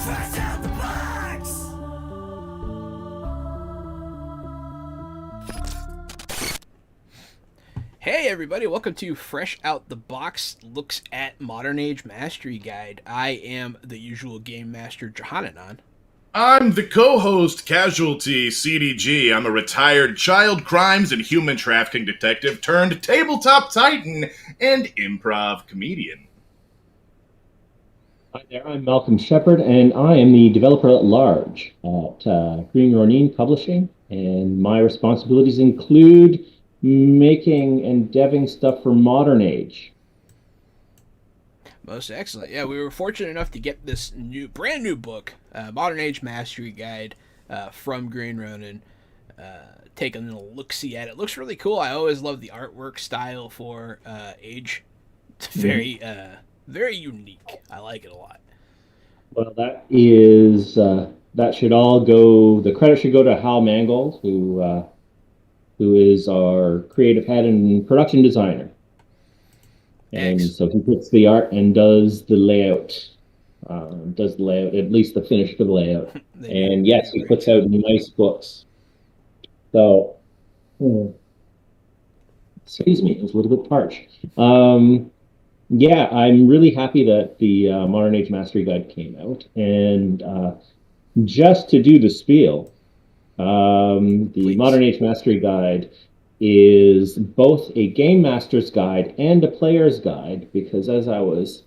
Fresh out the box! Hey everybody, welcome to Fresh Out the Box Looks at Modern Age Mastery Guide. I am the usual Game Master Johananon. I'm the co-host Casualty CDG. I'm a retired child crimes and human trafficking detective turned tabletop titan and improv comedian. Hi there, I'm Malcolm Shepard, and I am the developer at large at Green Ronin Publishing, and my responsibilities include making and deving stuff for Modern Age. Most excellent. Yeah, we were fortunate enough to get this brand new book, Modern Age Mastery Guide, from Green Ronin. Take a little look-see at it. Looks really cool. I always love the artwork style for Age. It's very unique. I like it a lot. Well, that should all go. The credit should go to Hal Mangold, who is our creative head and production designer. And so he puts the art and does the layout. At least the finish for the layout. And yes, he puts out nice books. So, excuse me, it was a little bit parched. Yeah, I'm really happy that the Modern Age Mastery Guide came out. And just to do the spiel, the Modern Age Mastery Guide is both a game master's guide and a player's guide, because as I was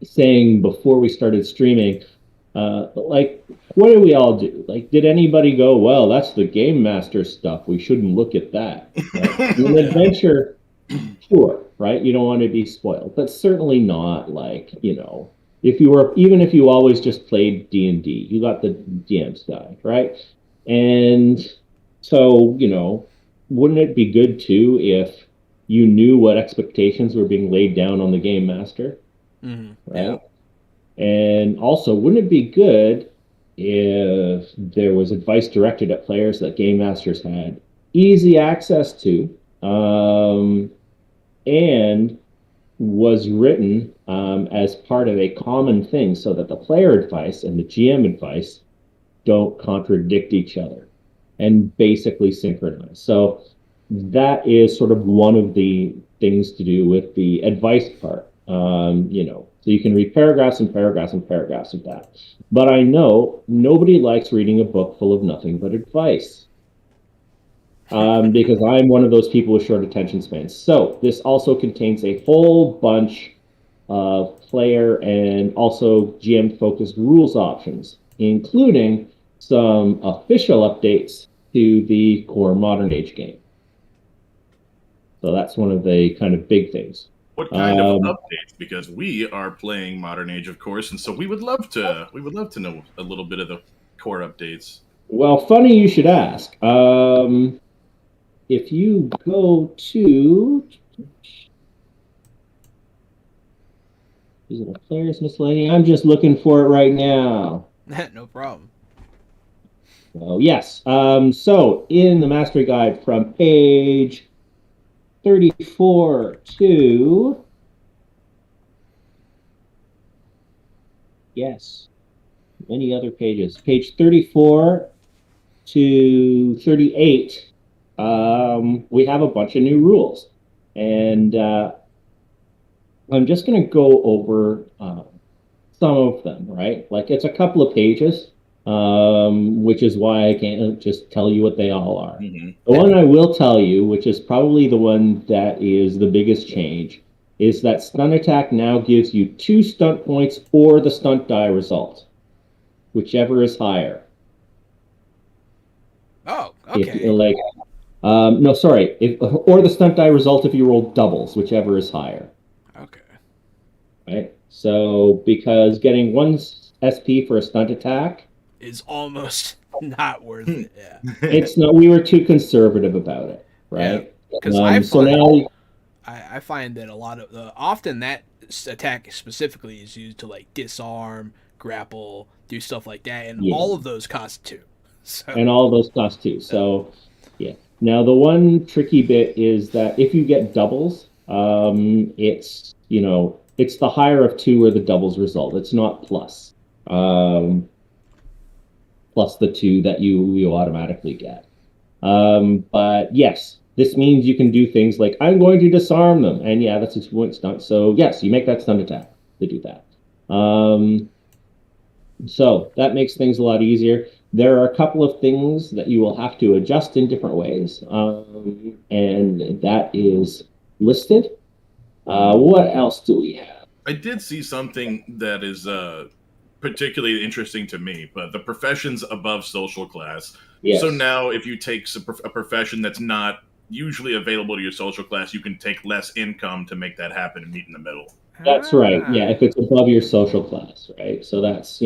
saying before we started streaming, like, what do we all do? Like, did anybody go, well, that's the game master stuff, we shouldn't look at that? Right? An adventure, sure, right? You don't want to be spoiled, but certainly not like, even if you always just played D&D, you got the DM's guide, right? And so, wouldn't it be good too if you knew what expectations were being laid down on the game master? Mm-hmm. Right? Yeah. And also, wouldn't it be good if there was advice directed at players that game masters had easy access to, and was written as part of a common thing, so that the player advice and the GM advice don't contradict each other and basically synchronize. So that is sort of one of the things to do with the advice part. So you can read paragraphs and paragraphs and paragraphs of that. But I know nobody likes reading a book full of nothing but advice. Because I'm one of those people with short attention spans. So this also contains a whole bunch of player and also GM-focused rules options, including some official updates to the core Modern Age game. So that's one of the kind of big things. What kind of updates? Because we are playing Modern Age, of course, and so we would love to know a little bit of the core updates. Well, funny you should ask. If you go to is it a player's miscellaneous? I'm just looking for it right now. No problem. Well, yes. So in the Mastery Guide from page 34 to many other pages. Page 34 to 38. We have a bunch of new rules, and I'm just going to go over some of them, right? Like, it's a couple of pages, which is why I can't just tell you what they all are. Mm-hmm. The one I will tell you, which is probably the one that is the biggest change, is that stunt attack now gives you 2 stunt points or the stunt die result, whichever is higher. Oh, okay. No, sorry. Or the stunt die result if you roll doubles, whichever is higher. Okay. Right? So, because getting 1 SP for a stunt attack is almost not worth it. Yeah. It's no. We were too conservative about it, right? Because I find that a lot of often that attack specifically is used to like disarm, grapple, do stuff like that, and all of those cost 2. So. And all of those cost 2. So, yeah. Now, the one tricky bit is that if you get doubles, it's, it's the higher of two or the doubles result. It's not plus. Plus the two that you automatically get. But yes, this means you can do things like I'm going to disarm them, and yeah, that's a 2-point stunt. So yes, you make that stunt attack to do that. So that makes things a lot easier. There are a couple of things that you will have to adjust in different ways, and that is listed. What else do we have? I did see something that is particularly interesting to me, but the professions above social class. Yes. So now, if you take a profession that's not usually available to your social class, you can take less income to make that happen and meet in the middle. That's right. Yeah, if it's above your social class, right? So that's,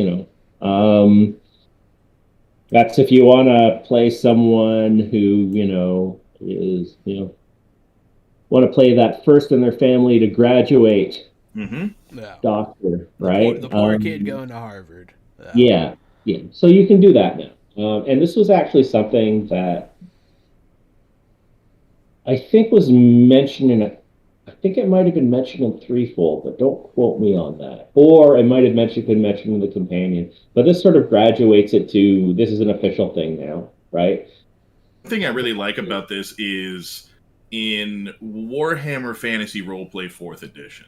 that's if you want to play someone who, is, want to play that first in their family to graduate Yeah. doctor, right? The poor kid going to Harvard. Yeah. So you can do that now. And this was actually something that I think was mentioned I think it might have been mentioned in Threefold, but don't quote me on that. Or it might have been mentioned in the companion. But this sort of graduates it to this is an official thing now, right? The thing I really like about this is in Warhammer Fantasy Roleplay 4th Edition.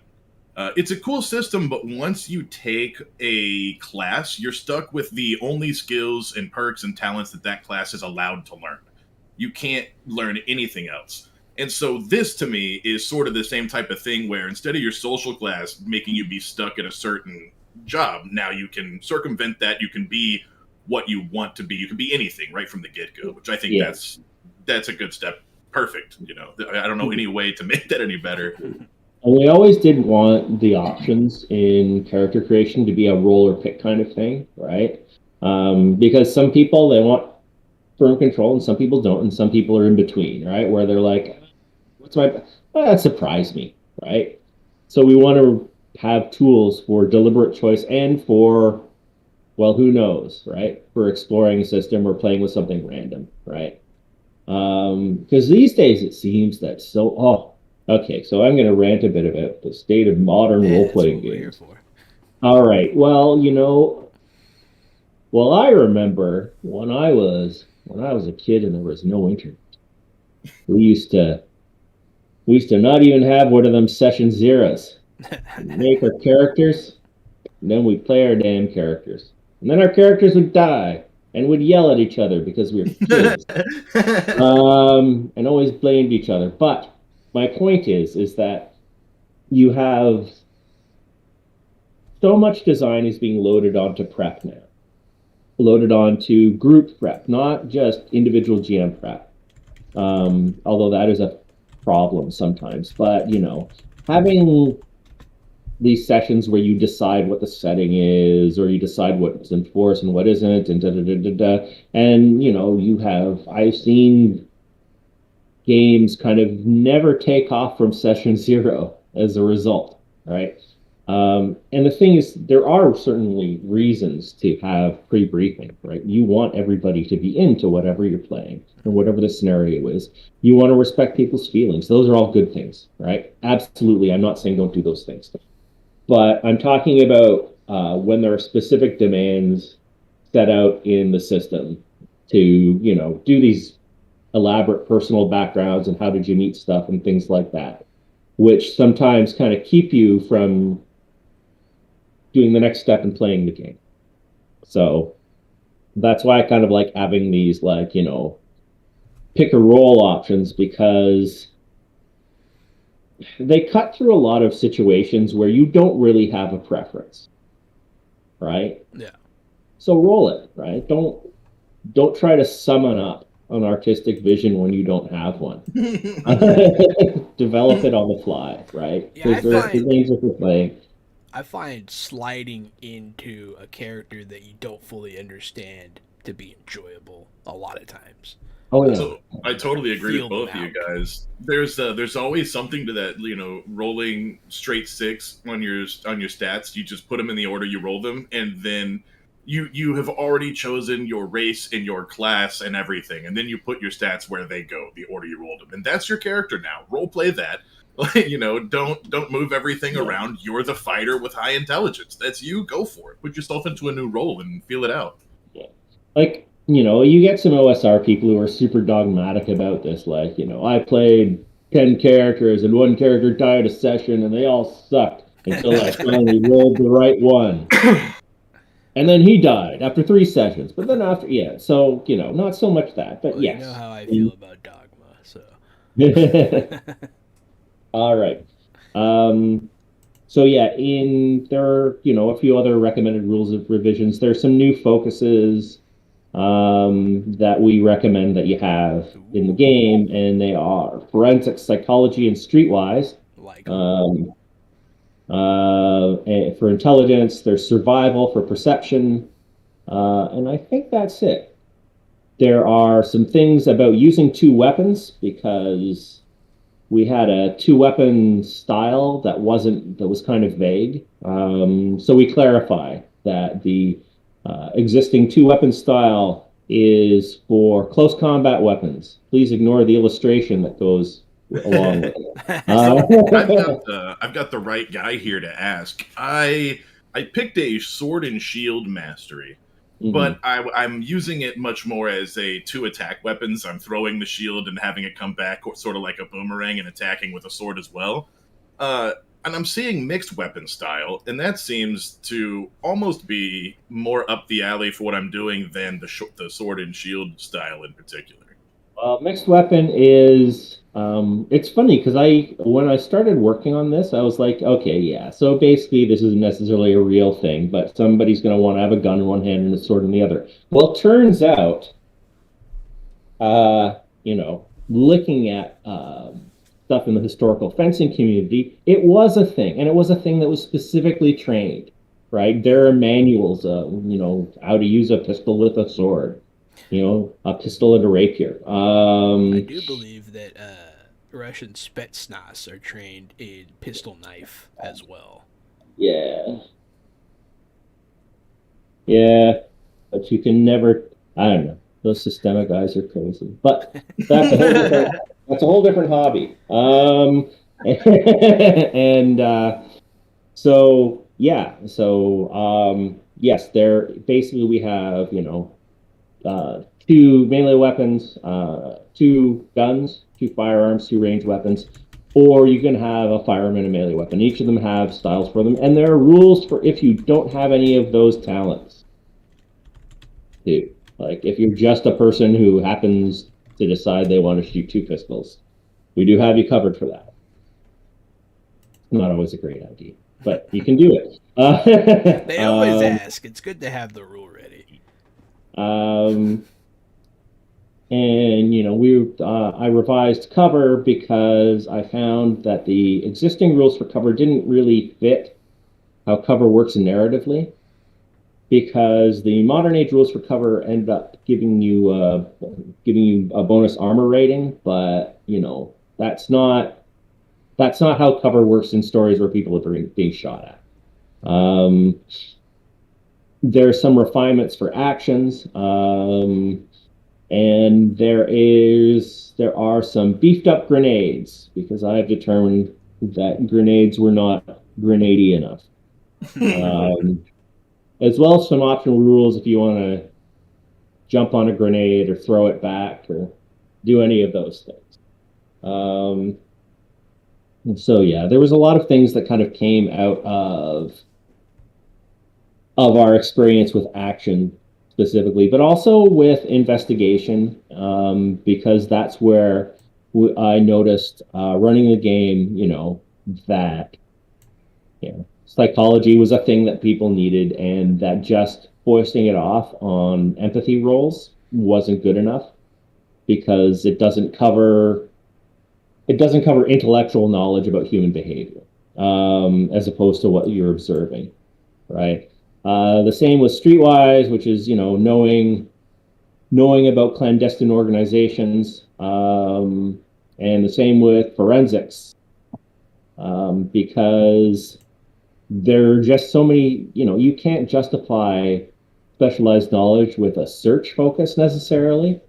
It's a cool system, but once you take a class, you're stuck with the only skills and perks and talents that class is allowed to learn. You can't learn anything else. And so this, to me, is sort of the same type of thing where instead of your social class making you be stuck at a certain job, now you can circumvent that. You can be what you want to be. You can be anything right from the get-go, which I think that's a good step. Perfect. I don't know any way to make that any better. And we always did want the options in character creation to be a roll or pick kind of thing, right? Because some people, they want firm control and some people don't, and some people are in between, right? Where they're like, that surprised me, right? So we want to have tools for deliberate choice and for, well, who knows, right? For exploring a system or playing with something random, right? Because these days it seems that okay, so I'm going to rant a bit about the state of modern role-playing games. All right, well, I remember when I was a kid and there was no internet. We used to not even have one of them session zeros. Make our characters, and then we'd play our damn characters. And then our characters would die and would yell at each other because we were kids. And always blamed each other. But my point is that you have so much design is being loaded onto prep now. Loaded onto group prep, not just individual GM prep. Although that is a problem sometimes. But, having these sessions where you decide what the setting is, or you decide what's enforced and what isn't, and and I've seen games kind of never take off from session zero as a result, right? And the thing is, there are certainly reasons to have pre-briefing, right? You want everybody to be into whatever you're playing and whatever the scenario is. You want to respect people's feelings. Those are all good things, right? Absolutely. I'm not saying don't do those things. But I'm talking about when there are specific demands set out in the system to, do these elaborate personal backgrounds and how did you meet stuff and things like that, which sometimes kind of keep you from doing the next step in playing the game. So that's why I kind of like having these pick a role options, because they cut through a lot of situations where you don't really have a preference, right? Yeah. So roll it, right? Don't try to summon up an artistic vision when you don't have one. Develop it on the fly, right? Because there are things that we're playing. I find sliding into a character that you don't fully understand to be enjoyable a lot of times. Oh yeah. So I totally agree with both of you guys. There's always something to that, rolling straight six on your stats. You just put them in the order you roll them, and then you have already chosen your race and your class and everything, and then you put your stats where they go, the order you rolled them, and that's your character now. Role play that. You know, don't move everything around. You're the fighter with high intelligence. That's you. Go for it. Put yourself into a new role and feel it out. Yeah. Like, you get some OSR people who are super dogmatic about this. Like, I played 10 characters and one character died a session and they all sucked until I finally rolled the right one. And then he died after 3 sessions. But then after, yeah, so, not so much that, but Well, yes. you know how I feel about dogma, so. All right. So yeah, there are, a few other recommended rules of revisions. There's some new focuses that we recommend that you have in the game, and they are forensic psychology and streetwise. Like, For intelligence, there's survival for perception, and I think that's it. There are some things about using 2 weapons because we had a 2-weapon style that was kind of vague. So we clarify that the existing 2-weapon style is for close combat weapons. Please ignore the illustration that goes along with it. I've got the right guy here to ask. I picked a sword and shield mastery, but I'm using it much more as a 2 attack weapons. I'm throwing the shield and having it come back, sort of like a boomerang, and attacking with a sword as well. And I'm seeing mixed weapon style, and that seems to almost be more up the alley for what I'm doing than the sword and shield style in particular. Mixed weapon is it's funny because when I started working on this, I was like, okay, yeah, so basically this isn't necessarily a real thing, but somebody's going to want to have a gun in one hand and a sword in the other. Well, it turns out, looking at stuff in the historical fencing community, it was a thing, and it was a thing that was specifically trained, right? There are manuals of, how to use a pistol with a sword, a pistol and a rapier. I do believe that Russian Spetsnaz are trained in pistol knife as well. Yeah. Yeah, but you can never, I don't know, those systemic guys are crazy. But that's a whole different hobby. And so, yeah, so yes, basically we have, 2 melee weapons, 2 guns, 2 firearms, 2 ranged weapons, or you can have a firearm and a melee weapon. Each of them have styles for them, and there are rules for if you don't have any of those talents. Too. Like if you're just a person who happens to decide they want to shoot 2 pistols, we do have you covered for that. Not always a great idea, but you can do it. They always ask. It's good to have the rule ready. And I revised cover because I found that the existing rules for cover didn't really fit how cover works narratively, because the modern age rules for cover end up giving you a bonus armor rating, but that's not how cover works in stories where people are being shot at. There are some refinements for actions. And there are some beefed up grenades because I've determined that grenades were not grenadey enough. As well as some optional rules if you want to jump on a grenade or throw it back or do any of those things. So yeah, there was a lot of things that kind of came out of our experience with action specifically, but also with investigation, because that's where I noticed running the game, that psychology was a thing that people needed, and that just foisting it off on empathy rolls wasn't good enough because it doesn't cover intellectual knowledge about human behavior, as opposed to what you're observing, right? The same with Streetwise, which is knowing about clandestine organizations, and the same with forensics, because there are just so many. You can't justify specialized knowledge with a search focus necessarily,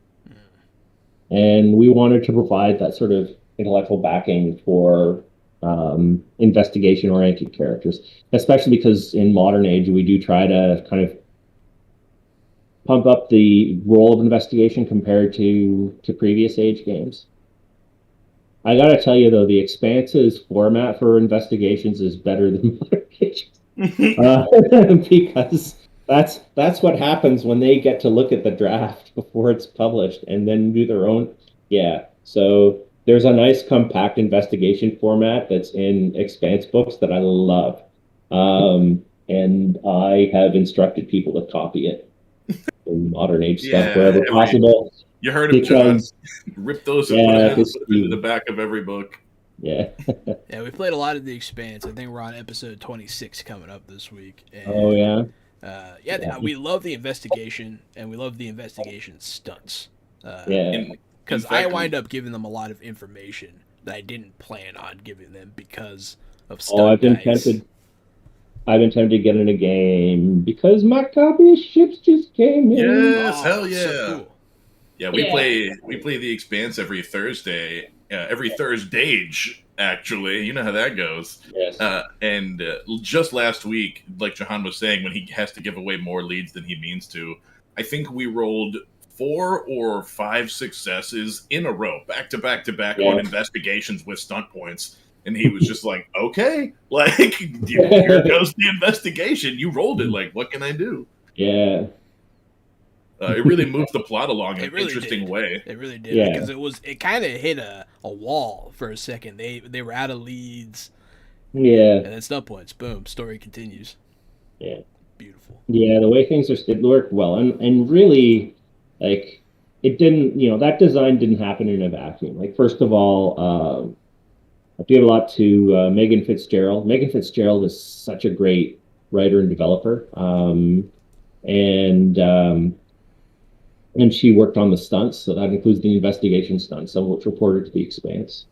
and we wanted to provide that sort of intellectual backing for investigation-oriented characters, especially because in modern age we do try to kind of pump up the role of investigation compared to previous age games. I gotta tell you though, the Expanse's format for investigations is better than modern age, because that's what happens when they get to look at the draft before it's published and then do their own. Yeah, so there's a nice compact investigation format that's in Expanse books that I love, and I have instructed people to copy it in modern age stuff wherever possible. You heard him, John. Rip those and Yeah, put them into the back of every book. Yeah. Yeah, we played a lot of The Expanse. I think we're on episode 26 coming up this week. And, Oh yeah. We love the investigation, and we love the investigation stunts. Yeah. Because I wind up giving them a lot of information that I didn't plan on giving them because of stunt I've been dice. tempted. I've been tempted to get in a game because my copy of Ships just came in. Yes, hell yeah. So cool. Yeah, we play The Expanse every Thursday. Every Thursdage, actually. You know how that goes. Yes. And just last week, like Jahan was saying, when he has to give away more leads than he means to, I think we rolled 4 or 5 successes in a row, back to back to back on investigations with stunt points. And he was just like, okay, like, here goes the investigation. You rolled it. Like, what can I do? Yeah. It really moved the plot along in an really interesting way. It really did, because it kind of hit a wall for a second. They were out of leads. Yeah. And then stunt points. Boom. Story continues. Yeah. Beautiful. Yeah, the way things it worked well, and really, like, it didn't. That design didn't happen in a vacuum. Like, first of all, I give a lot to Megan Fitzgerald. Megan Fitzgerald is such a great writer and developer, and she worked on the stunts, so that includes the investigation stunts, some of which reported to the Expanse.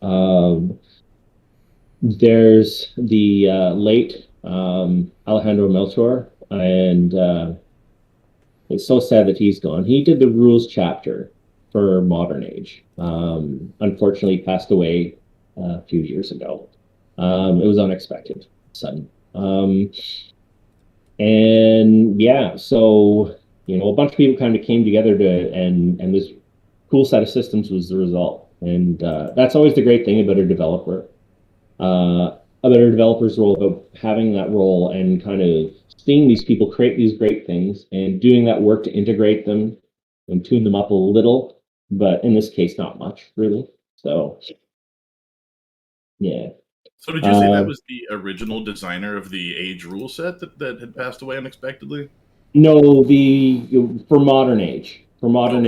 There's the late Alejandro Melchor, and it's so sad that he's gone. He did the rules chapter for Modern Age. Unfortunately, passed away a few years ago. It was unexpected, sudden. And yeah, so a bunch of people kind of came together and this cool set of systems was the result. And that's always the great thing about a developer. About a developer's role, about having that role and kind of seeing these people create these great things and doing that work to integrate them and tune them up a little, but in this case, not much, really. So, yeah. So did you say that was the original designer of the Age rule set that had passed away unexpectedly? No, for Modern Age. For Modern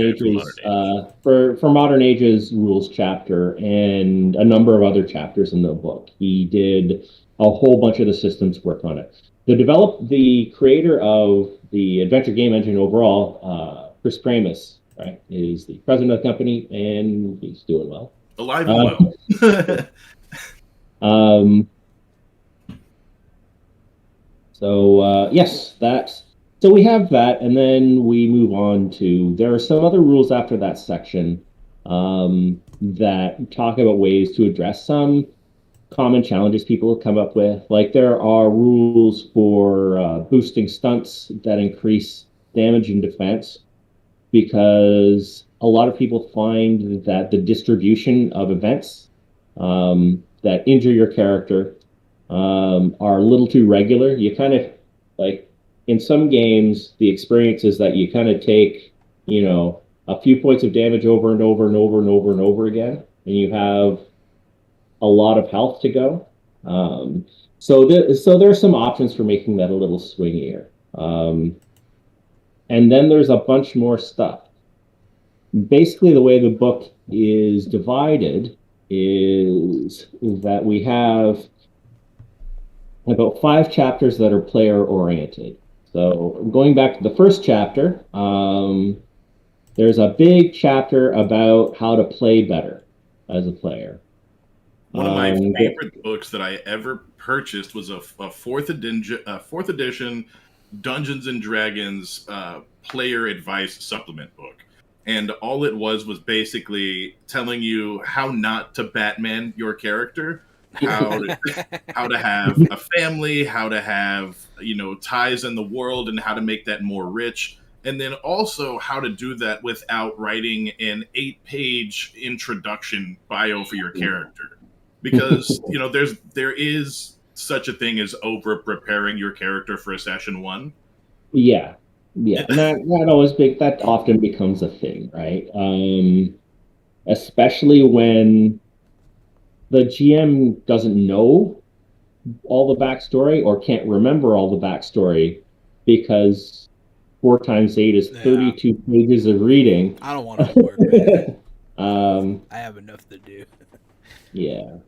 Age's rules chapter and a number of other chapters in the book. He did a whole bunch of the systems work on it. The creator of the adventure game engine overall, Chris Pramis, is the president of the company, and he's doing well. Alive and well. Yes, that's. So we have that, and then we move on to, there are some other rules after that section that talk about ways to address some common challenges people have come up with. Like, there are rules for boosting stunts that increase damage and defense, because a lot of people find that the distribution of events that injure your character are a little too regular. You kind of, like, in some games, the experience is that you kind of take, a few points of damage over and over and over and over and over again, and you have a lot of health to go. So there are some options for making that a little swingier. And then there's a bunch more stuff. Basically, the way the book is divided is that we have about 5 chapters that are player-oriented. So going back to the first chapter, there's a big chapter about how to play better as a player. One of my favorite books that I ever purchased was a fourth edition Dungeons and Dragons player advice supplement book. And all it was basically telling you how not to Batman your character. how to have a family, how to have, ties in the world, and how to make that more rich. And then also how to do that without writing an 8-page introduction bio for your character. Because, there is such a thing as over preparing your character for a session one. Yeah. And that often becomes a thing, right? Especially when the GM doesn't know all the backstory or can't remember all the backstory, because 4 times 8 is 32 pages of reading. I don't want to work, man. I have enough to do. Yeah.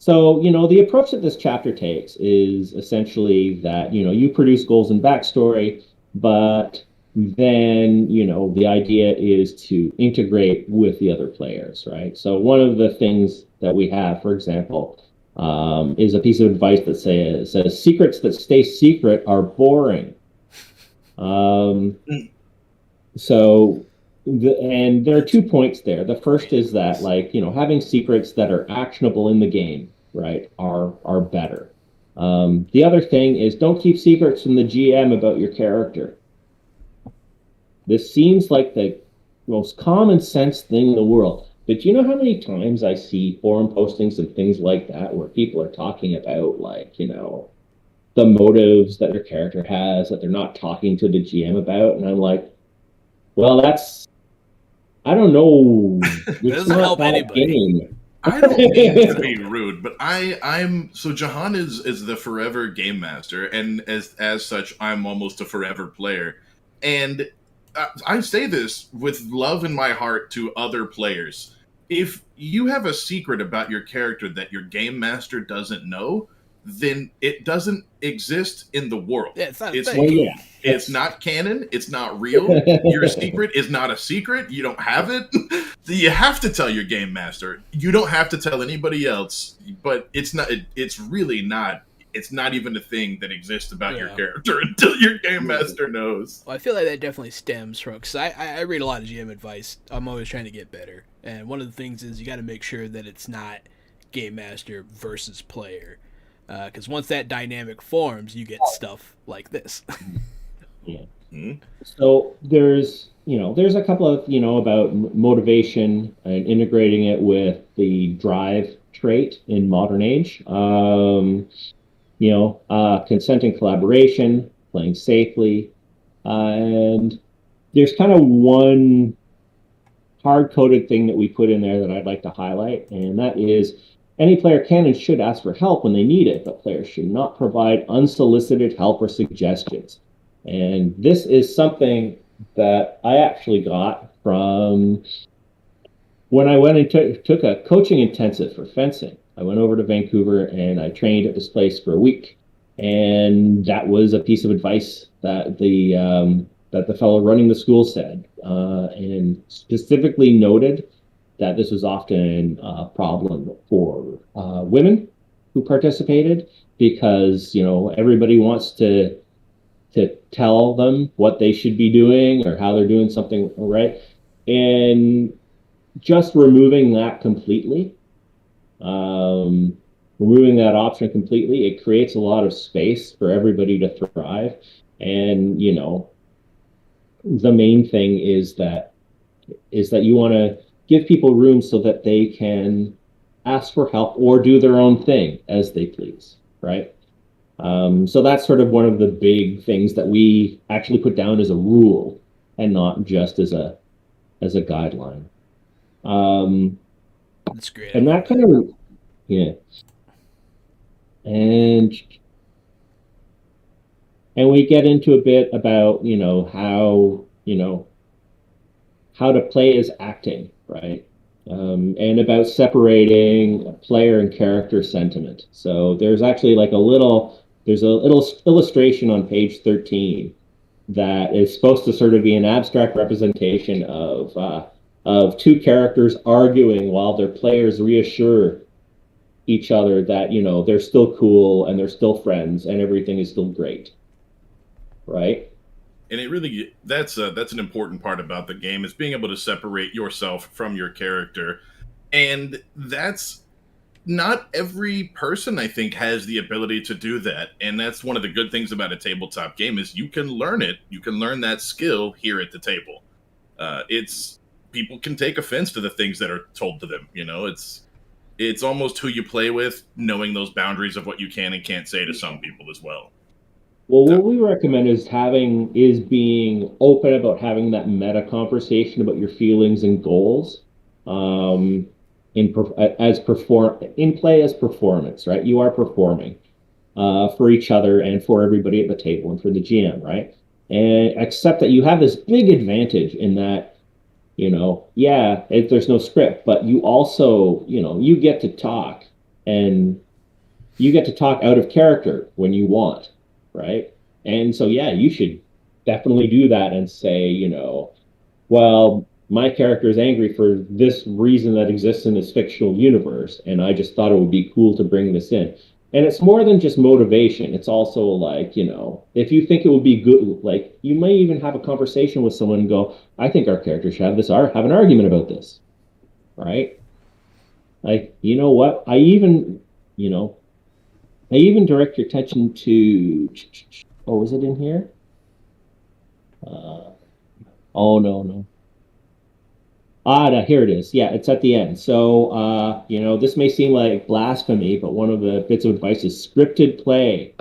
So, the approach that this chapter takes is essentially that, you produce goals and backstory, but then, the idea is to integrate with the other players, right? So one of the things that we have, for example, is a piece of advice that says secrets that stay secret are boring. And there are 2 points there. The first is that, having secrets that are actionable in the game, right, are better. The other thing is, don't keep secrets from the GM about your character. This seems like the most common sense thing in the world. But do you know how many times I see forum postings and things like that where people are talking about, the motives that their character has that they're not talking to the GM about? And I'm like, well, I don't know. Doesn't help anybody. Game. I don't mean to be rude, but I'm so Jahan is the forever game master, and as such, I'm almost a forever player. And I say this with love in my heart to other players. If you have a secret about your character that your game master doesn't know, then it doesn't exist in the world. Yeah, it's not it's, a thing. It's not canon. It's not real. Your secret is not a secret. You don't have it. You have to tell your game master. You don't have to tell anybody else. But it's not. It's really not. It's not even a thing that exists about your character until your game master knows. Well, I feel like that definitely stems from, because I read a lot of GM advice. I'm always trying to get better, and one of the things is you got to make sure that it's not game master versus player. Because once that dynamic forms, you get stuff like this. Yeah. Mm-hmm. So there's a couple of, about motivation and integrating it with the drive trait in modern age. Consent and collaboration, playing safely. And there's kind of one hard-coded thing that we put in there that I'd like to highlight, and that is, any player can and should ask for help when they need it, but players should not provide unsolicited help or suggestions. And this is something that I actually got from when I went and took a coaching intensive for fencing. I went over to Vancouver and I trained at this place for a week. And that was a piece of advice that the fellow running the school said, and specifically noted that this was often a problem for women who participated, because everybody wants to tell them what they should be doing or how they're doing something right, and just removing that completely, removing that option completely, it creates a lot of space for everybody to thrive. And the main thing is that you want to give people room so that they can ask for help or do their own thing as they please, right? So that's sort of one of the big things that we actually put down as a rule and not just as a guideline. That's great. And that kind of, yeah. And we get into a bit about, how to play as acting, right? And about separating player and character sentiment. So there's actually a little illustration on page 13 that is supposed to sort of be an abstract representation of 2 characters arguing while their players reassure each other that they're still cool and they're still friends and everything is still great, right? And it really, that's an important part about the game, is being able to separate yourself from your character. And that's not every person, I think, has the ability to do that, and that's one of the good things about a tabletop game is you can learn it. You can learn that skill here at the table. It's people can take offense to the things that are told to them. It's almost who you play with, knowing those boundaries of what you can and can't say to some people as well. Well, what we recommend is being open about having that meta conversation about your feelings and goals, in play as performance, right? You are performing for each other and for everybody at the table and for the GM, right? And accept that you have this big advantage in that, there's no script, but you also, you get to talk, and you get to talk out of character when you want, right? And so, yeah, you should definitely do that and say, well, my character is angry for this reason that exists in this fictional universe, and I just thought it would be cool to bring this in. And it's more than just motivation. It's also like, if you think it would be good, like you may even have a conversation with someone and go, I think our character should have an argument about this, right? Like, you know what? I even direct your attention to, oh, is it in here? Oh, no. No, here it is. Yeah, it's at the end. So, this may seem like blasphemy, but one of the bits of advice is scripted play,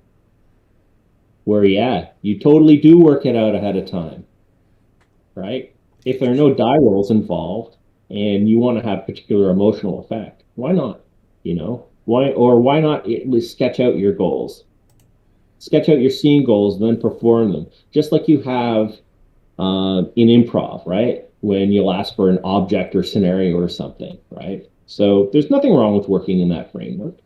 where, you totally do work it out ahead of time, right? If there are no die rolls involved and you want to have particular emotional effect, why not? Why not at least sketch out your goals? Sketch out your scene goals, then perform them, just like you have in improv, right? When you'll ask for an object or scenario or something, right? So there's nothing wrong with working in that framework.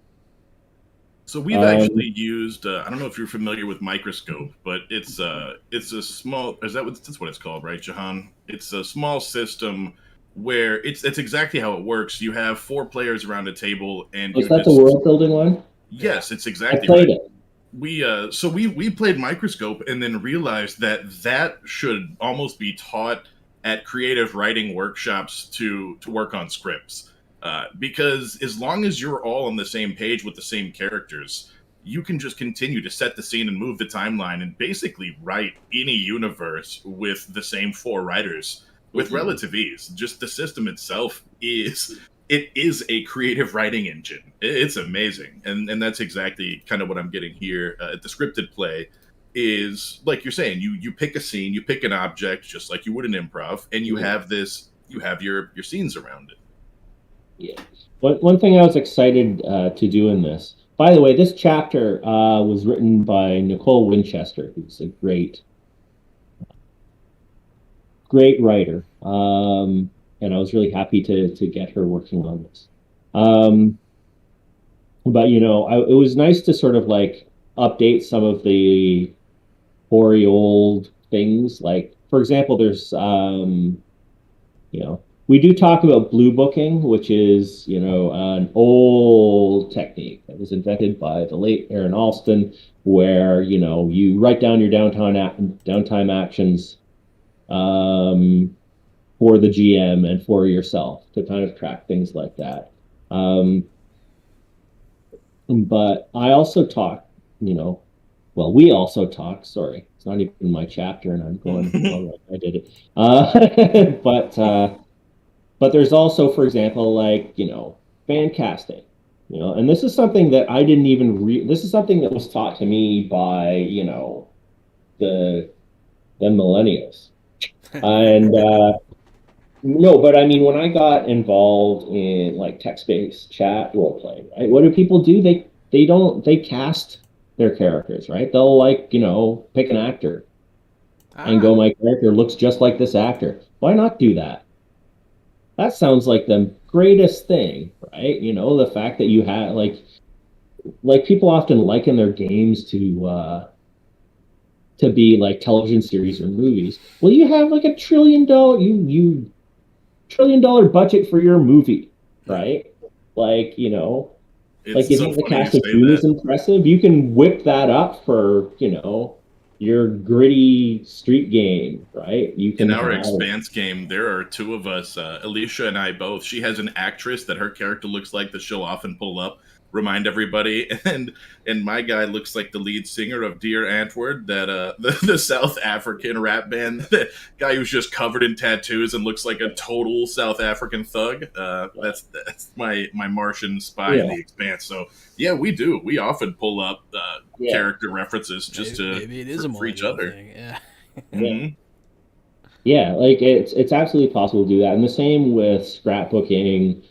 So we've actually used, I don't know if you're familiar with Microscope, but it's a small, that's what it's called, right, Jahan? It's a small system where it's exactly how it works. You have 4 players around a table, and is that the world building one? Yes, it's exactly I played right. It. We played Microscope and then realized that should almost be taught at creative writing workshops to work on scripts, because as long as you're all on the same page with the same characters, you can just continue to set the scene and move the timeline and basically write any universe with the same 4 writers with relative ease. Just the system itself is a creative writing engine. It's amazing. And that's exactly kind of what I'm getting here at the scripted play is, like you're saying, you pick a scene, you pick an object just like you would in improv, and you have your scenes around it. Yeah. One thing I was excited to do in this, by the way, this chapter was written by Nicole Winchester, who's a great writer. And I was really happy to get her working on this. But it was nice to sort of like update some of the hoary old things. Like, for example, there's we do talk about blue booking, which is an old technique that was invented by the late Aaron Alston, where you write down your downtime actions for the GM and for yourself to kind of track things like that. But I also talk, we also talk, sorry, it's not even my chapter and I'm going, all right, I did it. But there's also, for example, like, fan casting, and this is something that I didn't even this is something that was taught to me by, the millennials. And, no, but I mean, when I got involved in like text-based chat roleplay, right? What do people do? They cast their characters, right? They'll pick an actor and go, my character looks just like this actor. Why not do that? That sounds like the greatest thing, right? The fact that you have like people often liken their games to be like television series or movies. Well, you have like $1 trillion, $1 trillion budget for your movie, right? Like, It's like so if the funny cast you of say Dune is that. impressive, you can whip that up for, your gritty street game, right? You can In our have Expanse game, there are two of us, Alicia and I both. She has an actress that her character looks like that she'll often pull up, remind everybody, and my guy looks like the lead singer of Dear Antwoord, that the South African rap band, the guy who's just covered in tattoos and looks like a total South African thug. That's my Martian spy in Yeah. the Expanse. So yeah, we do. We often pull up Yeah. character references just maybe it is a for each millennial other. thing. Yeah. Mhm. Yeah, like it's absolutely possible to do that. And the same with scrapbooking,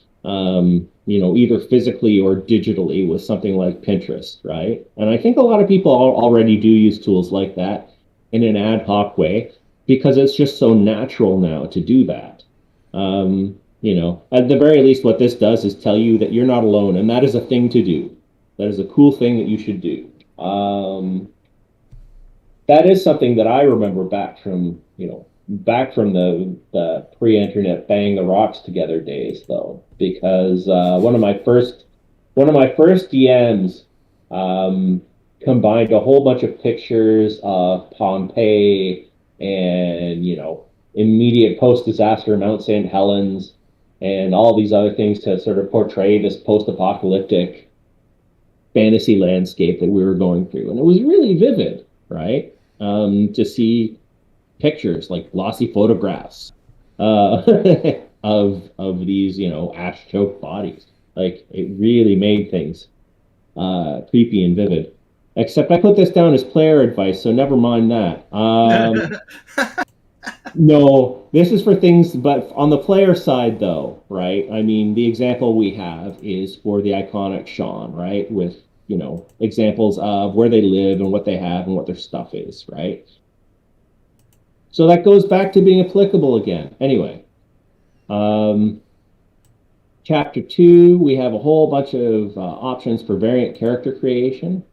either physically or digitally with something like Pinterest, right? And I think a lot of people already do use tools like that in an ad hoc way because it's just so natural now to do that. At the very least, what this does is tell you that you're not alone, and that is a thing to do. That is a cool thing that you should do. That is something that I remember back from the pre-internet bang the rocks together days, though, because one of my first DMs combined a whole bunch of pictures of Pompeii and immediate post-disaster Mount St. Helens and all these other things to sort of portray this post-apocalyptic fantasy landscape that we were going through, and it was really vivid, right? To see pictures, like glossy photographs uh, of these, ash choked bodies. Like it really made things creepy and vivid. Except I put this down as player advice, so never mind that. No, this is for things, but on the player side, though, right? I mean, the example we have is for the iconic Sean, right? With, examples of where they live and what they have and what their stuff is, right? So that goes back to being applicable again. Anyway, chapter 2, we have a whole bunch of options for variant character creation.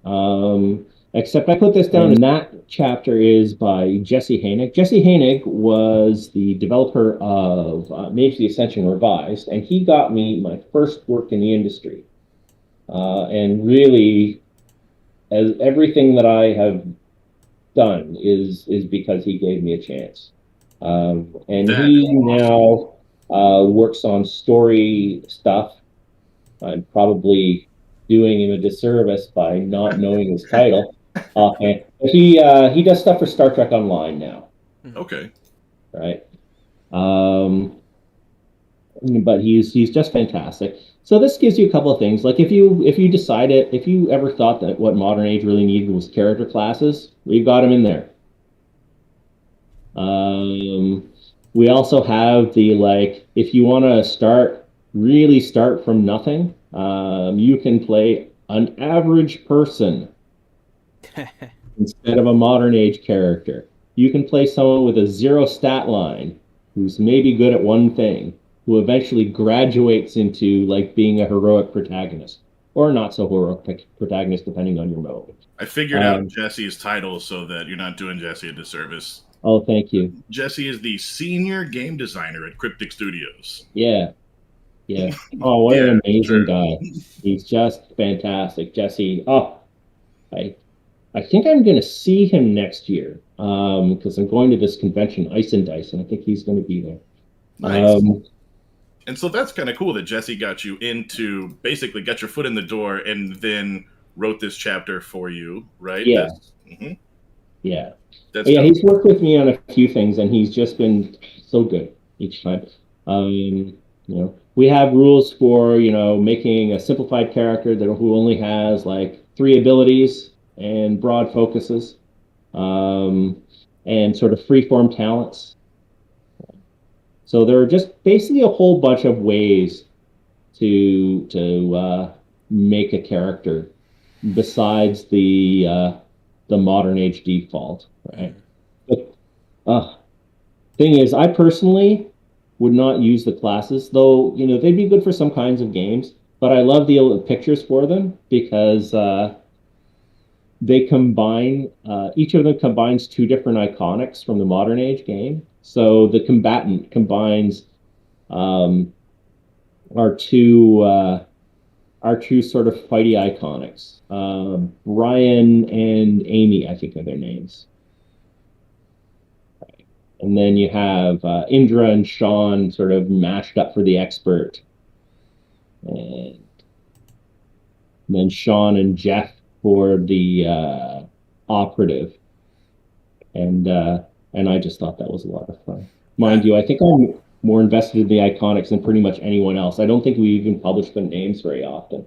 Except I put this down, and that chapter is by Jesse Hainig. Jesse Hainig was the developer of Mage the Ascension Revised, and he got me my first work in the industry. And really, as everything that I have done is because he gave me a chance. And he now works on story stuff. I'm probably doing him a disservice by not knowing his title. And he does stuff for Star Trek Online now. Okay. Right. But he's just fantastic. So this gives you a couple of things. Like if you ever thought that what Modern Age really needed was character classes, we've got them in there. We also have if you want to really start from nothing, you can play an average person instead of a Modern Age character. You can play someone with a 0 stat line who's maybe good at one thing, who eventually graduates into being a heroic protagonist or not so heroic protagonist, depending on your mode. I figured out Jesse's title so that you're not doing Jesse a disservice. Oh, thank you. Jesse is the senior game designer at Cryptic Studios. Yeah. Oh, what an amazing guy. He's just fantastic. Jesse, I think I'm going to see him next year because I'm going to this convention, Ice and Dice, and I think he's going to be there. Nice. And so that's kind of cool that Jesse got you basically got your foot in the door and then wrote this chapter for you, right? Yeah. Yeah. He's worked with me on a few things, and he's just been so good each time. We have rules for, making a simplified character who only has 3 abilities and broad focuses, and sort of free-form talents. So there are just basically a whole bunch of ways to make a character besides the Modern Age default, right? But thing is, I personally would not use the classes, though they'd be good for some kinds of games. But I love the pictures for them because they combine. Each of them combines 2 different iconics from the Modern Age game. So the combatant combines our two sort of fighty iconics. Brian and Amy, I think are their names. And then you have Indra and Sean sort of mashed up for the expert. And then Sean and Jeff for the operative. And I just thought that was a lot of fun. Mind you, I think I'm more invested in the Iconics than pretty much anyone else. I don't think we even publish the names very often,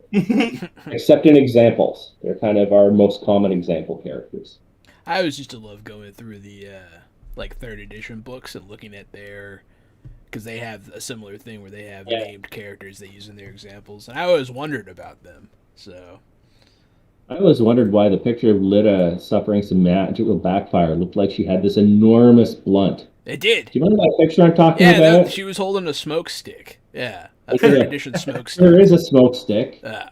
except in examples. They're kind of our most common example characters. I always used to love going through the like third edition books and looking at their, because they have a similar thing where they have named characters they use in their examples, and I always wondered about them. So I always wondered why the picture of Lita suffering some magical backfire looked like she had this enormous blunt. It did. Do you remember that picture I'm talking about? Yeah, she was holding a smoke stick. Yeah, a third edition smoke stick. There is a smoke stick. A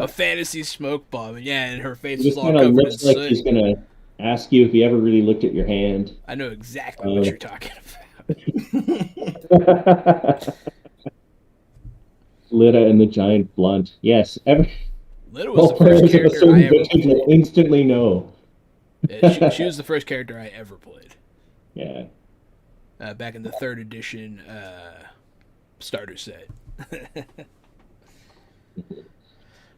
fantasy smoke bomb. Yeah, and her face was all covered in looks like soot. She's gonna ask you if you ever really looked at your hand. I know exactly what you're talking about. Lita and the giant blunt. Yes, Lita was the first character I ever played. Will instantly know. Yeah, she was the first character I ever played. Yeah. Back in the third edition starter set.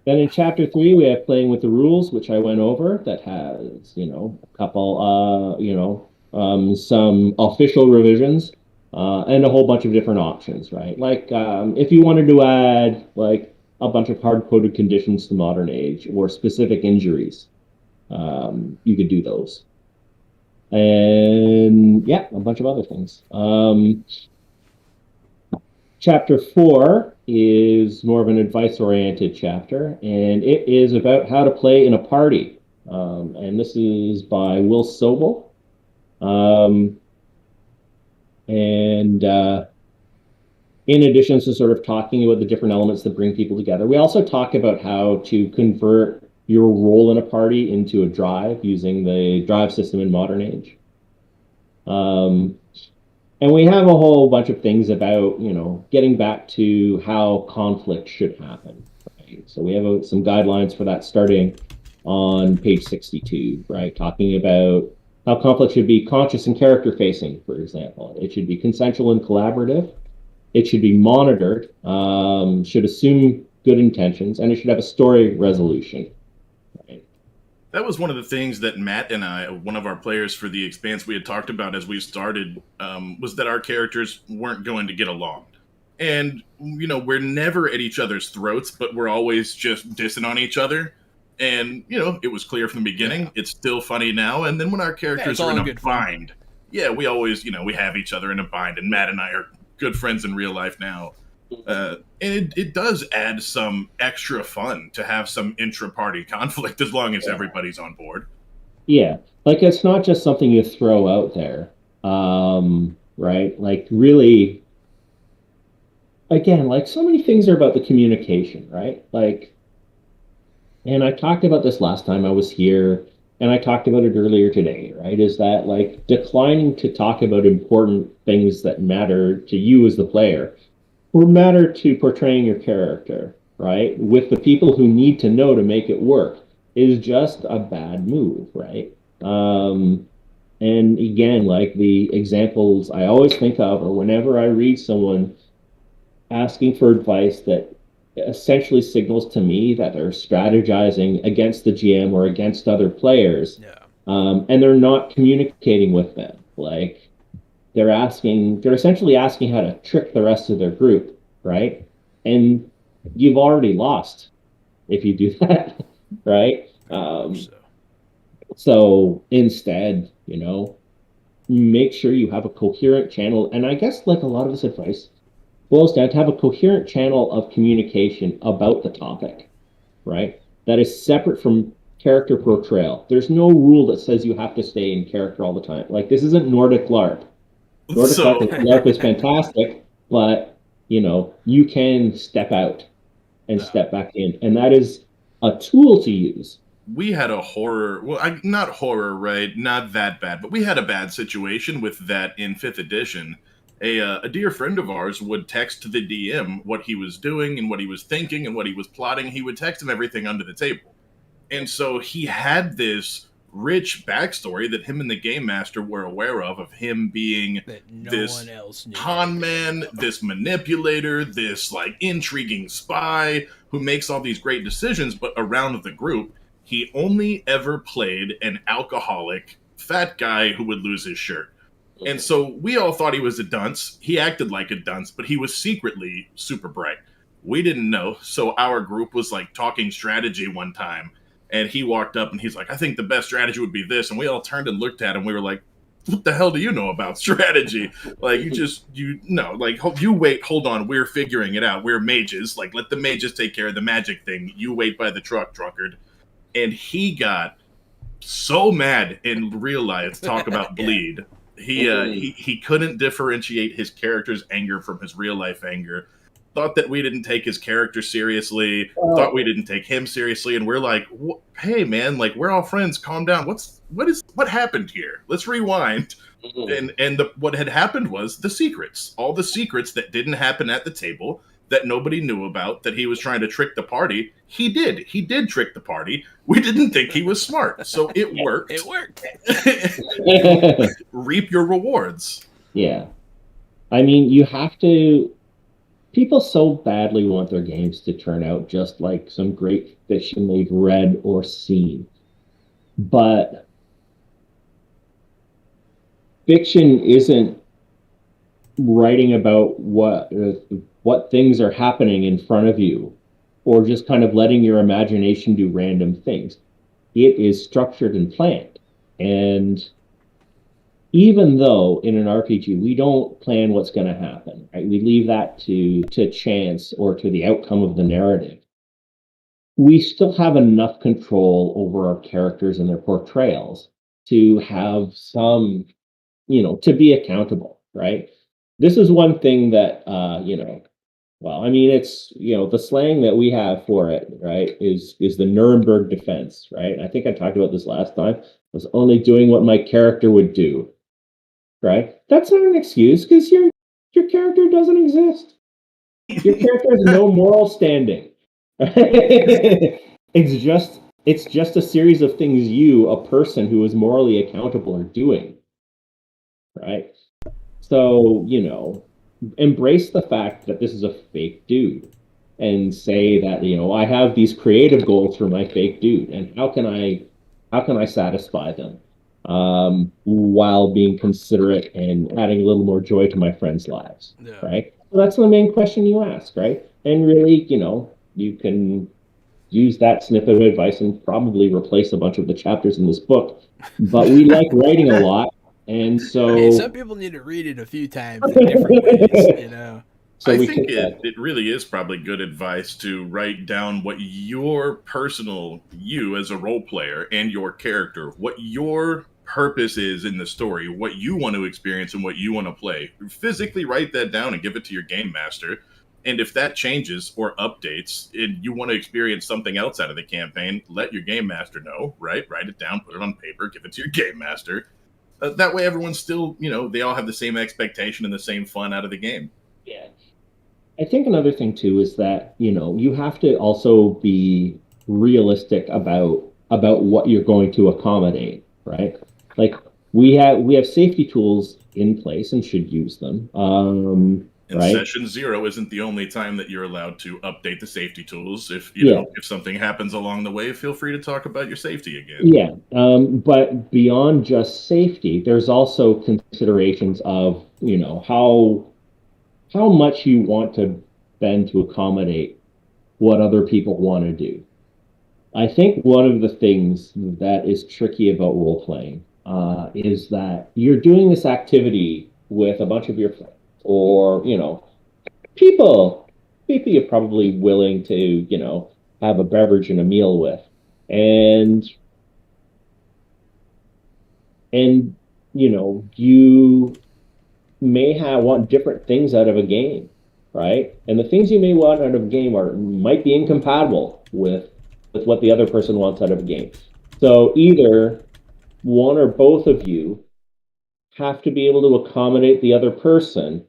Then in chapter 3, we have playing with the rules, which I went over. That has, a couple, some official revisions, and a whole bunch of different options, right? Like, if you wanted to add, like, a bunch of hard-coded conditions to modern age or specific injuries, you could do those. And, yeah, a bunch of other things. Chapter 4 is more of an advice-oriented chapter, and it is about how to play in a party. And this is by Will Sobel. In addition to sort of talking about the different elements that bring people together, we also talk about how to convert your role in a party into a drive using the drive system in modern age. And we have a whole bunch of things about, getting back to how conflict should happen. Right? So we have some guidelines for that starting on page 62, right? Talking about how conflict should be conscious and character facing, for example. It should be consensual and collaborative. It should be monitored, should assume good intentions, and it should have a story resolution. Right? That was one of the things that Matt and I, one of our players for the Expanse, we had talked about as we started, was that our characters weren't going to get along. And, we're never at each other's throats, but we're always just dissing on each other. And, it was clear from the beginning. Yeah. It's still funny now. And then when our characters are in a bind, we always, we have each other in a bind. And Matt and I are good friends in real life now. And it does add some extra fun to have some intra-party conflict as long as everybody's on board. Yeah, like it's not just something you throw out there, right? Like really, again, like so many things are about the communication, right? Like, and I talked about this last time I was here, and I talked about it earlier today, right? Is that like declining to talk about important things that matter to you as the player or matter to portraying your character, right? With the people who need to know to make it work is just a bad move, right? And again, like the examples I always think of, or whenever I read someone asking for advice that essentially signals to me that they're strategizing against the GM or against other players, and they're not communicating with them, like, they're essentially asking how to trick the rest of their group, right? And you've already lost if you do that, right? So instead, make sure you have a coherent channel. And I guess like a lot of this advice boils down to have a coherent channel of communication about the topic, right? That is separate from character portrayal. There's no rule that says you have to stay in character all the time. Like this isn't Nordic LARP. LARP is fantastic, but you can step out and step back in, and that is a tool to use. We had a horror, not horror, right? Not that bad, but we had a bad situation with that in 5th edition. A dear friend of ours would text the DM what he was doing and what he was thinking and what he was plotting. He would text him everything under the table. And so he had this rich backstory that him and the game master were aware of him being That no this one else knew. con man, this manipulator, this like intriguing spy who makes all these great decisions, but around the group, he only ever played an alcoholic fat guy who would lose his shirt. And so we all thought he was a dunce. He acted like a dunce, but he was secretly super bright. We didn't know. So our group was like talking strategy one time, and he walked up and he's like, I think the best strategy would be this. And we all turned and looked at him. We were like, what the hell do you know about strategy? Like, you wait, hold on, we're figuring it out. We're mages. Like, let the mages take care of the magic thing. You wait by the truck, drunkard. And he got so mad in real life, talk about bleed. He couldn't differentiate his character's anger from his real life anger. Thought that we didn't take his character seriously. Thought we didn't take him seriously, and we're like, "Hey, man, like we're all friends. Calm down. What happened here? Let's rewind." And what had happened was the secrets, all the secrets that didn't happen at the table, that nobody knew about, that he was trying to trick the party. He did trick the party. We didn't think he was smart, so it worked. It worked. Reap your rewards. Yeah, I mean, you have to. People so badly want their games to turn out just like some great fiction they've read or seen. But fiction isn't writing about what things are happening in front of you, or just kind of letting your imagination do random things. It is structured and planned. And even though in an RPG we don't plan what's going to happen, right? We leave that to chance or to the outcome of the narrative. We still have enough control over our characters and their portrayals to have some, to be accountable, right? This is one thing that, well, I mean, it's, the slang that we have for it, right, is the Nuremberg defense, right? I think I talked about this last time. I was only doing what my character would do. Right? That's not an excuse, because your character doesn't exist. Your character has no moral standing. It's just a series of things you, a person who is morally accountable, are doing. Right? So, embrace the fact that this is a fake dude, and say that, I have these creative goals for my fake dude, and how can I satisfy them? While being considerate and adding a little more joy to my friends' lives, right? So that's the main question you ask, right? And really, you can use that snippet of advice and probably replace a bunch of the chapters in this book. But we like writing a lot, and so hey, some people need to read it a few times in different ways, So I think it really is probably good advice to write down what your personal, you as a role player and your character, what your purpose is in the story, what you want to experience and what you want to play. Physically write that down and give it to your game master. And if that changes or updates and you want to experience something else out of the campaign, let your game master know, right? Write it down, put it on paper, give it to your game master. That way everyone's still, they all have the same expectation and the same fun out of the game. Yeah. I think another thing too is that, you have to also be realistic about what you're going to accommodate, right? Like we have safety tools in place and should use them. Right? Session 0 isn't the only time that you're allowed to update the safety tools. If if something happens along the way, feel free to talk about your safety again. Yeah, but beyond just safety, there's also considerations of how much you want to bend to accommodate what other people want to do. I think one of the things that is tricky about role playing is that you're doing this activity with a bunch of your friends, or people you're probably willing to have a beverage and a meal with, and you may want different things out of a game, right? And the things you may want out of a game might be incompatible with what the other person wants out of a game. So either one or both of you have to be able to accommodate the other person,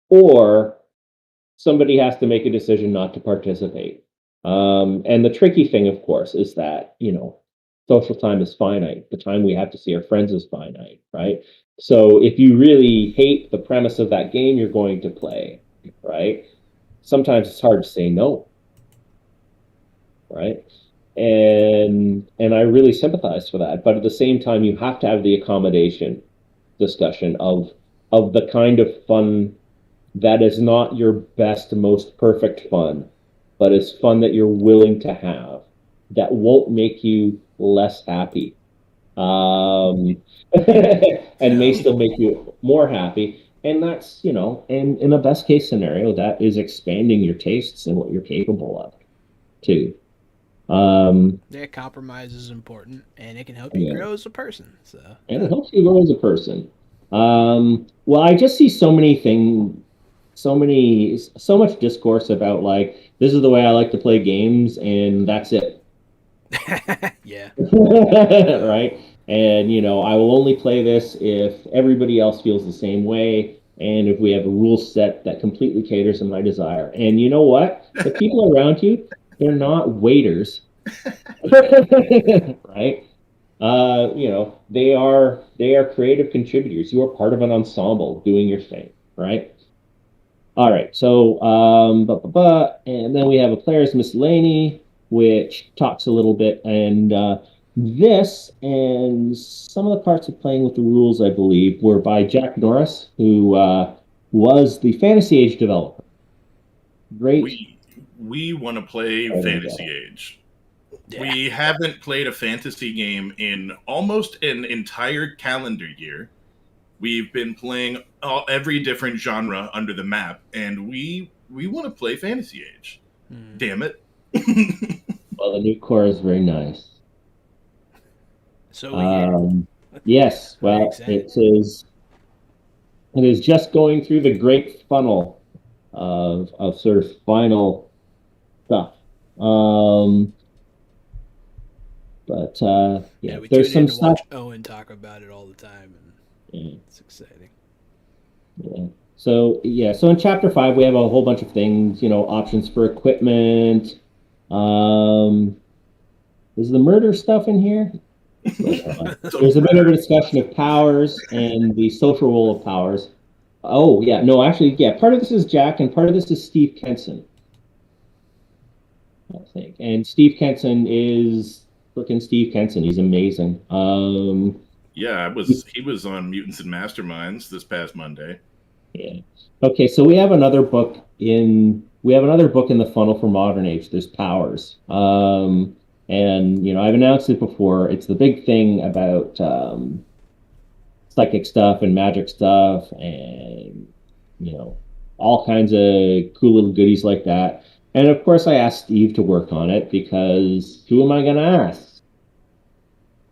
or somebody has to make a decision not to participate. And the tricky thing, of course, is that, social time is finite. The time we have to see our friends is finite, right? So if you really hate the premise of that game you're going to play, right? Sometimes it's hard to say no, right? And I really sympathize for that. But at the same time, you have to have the accommodation discussion of the kind of fun that is not your best, most perfect fun, but is fun that you're willing to have that won't make you less happy. And may still make you more happy. And that's, and in a best case scenario, that is expanding your tastes and what you're capable of too. Yeah, compromise is important, and it can help you Yeah. grow as a person. So, And it helps you grow as a person. Well, I just see so many things, so much discourse about like, this is the way I like to play games, and that's it. yeah, Right? And, I will only play this if everybody else feels the same way, and if we have a rule set that completely caters to my desire. And you know what? The people around you, they're not waiters. Right? They are creative contributors. You are part of an ensemble doing your thing, right? All right. So, and then we have a player's miscellany, which talks a little bit, and this and some of the parts of playing with the rules, I believe, were by Jack Norris, who was the Fantasy Age developer. Great. We want to play Fantasy Age. yeah. We haven't played a fantasy game in almost an entire calendar year. We've been playing every different genre under the map, and we want to play Fantasy Age. Damn it! Well, the new core is very nice. So yes, Very well, excited. it is just going through the great funnel of sort of final stuff. But yeah, we there's tune in some to watch stuff. Owen talk about it all the time, and Yeah, it's exciting. yeah. So in chapter 5 we have a whole bunch of things, options for equipment. Is the murder stuff in here? There's a bit of a discussion of powers and the social role of powers. Oh yeah, no, actually, yeah. Part of this is Jack, and part of this is Steve Kenson, I think. And Steve Kenson is freaking Steve Kenson. He's amazing. Yeah, he was on Mutants and Masterminds this past Monday. Yeah. Okay, so we have another book in the funnel for Modern Age. There's Powers. And I've announced it before. It's the big thing about psychic stuff and magic stuff and all kinds of cool little goodies like that. And of course I asked Steve to work on it because who am I gonna ask?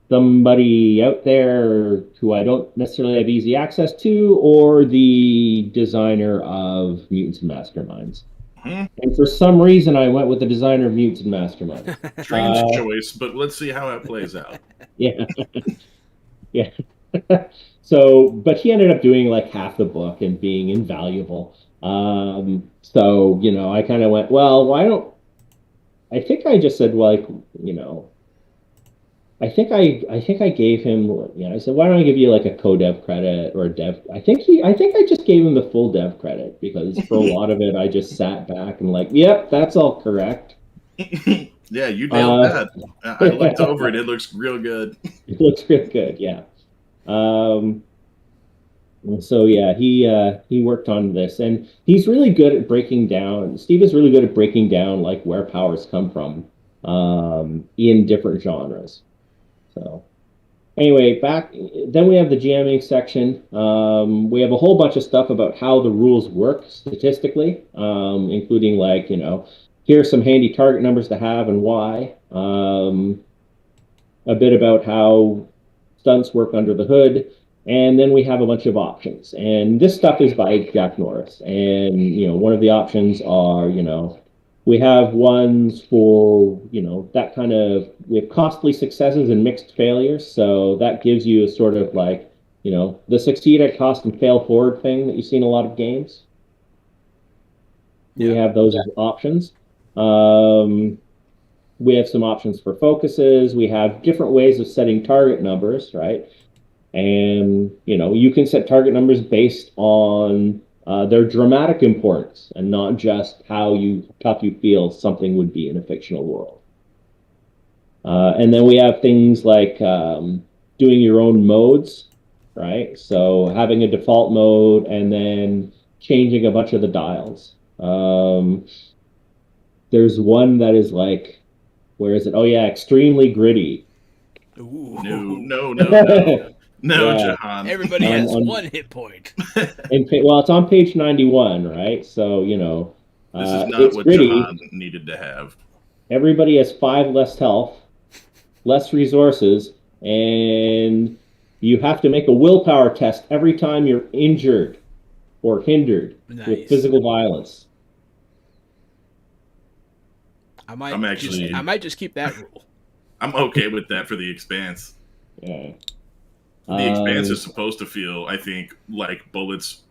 Somebody out there who I don't necessarily have easy access to, or the designer of Mutants and Masterminds. And for some reason, I went with the designer of Mutants and Masterminds. Strange choice, but let's see how it plays out. Yeah. Yeah. So, but he ended up doing like half the book and being invaluable. So, I kind of went, well, why don't I think I just said like, I think I gave him, I said, why don't I give you like a co-dev credit or a dev? I think I just gave him the full dev credit because for a lot of it, I just sat back and like, yep, that's all correct. Yeah, you nailed that. I looked over it. It looks real good. It looks real good. Yeah. So yeah, he worked on this, and he's really good at breaking down. Steve is really good at breaking down like where powers come from in different genres. So anyway, then we have the GMing section. We have a whole bunch of stuff about how the rules work statistically, including like here are some handy target numbers to have and why. A bit about how stunts work under the hood. And then we have a bunch of options. And this stuff is by Jack Norris. And, one of the options are, we have ones for, that kind of, we have costly successes and mixed failures. So that gives you a sort of like, the succeed at cost and fail forward thing that you see in a lot of games. We have those as options. we have some options for focuses. We have different ways of setting target numbers, right? And you can set target numbers based on their dramatic importance and not just how tough you feel something would be in a fictional world. And then we have things like doing your own modes, right? So having a default mode and then changing a bunch of the dials. There's one that is like, where is it? Oh yeah, extremely gritty. Ooh. No, Yeah. Jahan. Everybody has one hit point. Well, it's on page 91, right? So, This is not it's what gritty. Jahan needed to have. Everybody has 5 less health, less resources, and you have to make a willpower test every time you're injured or hindered with physical violence. I might just keep that rule. I'm okay with that for the Expanse. Yeah. The Expanse is supposed to feel, I think, like bullets.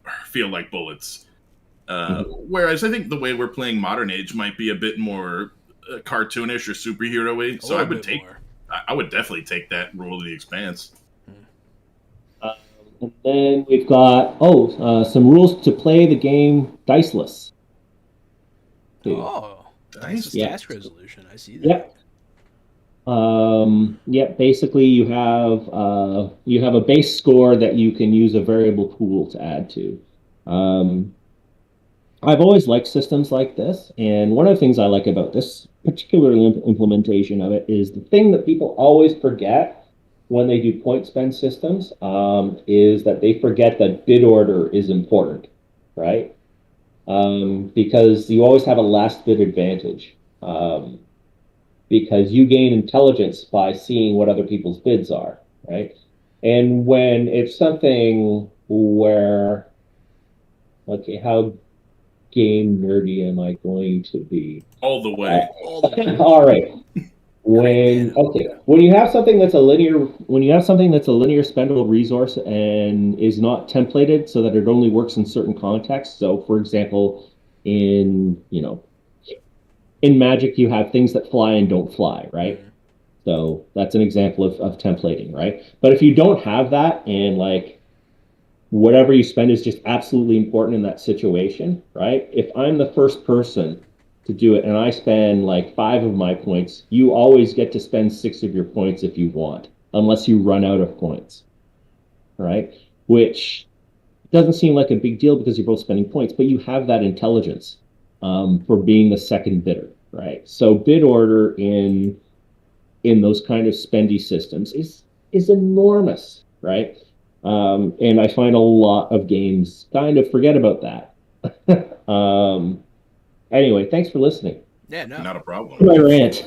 Whereas I think the way we're playing Modern Age might be a bit more cartoonish or superhero-y. So I would definitely take that rule of the Expanse. And then we've got some rules to play the game diceless. Oh, diceless task resolution. I see that. Yep. Basically you have a base score that you can use a variable pool to add to. I've always liked systems like this, and one of the things I like about this particular implementation of it is the thing that people always forget when they do point spend systems is that they forget that bid order is important, right? Because you always have a last bid advantage. Because you gain intelligence by seeing what other people's bids are, right? And when it's something where, okay, how game nerdy am I going to be? All the way. All right. When you have something that's a linear spendable resource and is not templated so that it only works in certain contexts. So, for example, in Magic, you have things that fly and don't fly, right? So that's an example of templating, right? But if you don't have that and like whatever you spend is just absolutely important in that situation, right? If I'm the first person to do it and I spend like 5 of my points, you always get to spend 6 of your points if you want, unless you run out of points, right? Which doesn't seem like a big deal because you're both spending points, but you have that intelligence for being the second bidder, right? So bid order in those kind of spendy systems is enormous, right? And I find a lot of games kind of forget about that. Anyway, thanks for listening. Yeah, no, not a problem. My rant.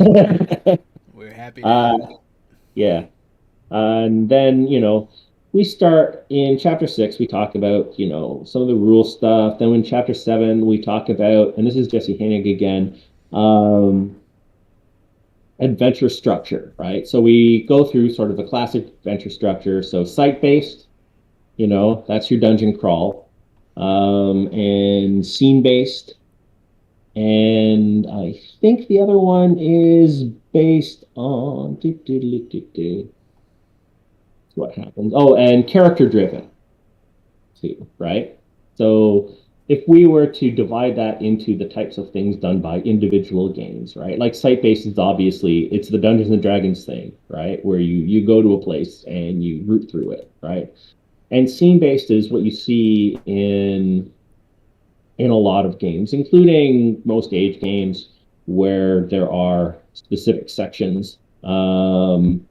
We're happy to. Yeah, and then we start in chapter 6. We talk about some of the rule stuff. Then in chapter 7, we talk about, and this is Jesse Hennig again, adventure structure, right? So we go through sort of a classic adventure structure. So site-based, that's your dungeon crawl, and scene-based, and I think the other one is based on what happens. Oh, and character-driven too, right? So if we were to divide that into the types of things done by individual games, right? Like site-based is obviously, it's the Dungeons and Dragons thing, right? Where you go to a place and you root through it, right? And scene-based is what you see in a lot of games, including most age games where there are specific sections, and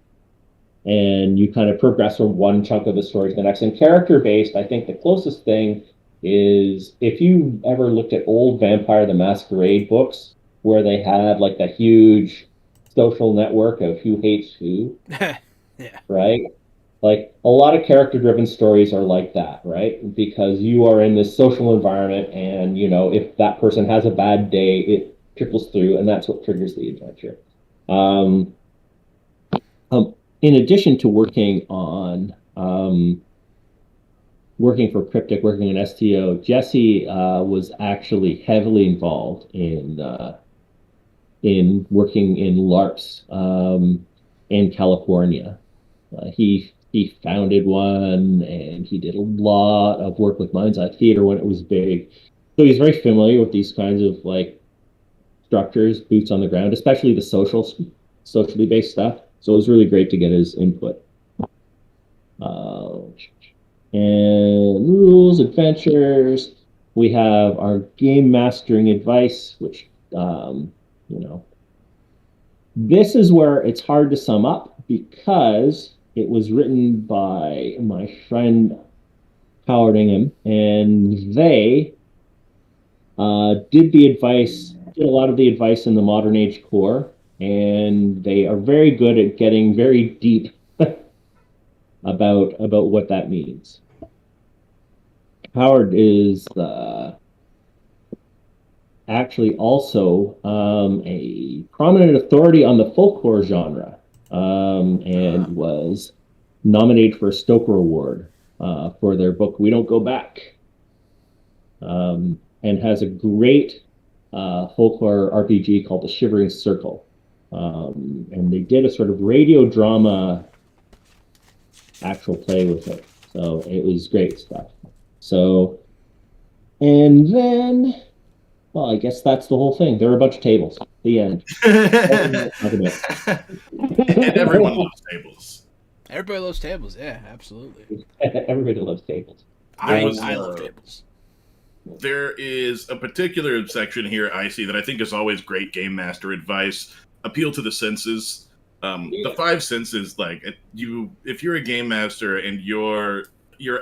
you kind of progress from one chunk of the story to the next. And character-based, I think the closest thing is if you ever looked at old Vampire the Masquerade books where they had like that huge social network of who hates who, Yeah. right? Like a lot of character-driven stories are like that, right? Because you are in this social environment and, if that person has a bad day, it trickles through and that's what triggers the adventure. In addition to working for Cryptic, working in STO, Jesse was actually heavily involved in in working in LARPs in California. He founded one, and he did a lot of work with Mind's Eye Theater when it was big. So he's very familiar with these kinds of like structures, boots on the ground, especially the socially based stuff. So it was really great to get his input. And rules, adventures. We have our game mastering advice, which, this is where it's hard to sum up because it was written by my friend Howard Ingham, and they did a lot of the advice in the Modern Age core, and they are very good at getting very deep about what that means. Howard is actually also a prominent authority on the folklore genre, and was nominated for a Stoker Award for their book We Don't Go Back, and has a great folklore RPG called The Shivering Circle. And they did a sort of radio drama actual play with it. So it was great stuff. So, and then, well, I guess that's the whole thing. There are a bunch of tables. The end. And everyone loves tables. Everybody loves tables. Yeah, absolutely. Everybody loves tables. I love tables. There is a particular section here I see that I think is always great game master advice. Appeal to the senses. The five senses, like if you're a game master and you're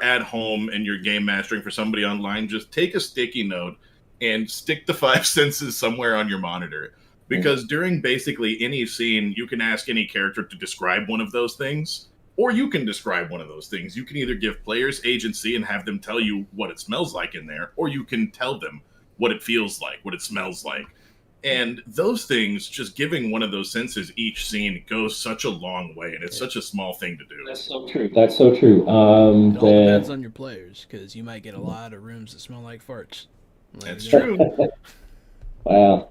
at home and you're game mastering for somebody online, just take a sticky note and stick the five senses somewhere on your monitor. Because during basically any scene, you can ask any character to describe one of those things, or you can describe one of those things. You can either give players agency and have them tell you what it smells like in there, or you can tell them what it feels like, what it smells like. And those things, just giving one of those senses each scene goes such a long way, and it's such a small thing to do. That's so true. That's so true. It all depends on your players, because you might get a lot of rooms that smell like farts. That's true. Wow.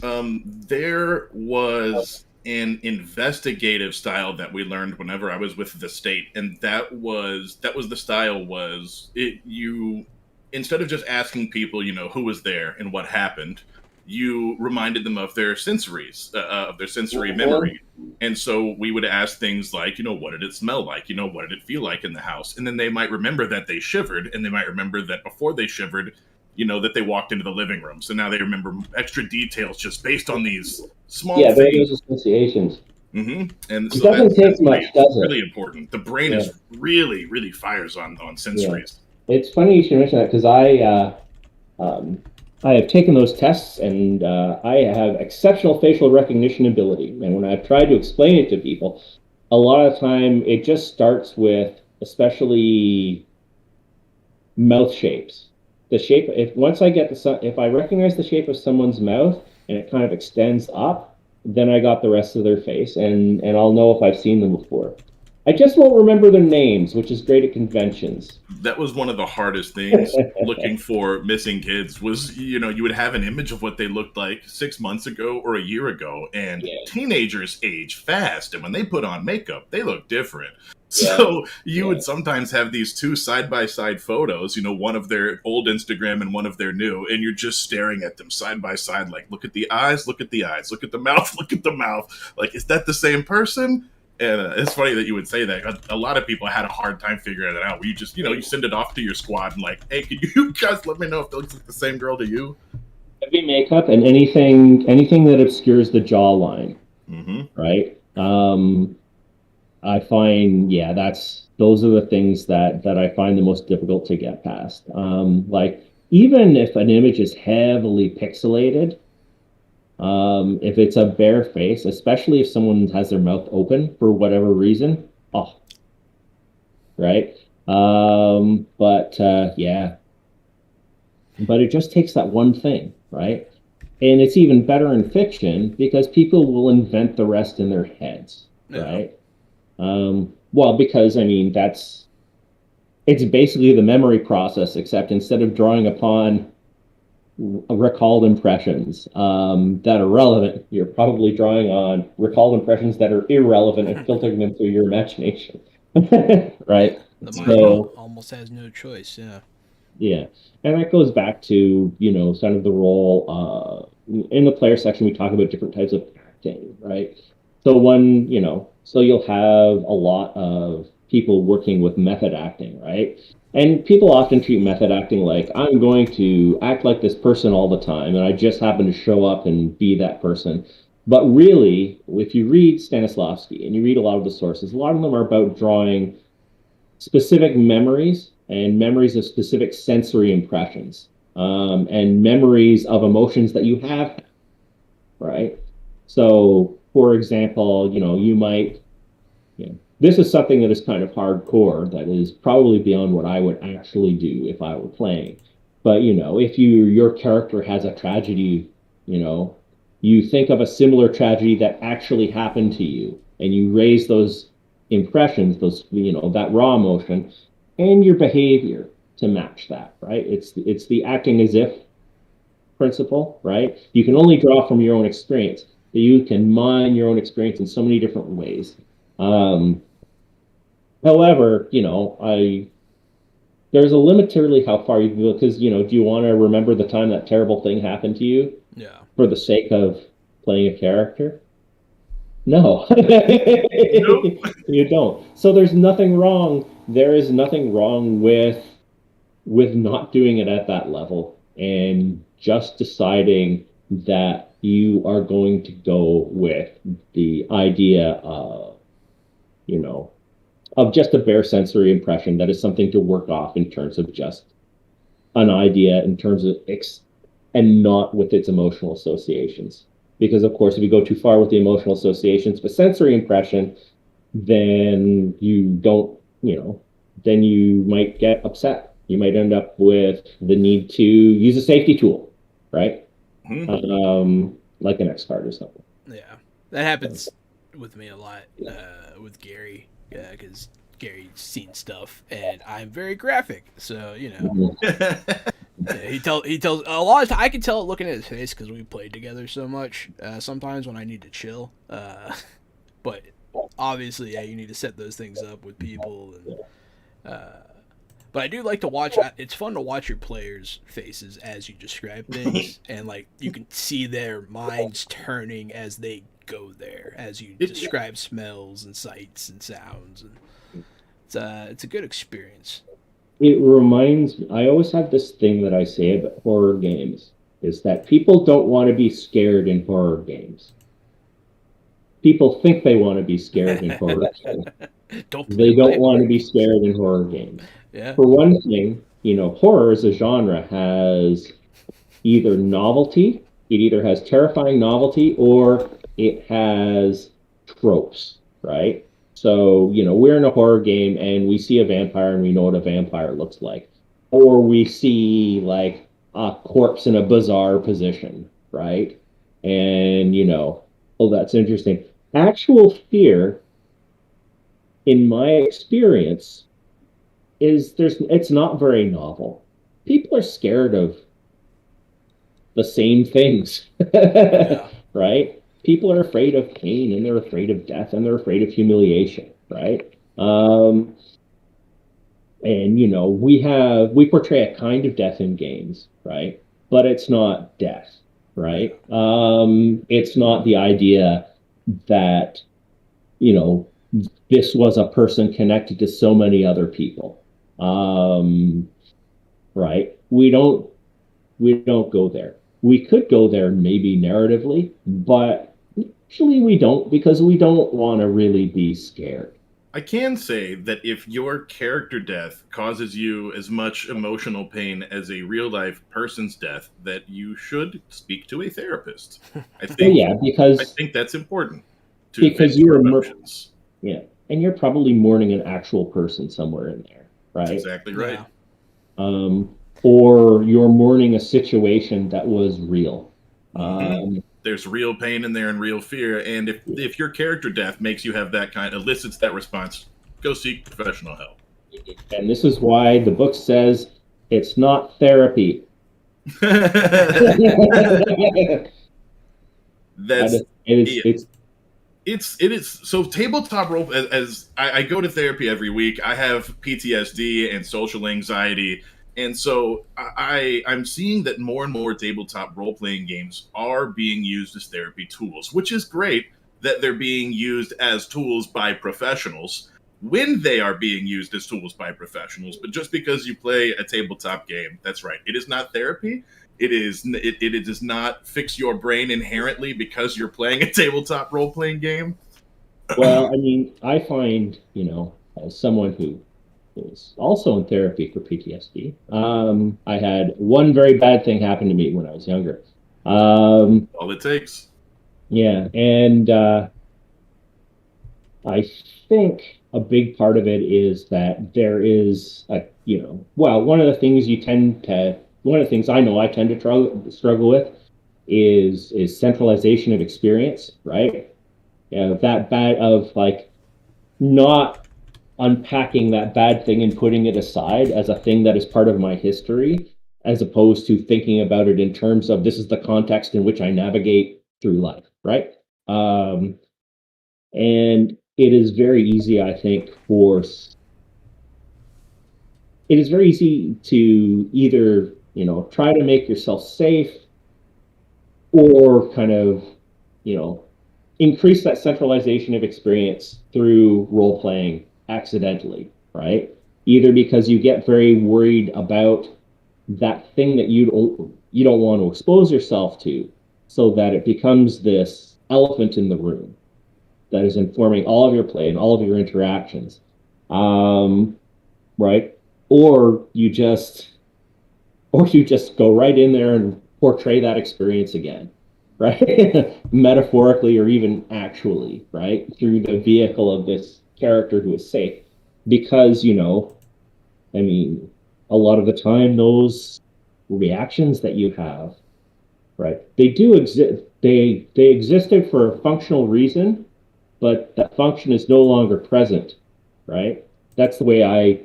There was an investigative style that we learned whenever I was with the state, and that was the style was you instead of just asking people, who was there and what happened, you reminded them of their sensories, of their sensory memory. And so we would ask things like, what did it smell like? What did it feel like in the house? And then they might remember that they shivered, and they might remember that before they shivered, that they walked into the living room. So now they remember extra details just based on these small things. Yeah, those associations. Mm-hmm. And so it doesn't take much, does it? Really important. The brain is really, really fires on sensories. Yeah. It's funny you should mention that, because I have taken those tests, and I have exceptional facial recognition ability. And when I've tried to explain it to people, a lot of time it just starts with especially mouth shapes. The shape, if I recognize the shape of someone's mouth and it kind of extends up, then I got the rest of their face, and I'll know if I've seen them before. I just won't remember their names, which is great at conventions. That was one of the hardest things looking for missing kids was, you would have an image of what they looked like 6 months ago or a year ago, and teenagers age fast, and when they put on makeup, they look different. So you would sometimes have these two side-by-side photos, one of their old Instagram and one of their new, and you're just staring at them side by side, like, look at the eyes, look at the eyes, look at the mouth, look at the mouth. Like, is that the same person? And it's funny that you would say that. A lot of people had a hard time figuring that out. You just, you send it off to your squad and like, hey, can you guys let me know if it looks like the same girl to you? Heavy makeup and anything that obscures the jawline, right? I find, those are the things that I find the most difficult to get past. Like, even if an image is heavily pixelated, if it's a bare face, especially if someone has their mouth open for whatever reason, right? But it just takes that one thing, right? And it's even better in fiction because people will invent the rest in their heads, right? Well, because it's basically the memory process, except instead of drawing upon recalled impressions that are relevant. You're probably drawing on recalled impressions that are irrelevant and filtering them through your imagination. Right? The mind So, almost has no choice. Yeah. yeah. And that goes back to, kind of the role in the player section, we talk about different types of acting, right? So so you'll have a lot of people working with method acting, right? And people often treat method acting like I'm going to act like this person all the time, and I just happen to show up and be that person. But really, if you read Stanislavski and you read a lot of the sources, a lot of them are about drawing specific memories and memories of specific sensory impressions, and memories of emotions that you have, right? So, for example, this is something that is kind of hardcore, that is probably beyond what I would actually do if I were playing. But, if your character has a tragedy, you think of a similar tragedy that actually happened to you, and you raise those impressions, that raw emotion, and your behavior to match that, right? It's the acting as if principle, right? You can only draw from your own experience, but you can mine your own experience in so many different ways. However, there's a limit to really how far you can go, because, do you want to remember the time that terrible thing happened to you Yeah. for the sake of playing a character? No. Nope. You don't. So there's nothing wrong. There is nothing wrong with not doing it at that level and just deciding that you are going to go with the idea of, just a bare sensory impression that is something to work off in terms of just an idea in terms of and not with its emotional associations. Because of course, if you go too far with the emotional associations but sensory impression, then you don't, then you might get upset. You might end up with the need to use a safety tool, right? Like an X card or something. Yeah. That happens with me a lot with Gary, because Gary's seen stuff and I'm very graphic. So, he tells a lot of I can tell it looking at his face because we played together so much. Sometimes when I need to chill, but obviously, yeah, you need to set those things up with people. And, but I do like to watch. It's fun to watch your players' faces as you describe things, and like you can see their minds turning as they go there, as you describe smells and sights and sounds, and it's a good experience. It reminds me, I always have this thing that I say about horror games, is that people don't want to be scared in horror games. People think they want to be scared in horror games. They don't want to be scared in horror games. Yeah. For one thing, horror as a genre has either novelty, it either has terrifying novelty, or it has tropes, right? So, we're in a horror game and we see a vampire and we know what a vampire looks like. Or we see like a corpse in a bizarre position, right? And, oh, that's interesting. Actual fear, in my experience, it's not very novel. People are scared of the same things, Yeah. right? People are afraid of pain, and they're afraid of death, and they're afraid of humiliation, right? And we portray a kind of death in games, right? But it's not death, right? It's not the idea that this was a person connected to so many other people, right? We don't go there. We could go there maybe narratively, but actually we don't, because we don't want to really be scared. I can say that if your character death causes you as much emotional pain as a real life person's death, that you should speak to a therapist. I think. Yeah, because I think that's important. Because you're emotions. Yeah, and you're probably mourning an actual person somewhere in there, right? That's exactly right. Yeah. Or you're mourning a situation that was real. There's real pain in there and real fear, and if your character death makes you have that elicits that response, go seek professional help. And this is why the book says it's not therapy. That's yeah. It's It is so tabletop role as I go to therapy every week. I have PTSD and social anxiety, and so I'm seeing that more and more tabletop role playing games are being used as therapy tools, which is great that they're being used as tools by professionals when they are being used as tools by professionals. But just because you play a tabletop game, that's right, it is not therapy. It does not fix your brain inherently because you're playing a tabletop role playing game. well, I mean, I find, as someone who is also in therapy for PTSD, I had one very bad thing happen to me when I was younger. All it takes. Yeah, and I think a big part of it is that there is one of the things one of the things I know I tend to struggle with is centralization of experience, right? Yeah, that bad of like not unpacking that bad thing and putting it aside as a thing that is part of my history, as opposed to thinking about it in terms of this is the context in which I navigate through life, right? And it is very easy, I think, it is very easy to either, try to make yourself safe or kind of, you know, increase that centralization of experience through role playing accidentally, right? Either because you get very worried about that thing that you don't want to expose yourself to, so that it becomes this elephant in the room that is informing all of your play and all of your interactions, right? Or you just go right in there and portray that experience again, right? Metaphorically or even actually, right? Through the vehicle of this character who is safe. Because, I mean, a lot of the time, those reactions that you have, right, they do exist. They existed for a functional reason, but that function is no longer present, right? That's the way I've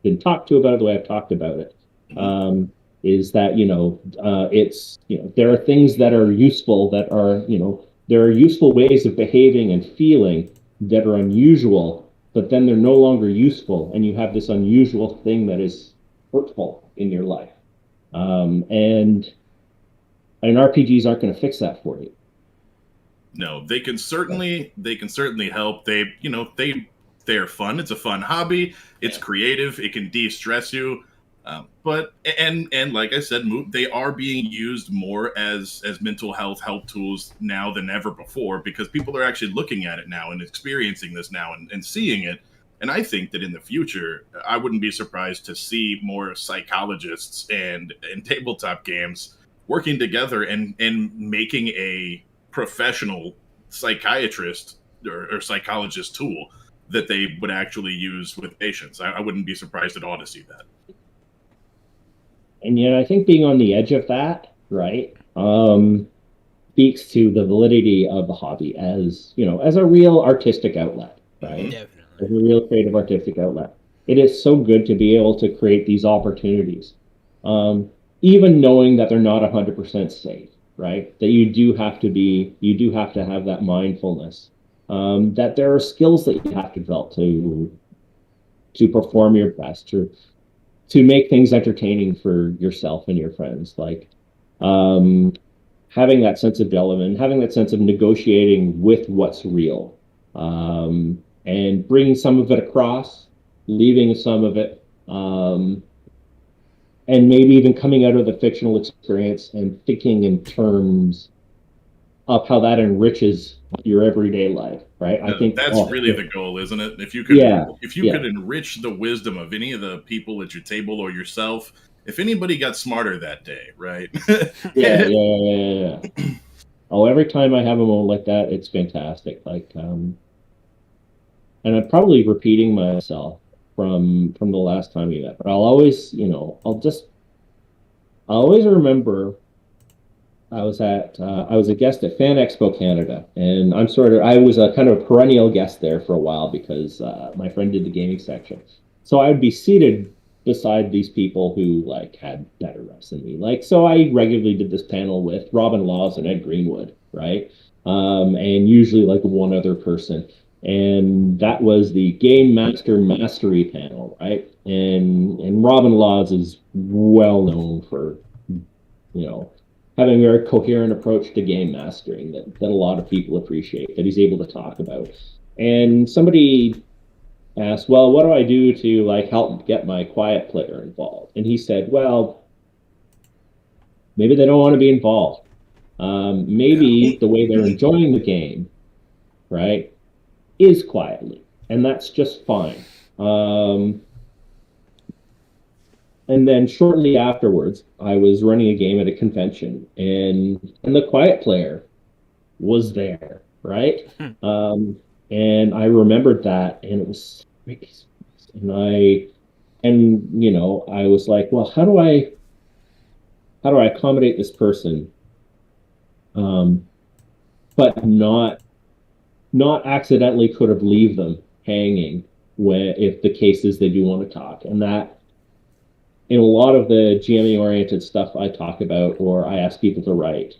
been talked to about it, the way I've talked about it, is that it's there are things that are useful that are there are useful ways of behaving and feeling that are unusual, but then they're no longer useful, and you have this unusual thing that is hurtful in your life, and RPGs aren't going to fix that for you. No, they can certainly help. They're fun. It's a fun hobby. It's creative. It can de-stress you. But like I said, they are being used more as mental health help tools now than ever before, because people are actually looking at it now and experiencing this now and seeing it. And I think that in the future, I wouldn't be surprised to see more psychologists and tabletop games working together and making a professional psychiatrist or psychologist tool that they would actually use with patients. I wouldn't be surprised at all to see that. And yet, I think being on the edge of that, right, speaks to the validity of the hobby as as a real artistic outlet, right? Definitely. As a real creative artistic outlet. It is so good to be able to create these opportunities, even knowing that they're not 100% safe, right? That you do have to have that mindfulness, that there are skills that you have to develop to perform your best, to make things entertaining for yourself and your friends, like having that sense of development, having that sense of negotiating with what's real, and bringing some of it across, leaving some of it, and maybe even coming out of the fictional experience and thinking in terms of how that enriches your everyday life, right? I think that's really the goal, isn't it? If you could enrich the wisdom of any of the people at your table or yourself, if anybody got smarter that day, right? Yeah. Oh, every time I have a moment like that, it's fantastic. Like, and I'm probably repeating myself from the last time we met, but I'll always, I always remember I was a guest at Fan Expo Canada, and I was a kind of a perennial guest there for a while because my friend did the gaming section. So I would be seated beside these people who like had better reps than me. Like, so I regularly did this panel with Robin Laws and Ed Greenwood, right? And usually like one other person. And that was the Game Master Mastery panel, right? And Robin Laws is well known for, you know, having a very coherent approach to game mastering that a lot of people appreciate, that he's able to talk about. And somebody asked, well, what do I do to like help get my quiet player involved? And he said, well, maybe they don't want to be involved. Maybe the way they're enjoying the game, right, is quietly, and that's just fine. And then shortly afterwards, I was running a game at a convention, and the quiet player was there, right? And I remembered that, and it was and I was like, well, how do I accommodate this person, but not accidentally could have leave them hanging when if the cases they do want to talk, and that in a lot of the GMing oriented stuff I talk about or I ask people to write,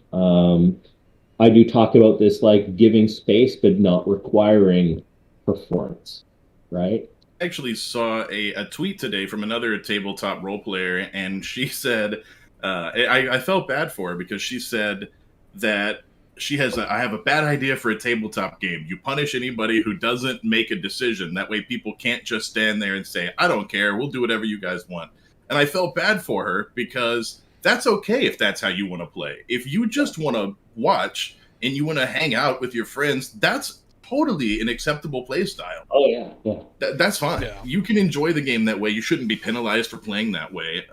I do talk about this like giving space but not requiring performance, right? I actually saw a tweet today from another tabletop role player, and she said, I felt bad for her because she said that I have a bad idea for a tabletop game. You punish anybody who doesn't make a decision. That way people can't just stand there and say, I don't care, we'll do whatever you guys want. And I felt bad for her because that's okay if that's how you want to play. If you just want to watch and you want to hang out with your friends, that's totally an acceptable play style. Oh yeah, yeah. That's fine. Yeah. You can enjoy the game that way. You shouldn't be penalized for playing that way.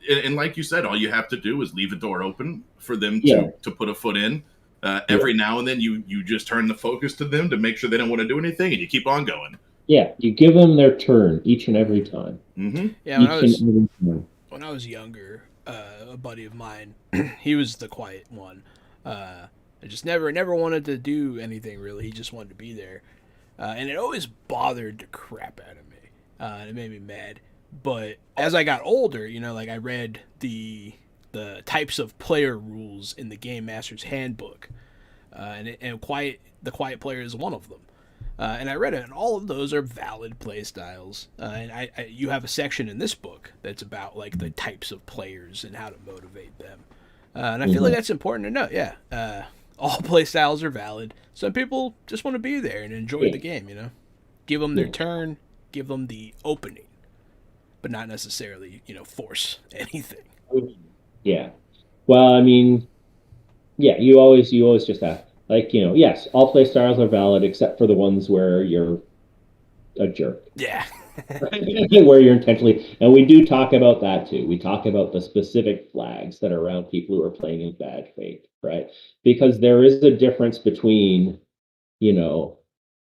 And like you said, all you have to do is leave the door open for them to put a foot in. Every now and then you just turn the focus to them to make sure they don't want to do anything, and you keep on going. Yeah, you give them their turn each and every time. Mm-hmm. Yeah, when I was younger, a buddy of mine, he was the quiet one. I just never wanted to do anything really. He just wanted to be there, and it always bothered the crap out of me. And it made me mad. But as I got older, like I read the types of player rules in the Game Master's Handbook, and the quiet player is one of them. And I read it, and all of those are valid play styles. And you have a section in this book that's about like the types of players and how to motivate them. And I feel like that's important to know. Yeah, all play styles are valid. Some people just want to be there and enjoy the game. Give them their turn, give them the opening, but not necessarily force anything. Yeah. Well, I mean, yeah, you always just have. Like, yes, all play styles are valid except for the ones where you're a jerk. Yeah. Where you're intentionally, and we do talk about that too. We talk about the specific flags that are around people who are playing in bad faith, right? Because there is a difference between,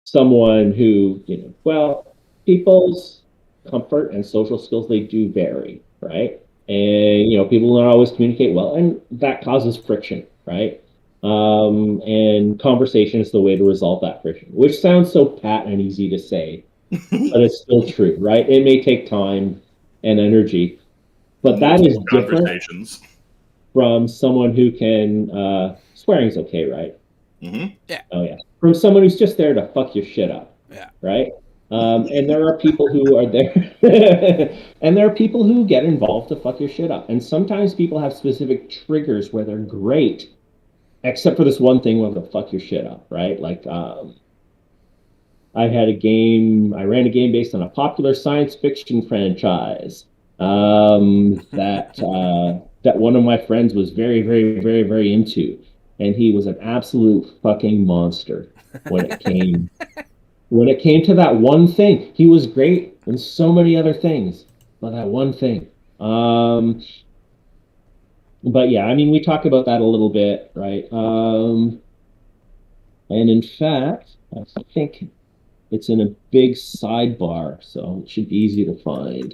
someone who, well, people's comfort and social skills, they do vary, right? And, people don't always communicate well, and that causes friction, right? And conversation is the way to resolve that friction, which sounds so pat and easy to say, but it's still true, right? It may take time and energy, but that is different from someone who can, swearing's okay, right? Mm-hmm. Yeah. Oh yeah. From someone who's just there to fuck your shit up. Yeah. Right? And there are people who are there, and there are people who get involved to fuck your shit up. And sometimes people have specific triggers where they're great, except for this one thing where they'll fuck your shit up, right? Like, I ran a game based on a popular science fiction franchise that one of my friends was very, very, very, very into, and he was an absolute fucking monster when it came to that one thing. He was great in so many other things, but that one thing. But yeah, I mean, we talk about that a little bit, right? And in fact, I think it's in a big sidebar, so it should be easy to find.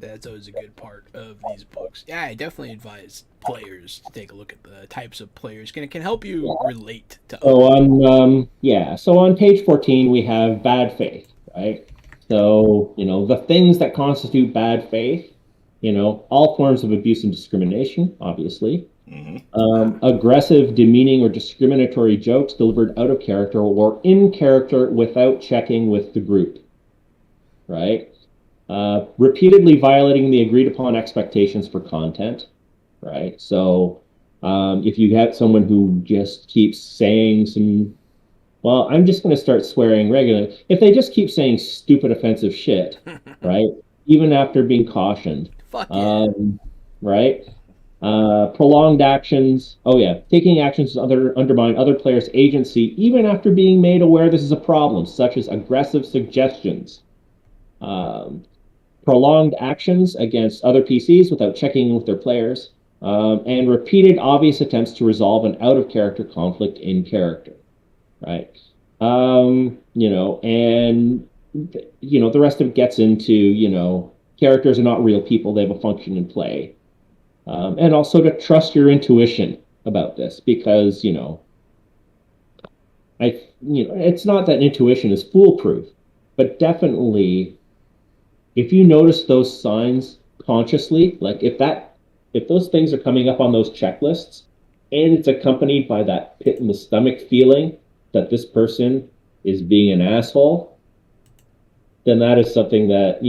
That's always a good part of these books. Yeah, I definitely advise players to take a look at the types of players. Can help you relate to So other people. so on page 14 we have bad faith, right? So, the things that constitute bad faith, all forms of abuse and discrimination, obviously. Aggressive, demeaning, or discriminatory jokes delivered out of character or in character without checking with the group, right? Repeatedly violating the agreed upon expectations for content, right? So if you have someone who just keeps saying well, I'm just going to start swearing regularly. If they just keep saying stupid, offensive shit, right? Even after being cautioned, Fuck yeah. right? Prolonged actions. Oh yeah, taking actions to undermine other players' agency, even after being made aware this is a problem, such as aggressive suggestions. Um, Prolonged actions against other PCs without checking with their players, and repeated obvious attempts to resolve an out of character conflict in character, right? And the rest of it gets into, characters are not real people; they have a function in play, and also to trust your intuition about this because it's not that intuition is foolproof, but definitely if you notice those signs consciously, like if those things are coming up on those checklists and it's accompanied by that pit in the stomach feeling that this person is being an asshole, then that is something that,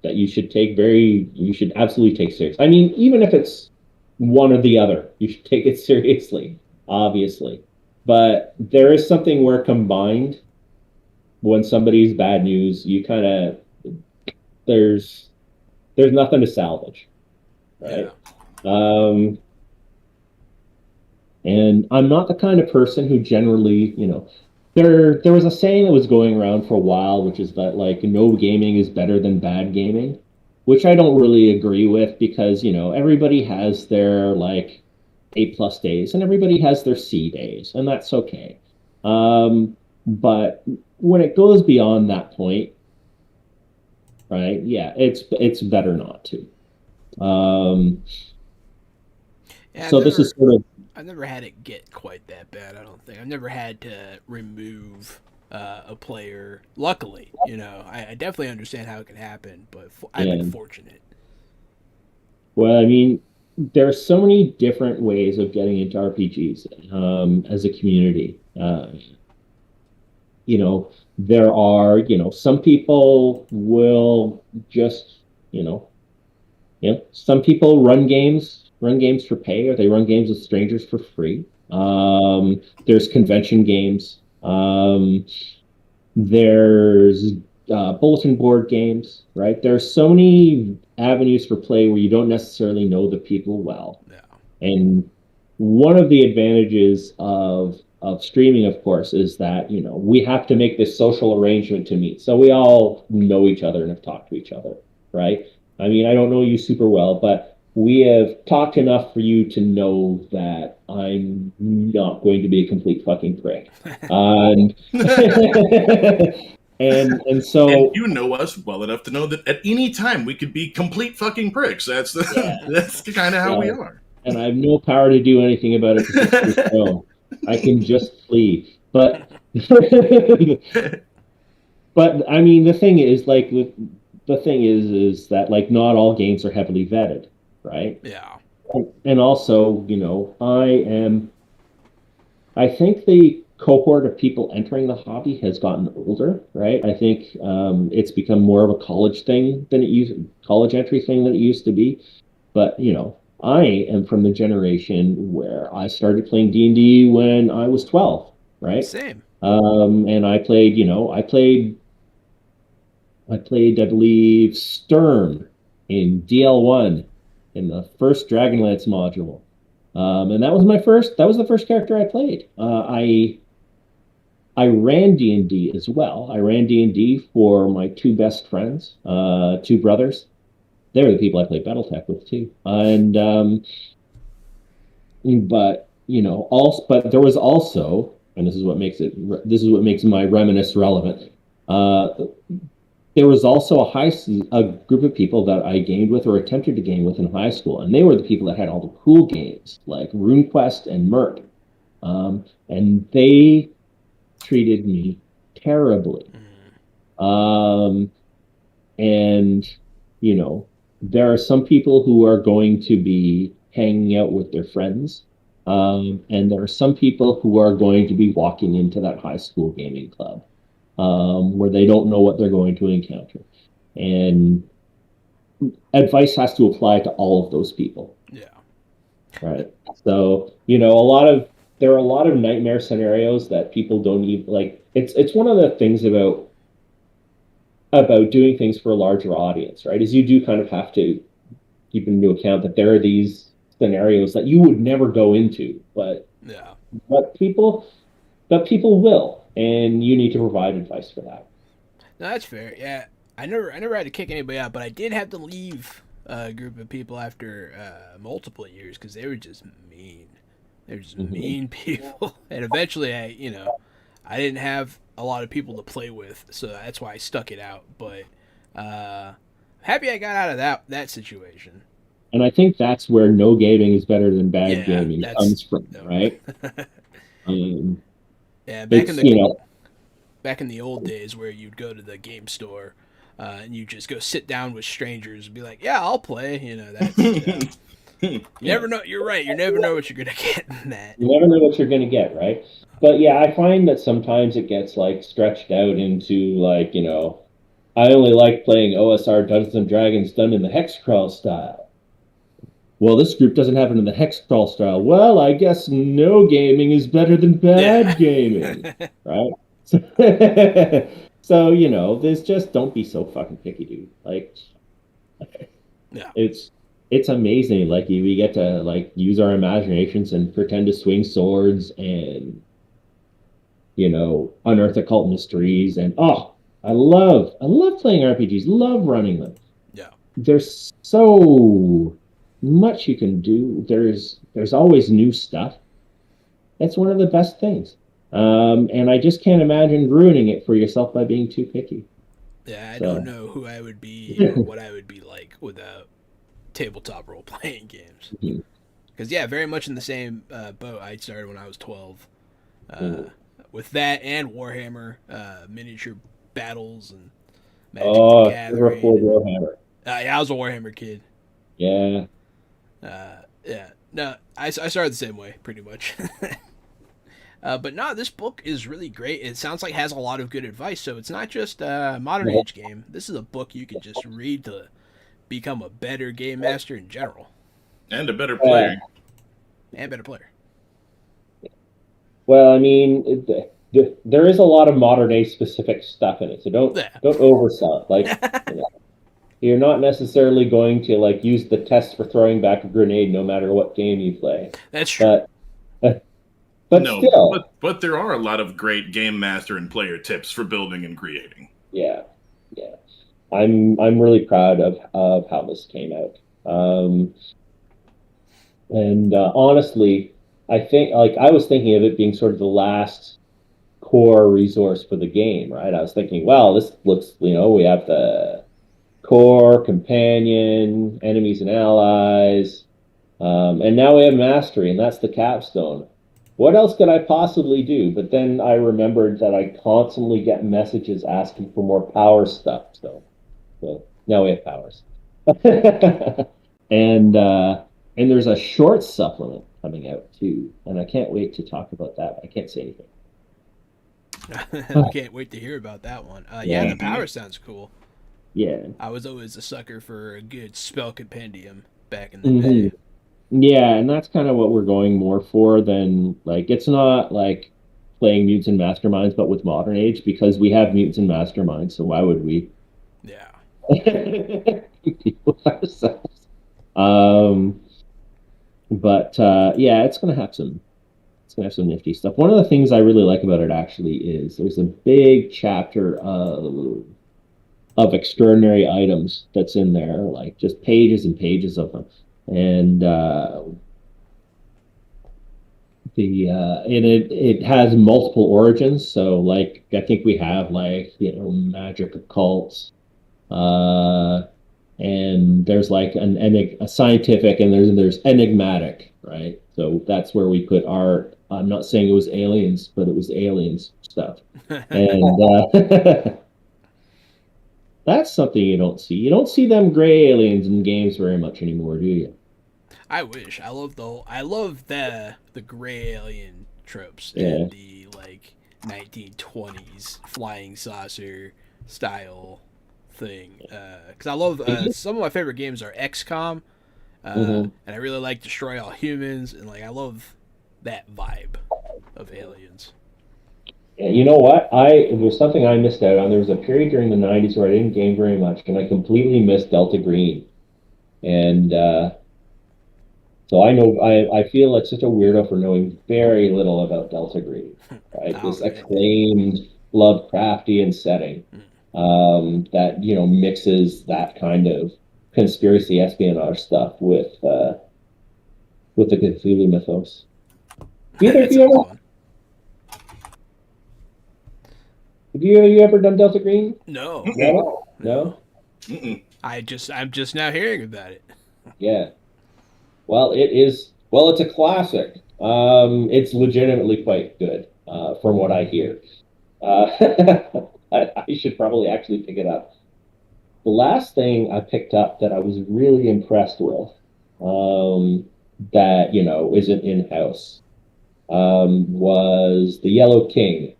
that you should absolutely take serious. I mean, even if it's one or the other, you should take it seriously, obviously. But there is something where combined, when somebody's bad news, you kind of there's nothing to salvage, right? Yeah. And I'm not the kind of person who generally, there was a saying that was going around for a while, which is that like no gaming is better than bad gaming, which I don't really agree with because, everybody has their like A+ days and everybody has their C days, and that's okay. But when it goes beyond that point, right? Yeah, it's better not to. Yeah, So this is sort of I've never had it get quite that bad. I don't think I've never had to remove a player. Luckily, I definitely understand how it can happen, but I've been yeah. fortunate. Well, I mean, there are so many different ways of getting into RPGs as a community. There are, some people will just, you know, some people run games for pay, or they run games with strangers for free. There's convention games. There's bulletin board games, right? There's so many avenues for play where you don't necessarily know the people well. Yeah. And one of the advantages of streaming, of course, is that we have to make this social arrangement to meet, so we all know each other and have talked to each other, right? I mean, I don't know you super well, but we have talked enough for you to know that I'm not going to be a complete fucking prick. And and And so you know us well enough to know that at any time we could be complete fucking pricks. That's yeah, that's kind of how we yeah. are. And I have no power to do anything about it because it's your show. I can just flee. But but I mean the thing is like the thing is that like not all games are heavily vetted, right? Yeah. And also, I think the cohort of people entering the hobby has gotten older, right? I think it's become more of a college entry thing than it used to be. But I am from the generation where I started playing D&D when I was 12, right? Same. And I played, I believe, Stern in DL1 in the first Dragonlance module. And that was the first character I played. I ran D&D as well. I ran D&D for my two best friends, two brothers. They were the people I played BattleTech with too. And but there was also, and this is what makes my reminisce relevant. there was also a group of people that I gamed with or attempted to game with in high school, and they were the people that had all the cool games like RuneQuest and Merc, and they treated me terribly. And you know, there are some people who are going to be hanging out with their friends, and there are some people who are going to be walking into that high school gaming club, where they don't know what they're going to encounter. And advice has to apply to all of those people. Yeah. Right. So, there are a lot of nightmare scenarios that people don't even like. It's one of the things about doing things for a larger audience, right? Is you do kind of have to keep into account that there are these scenarios that you would never go into, but Yeah. but people will, and you need to provide advice for that. No, that's fair. Yeah, I never had to kick anybody out, but I did have to leave a group of people after multiple years because they were just mean. They were just mean people, and eventually, I didn't have a lot of people to play with, so that's why I stuck it out. But happy I got out of that situation. And I think that's where no gaming is better than bad Yeah, gaming comes from, no. right? Yeah, It's, back in the old days where you'd go to the game store and you just go sit down with strangers and be like, "Yeah, I'll play." That's you never know. You're right. You never know what you're gonna get in that. You never know what you're going to get, right? But yeah, I find that sometimes it gets like stretched out into like, I only like playing OSR Dungeons and Dragons done in the hex crawl style. Well, this group doesn't have it in the hex crawl style. Well, I guess no gaming is better than bad gaming, right? So, there's just don't be so fucking picky, dude. Like, Yeah. it's amazing. Like we get to like use our imaginations and pretend to swing swords and unearth occult mysteries. And I love playing RPGs. Love running them. Yeah. There's so much you can do. There's always new stuff. That's one of the best things. And I just can't imagine ruining it for yourself by being too picky. Yeah, I So. don't know who I would be or what I would be like without tabletop role playing games. Because very much in the same boat. I started when I was 12. With that and Warhammer, miniature battles and Magic the Gathering. Warhammer. Yeah, I was a Warhammer kid. Yeah. Yeah. No, I started the same way, pretty much. But no, this book is really great. It sounds like it has a lot of good advice. So it's not just a modern age game. This is a book you can just read to become a better game master in general. And a better player. And better player. Well, I mean, there is a lot of modern day specific stuff in it, so don't oversell it. Like, you're not necessarily going to like use the test for throwing back a grenade, no matter what game you play. That's true. But still, but there are a lot of great game master and player tips for building and creating. Yeah. I'm really proud of how this came out. And honestly, I think I was thinking of it being sort of the last core resource for the game, right? I was thinking, well, this looks, we have the core, companion, enemies and allies, and now we have mastery, and that's the capstone. What else could I possibly do? But then I remembered that I constantly get messages asking for more power stuff. So now we have powers. And there's a short supplement coming out too, and I can't wait to talk about that. I can't say anything. I can't wait to hear about that one. Yeah, the power sounds cool. Yeah. I was always a sucker for a good spell compendium back in the day. Yeah, and that's kind of what we're going more for than like it's not like playing Mutants and Masterminds, but with modern age because we have Mutants and Masterminds. So why would we? Yeah. ourselves. But it's gonna have some nifty stuff. One of the things I really like about it actually is there's a big chapter of extraordinary items that's in there, like just pages and pages of them. And it has multiple origins. So like I think we have like magic occults, And there's like a scientific, and there's enigmatic, right? So that's where we put our. I'm not saying it was aliens, but it was aliens stuff, and that's something you don't see. You don't see them gray aliens in games very much anymore, do you? I wish. I love the gray alien tropes Yeah. and the like 1920s flying saucer style thing. Because I love some of my favorite games are XCOM, and I really like Destroy All Humans, and like I love that vibe of aliens. And you know what? There's something I missed out on. There was a period during the '90s where I didn't game very much, and I completely missed Delta Green. And so I feel like such a weirdo for knowing very little about Delta Green, right? This acclaimed Lovecraftian setting that mixes that kind of conspiracy espionage stuff with the Cthulhu mythos. Have you ever done Delta Green? No. No? I'm just now hearing about it. Yeah. Well, it is. Well, it's a classic. It's legitimately quite good, from what I hear. I should probably actually pick it up. The last thing I picked up that I was really impressed with, that isn't in house, was The Yellow King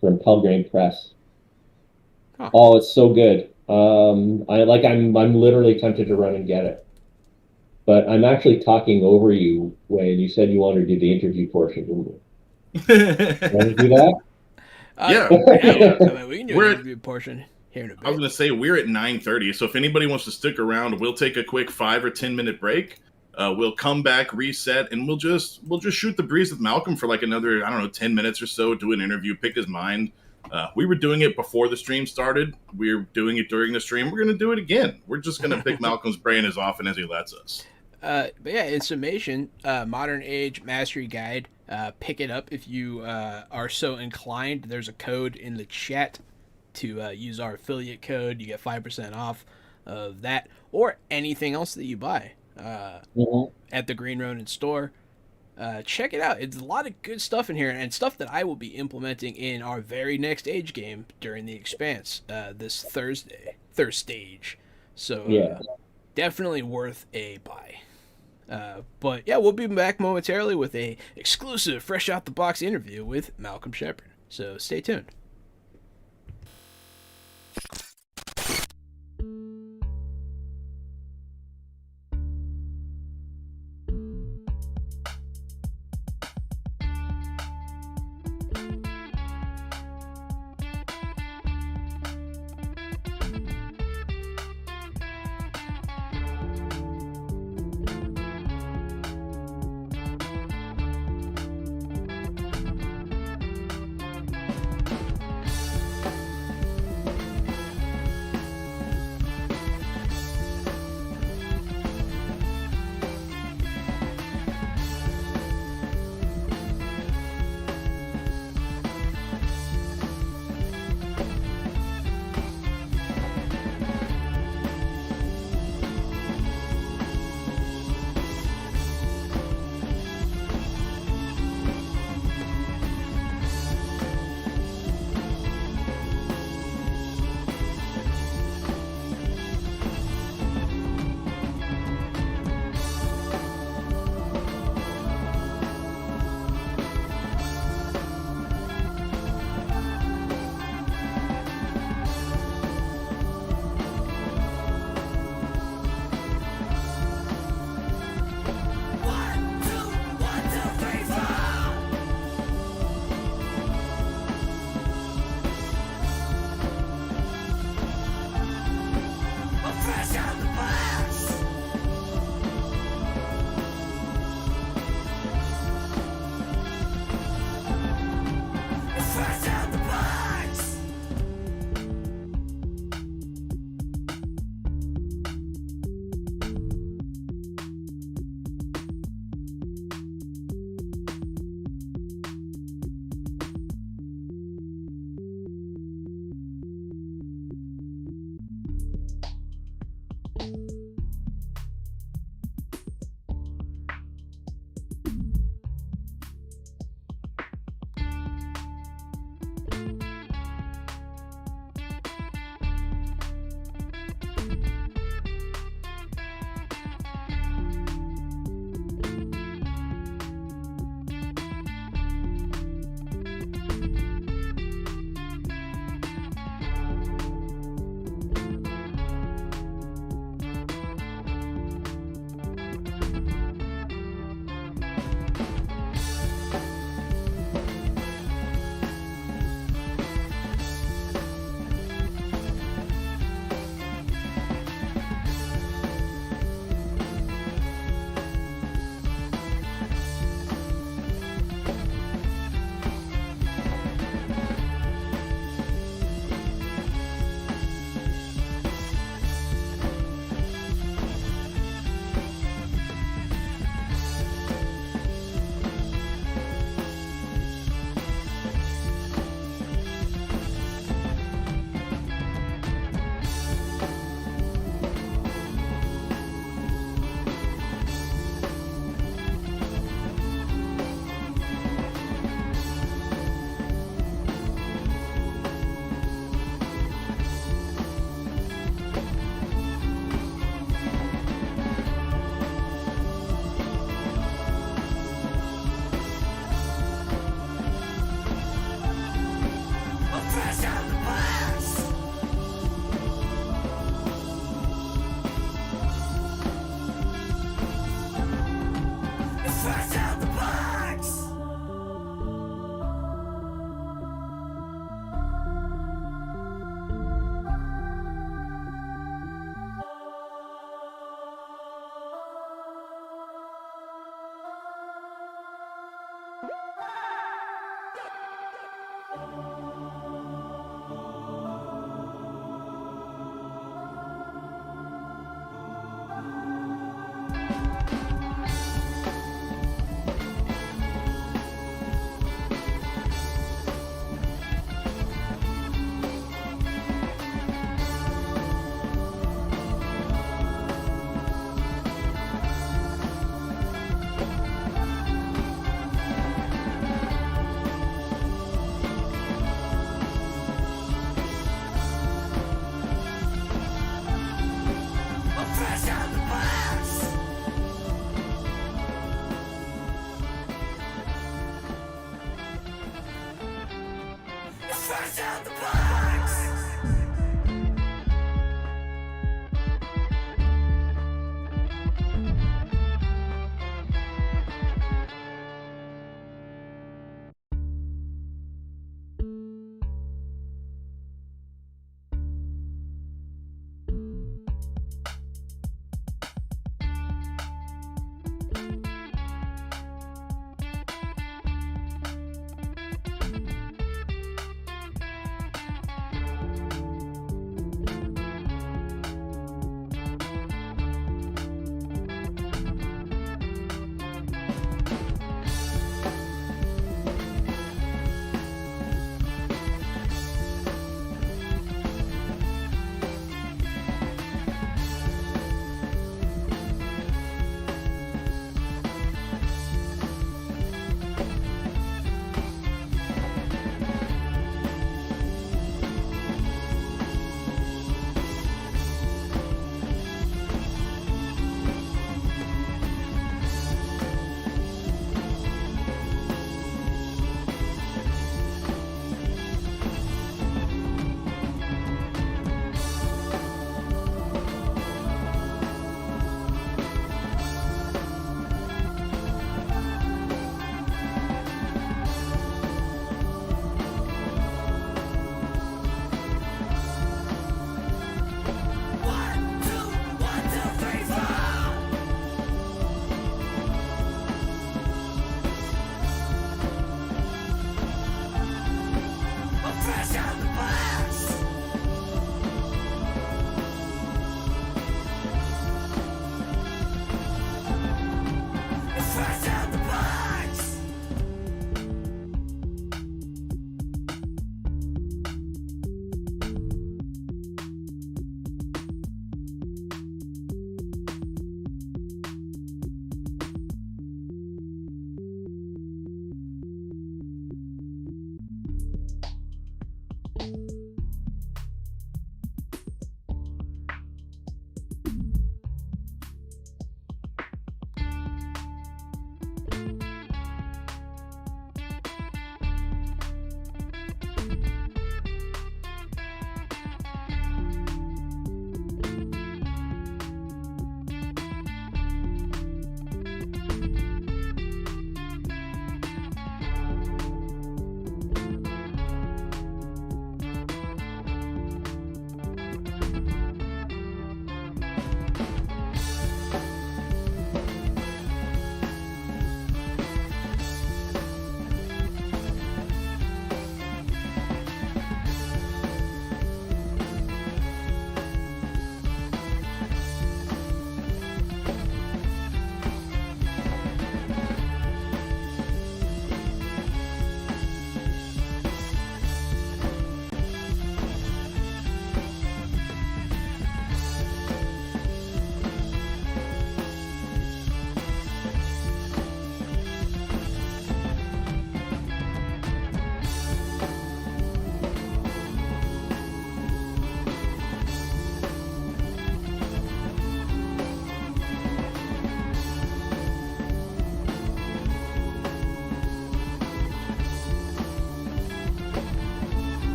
from Pelgrane Press. Huh. Oh, it's so good. I'm literally tempted to run and get it. But I'm actually talking over you when you said you wanted to do the interview portion, didn't you? Want to do that? Yeah. I mean, we can do an interview portion here in a bit. I was going to say, we're at 9:30, so if anybody wants to stick around, we'll take a quick 5 or 10 minute break. We'll come back, reset, and we'll just shoot the breeze with Malcolm for like another, 10 minutes or so, do an interview, pick his mind. We were doing it before the stream started. We're doing it during the stream. We're going to do it again. We're just going to pick Malcolm's brain as often as he lets us. But yeah, in summation, Modern Age Mastery Guide. Pick it up if you are so inclined. There's a code in the chat to use our affiliate code. You get 5% off of that or anything else that you buy at the Green Ronin store. Check it out. It's a lot of good stuff in here and stuff that I will be implementing in our very next Age game during the Expanse this Thursday. So definitely worth a buy. But yeah, we'll be back momentarily with a exclusive fresh out the box interview with Malcolm Shepard. So stay tuned. Fresh out the box!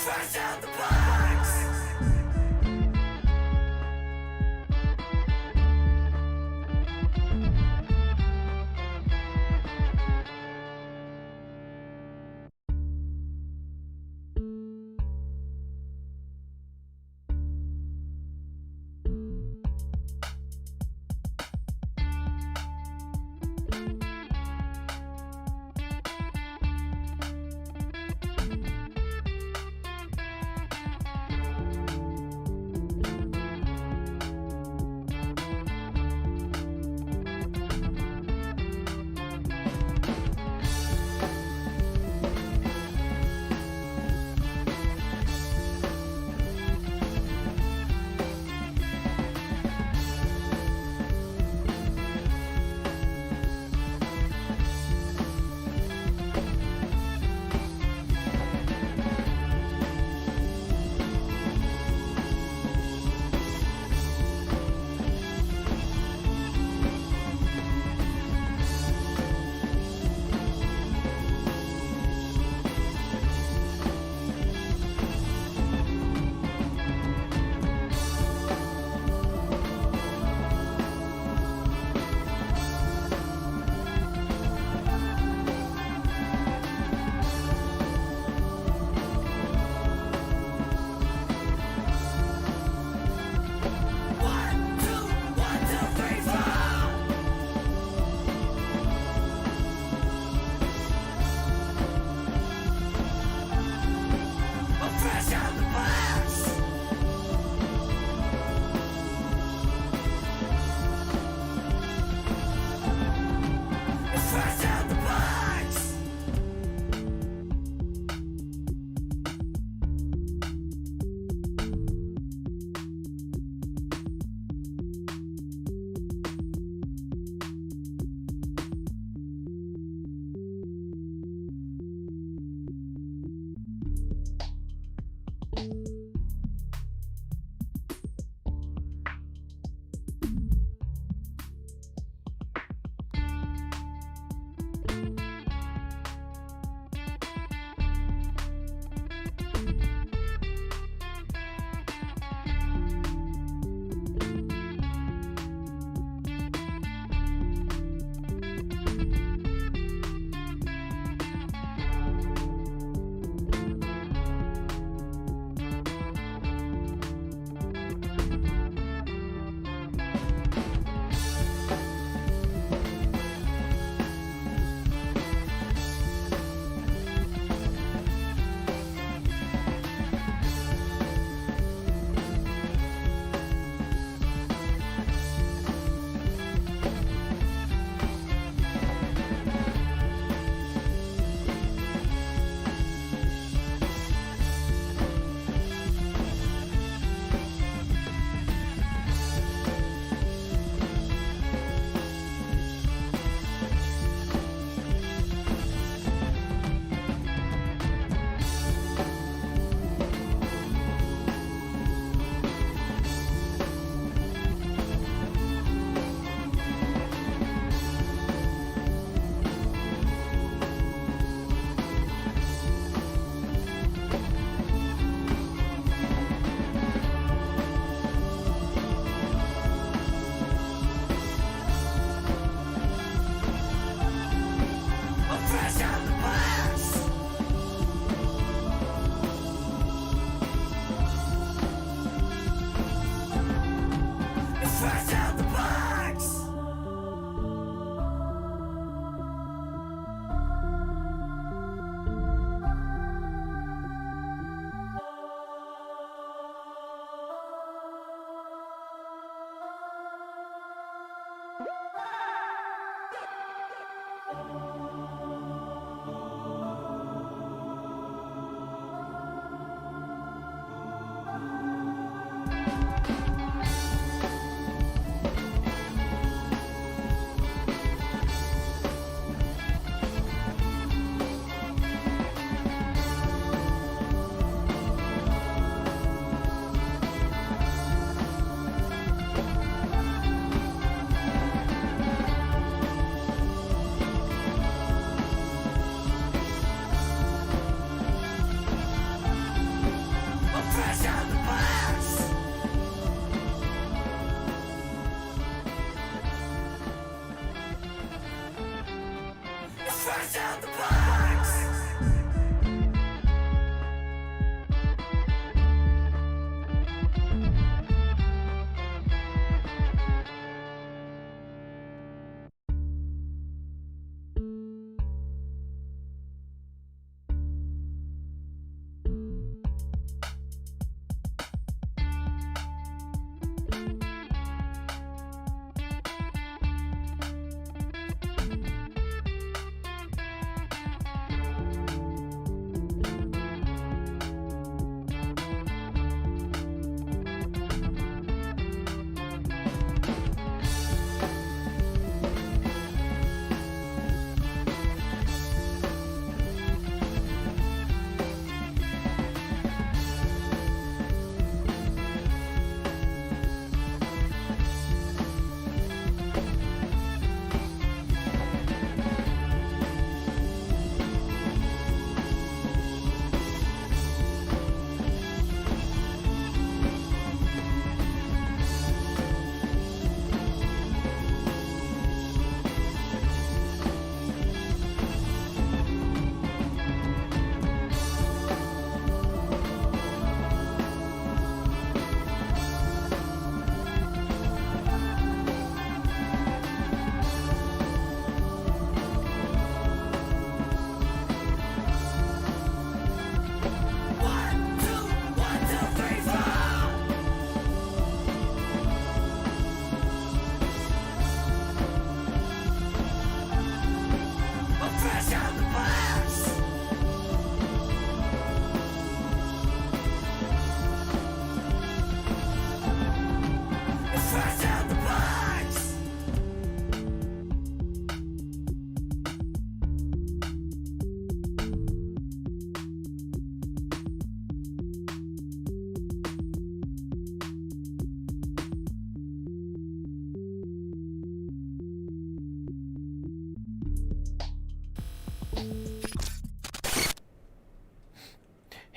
Trash out the box.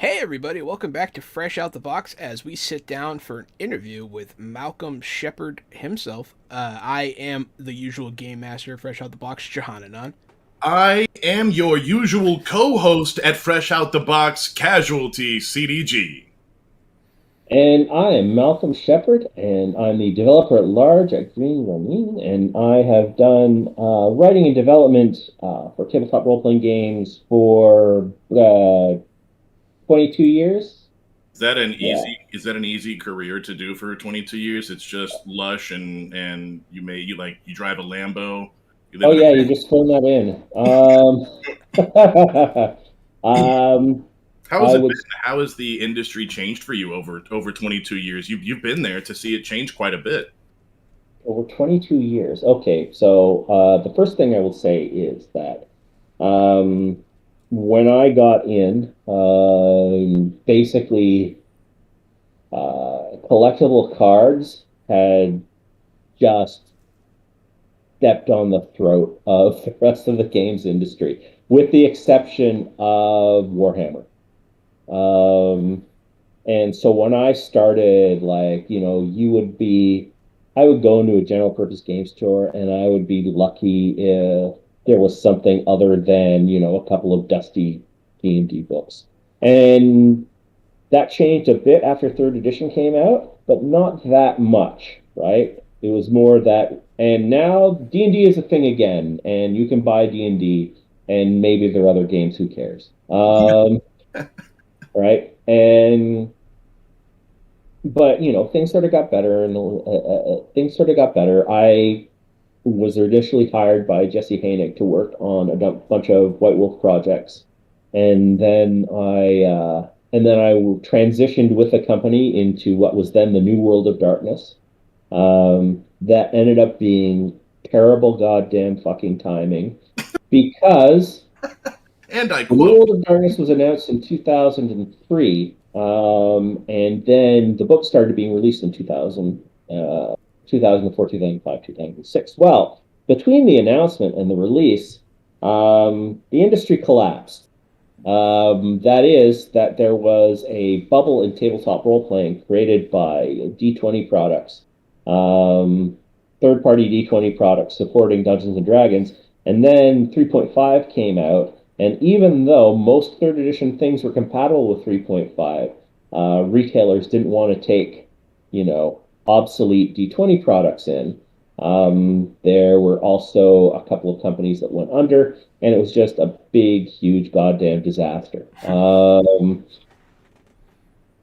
Hey everybody, welcome back to Fresh Out the Box as we sit down for an interview with Malcolm Shepard himself. I am the usual game master of Fresh Out the Box, Johananon. I am your usual co-host at Fresh Out the Box, Casualty CDG. And I am Malcolm Shepard, and I'm the developer at large at Green Ronin, and I have done writing and development for tabletop role-playing games for 22 years. Is that an easy career to do for 22 years? It's just lush and you drive a Lambo. You live Oh in yeah, you just phoned that in. How has I it would been? How has the industry changed for you over 22 years? You've been there to see it change quite a bit. over 22 years. Okay, so the first thing I will say is that when I got in, basically collectible cards had just stepped on the throat of the rest of the games industry, with the exception of Warhammer. And so when I started, I would go into a general purpose game store and I would be lucky if there was something other than, a couple of dusty D&D books. And that changed a bit after third edition came out, but not that much, right? It was more that, and now D&D is a thing again, and you can buy D&D, and maybe there are other games, who cares? Right? But things sort of got better, and things sort of got better. I was initially hired by Jesse Hainig to work on a bunch of White Wolf projects, and then I transitioned with the company into what was then the New World of Darkness. That ended up being terrible goddamn fucking timing, because And I the New quote, World of Darkness was announced in 2003, and then the book started being released in 2004, 2005, 2006. Well, between the announcement and the release, the industry collapsed. That is, that there was a bubble in tabletop role playing created by D20 products, third party D20 products supporting Dungeons and Dragons. And then 3.5 came out. And even though most third edition things were compatible with 3.5, retailers didn't want to take, obsolete D20 products in. There were also a couple of companies that went under, and it was just a big, huge, goddamn disaster.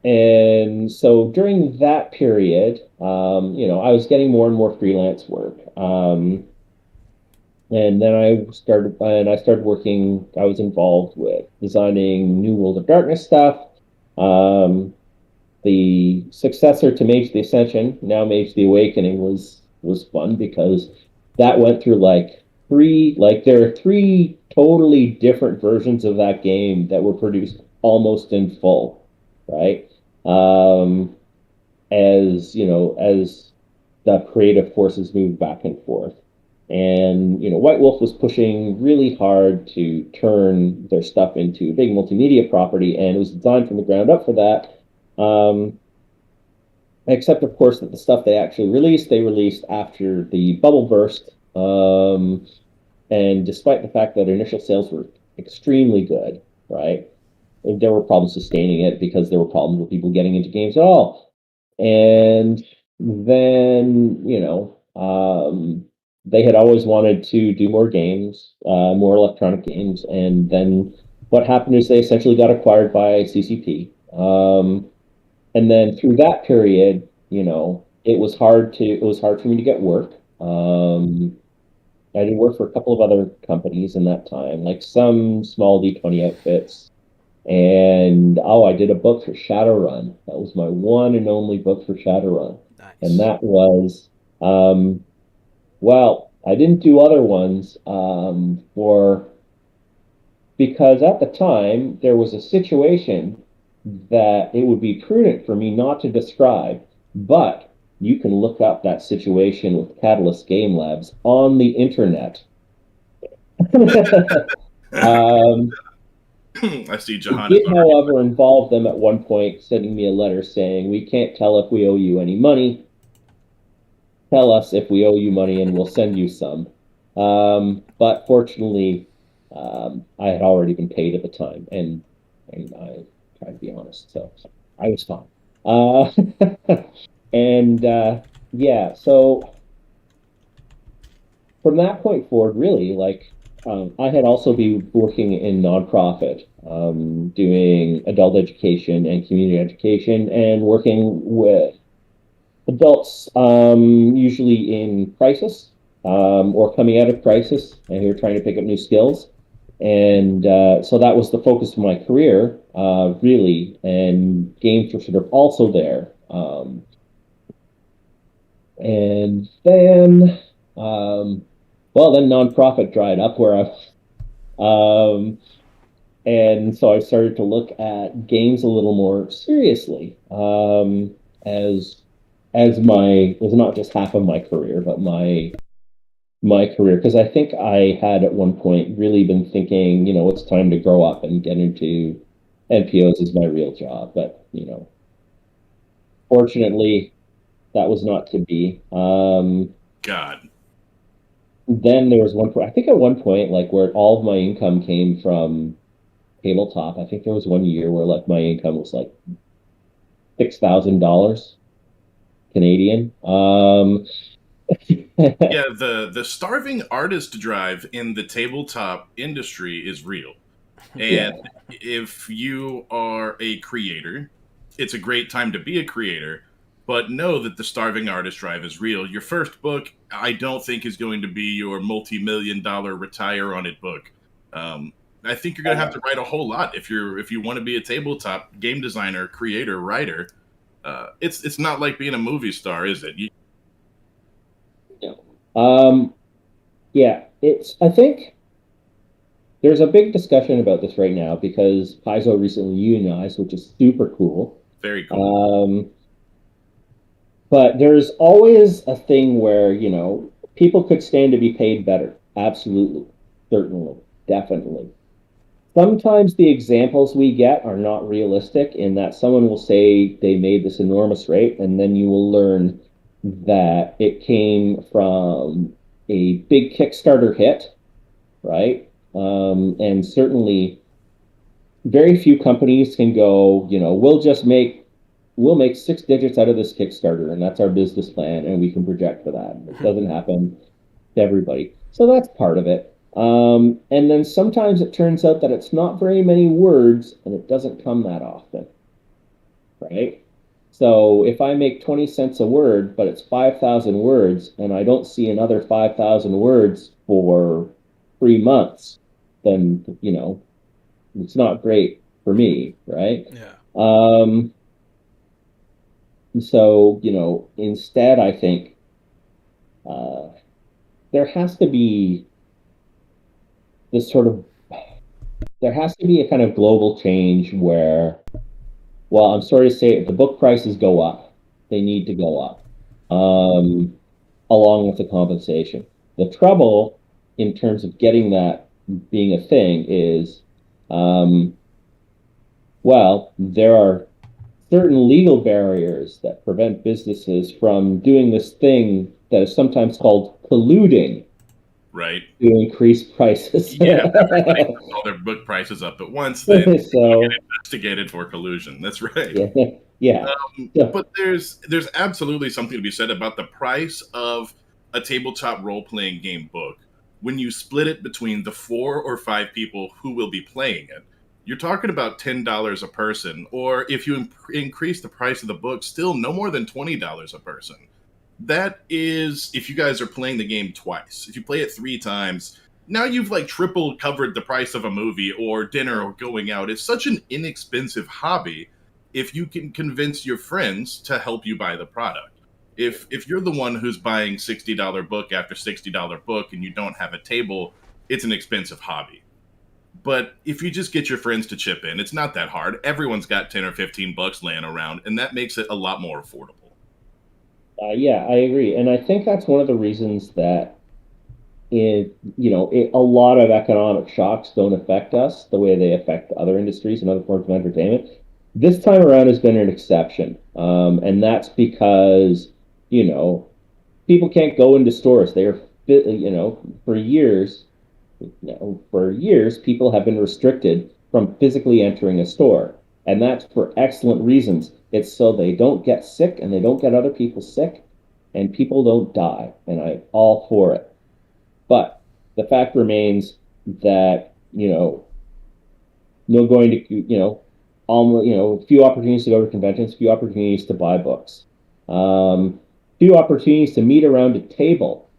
And so during that period, I was getting more and more freelance work. And then I started working. I was involved with designing New World of Darkness stuff. The successor to Mage the Ascension, now Mage the Awakening, was fun because that went through there are three totally different versions of that game that were produced almost in full, right? As the creative forces moved back and forth. And White Wolf was pushing really hard to turn their stuff into a big multimedia property, and it was designed from the ground up for that. Except, of course, that the stuff they actually released, they released after the bubble burst. And despite the fact that initial sales were extremely good, right? There were problems sustaining it because there were problems with people getting into games at all. And then, they had always wanted to do more games, more electronic games. And then what happened is they essentially got acquired by CCP. And then through that period, it was hard for me to get work. I did work for a couple of other companies in that time, like some small D20 outfits. And I did a book for Shadowrun. That was my one and only book for Shadowrun. Nice. And that was, I didn't do other ones because at the time there was a situation that it would be prudent for me not to describe, but you can look up that situation with Catalyst Game Labs on the internet. I see We Jahan is did, already. however, involve them at one point, sending me a letter saying, "We can't tell if we owe you any money. Tell us if we owe you money and we'll send you some." But fortunately, I had already been paid at the time, and I tried to be honest, so I was fine. Uh, and yeah, so from that point forward, really, like I had also been working in nonprofit, doing adult education and community education, and working with adults, usually in crisis, or coming out of crisis, and who are trying to pick up new skills. And so that was the focus of my career, really. And games were sort of also there. And then, well, then nonprofit dried up where um, and so I started to look at games a little more seriously, as my was not just half of my career, but my career, because I think I had at one point really been thinking, it's time to grow up and get into NPOs as my real job. But fortunately, that was not to be. God. Then there was one point, I think at one point, like where all of my income came from tabletop. I think there was one year where like my income was like $6,000 Canadian. Yeah, the starving artist drive in the tabletop industry is real. Yeah, And if you are a creator, it's a great time to be a creator, but know that the starving artist drive is real. Your first book, I don't think, is going to be your multi-million dollar retire on it book. I think you're going to have to write a whole lot if you want to be a tabletop game designer, creator, writer. It's not like being a movie star, is it? yeah. Yeah, I think there's a big discussion about this right now because Paizo recently unionized, which is super cool. Very cool. But there's always a thing where, people could stand to be paid better. Absolutely. Certainly. Definitely. Sometimes the examples we get are not realistic in that someone will say they made this enormous rate, and then you will learn that it came from a big Kickstarter hit, right? And certainly very few companies can go, we'll make six digits out of this Kickstarter, and that's our business plan, and we can project for that. It doesn't happen to everybody. So that's part of it. And then sometimes it turns out that it's not very many words and it doesn't come that often, right? So if I make 20 cents a word, but it's 5,000 words and I don't see another 5,000 words for 3 months, then, it's not great for me, right? Yeah. So, instead, I think uh, there has to be this sort of there has to be a kind of global change where, well, I'm sorry to say it, the book prices go up. They need to go up, along with the compensation. The trouble in terms of getting that being a thing is, um, well, there are certain legal barriers that prevent businesses from doing this thing that is sometimes called colluding Right. to increase prices. Yeah, if everybody puts all their book prices up at once, then people get So, investigated for collusion. That's right. yeah, yeah. So, But there's absolutely something to be said about the price of a tabletop role playing game book when you split it between the 4 or 5 people who will be playing it. You're talking about $10 a person, or if you increase the price of the book, still no more than $20 a person. That is if you guys are playing the game twice. If you play it 3 times, now you've like triple covered the price of a movie or dinner or going out. It's such an inexpensive hobby if you can convince your friends to help you buy the product. If you're the one who's buying $60 book after $60 book and you don't have a table, it's an expensive hobby. But if you just get your friends to chip in, it's not that hard. Everyone's got 10 or 15 bucks laying around, and that makes it a lot more affordable. yeah, I agree. And I think that's one of the reasons that a lot of economic shocks don't affect us the way they affect other industries and other forms of entertainment. This time around has been an exception, and that's because people can't go into stores. For years, people have been restricted from physically entering a store, and that's for excellent reasons. It's so they don't get sick and they don't get other people sick, and people don't die. And I'm all for it. But the fact remains that, no going to, almost, few opportunities to go to conventions, few opportunities to buy books, few opportunities to meet around a table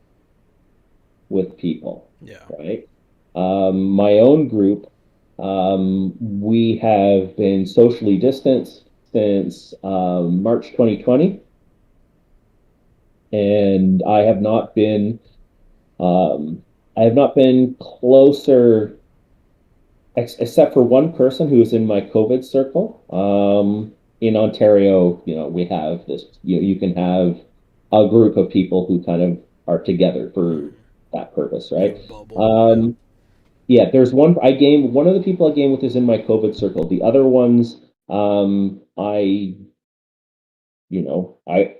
with people, Yeah. right? My own group, we have been socially distanced since March 2020, and I have not been closer, except for one person who is in my COVID circle. In Ontario, we have this. You can have a group of people who kind of are together for that purpose, right? Bubble. Yeah, there's one of the people I game with is in my COVID circle. The other ones, I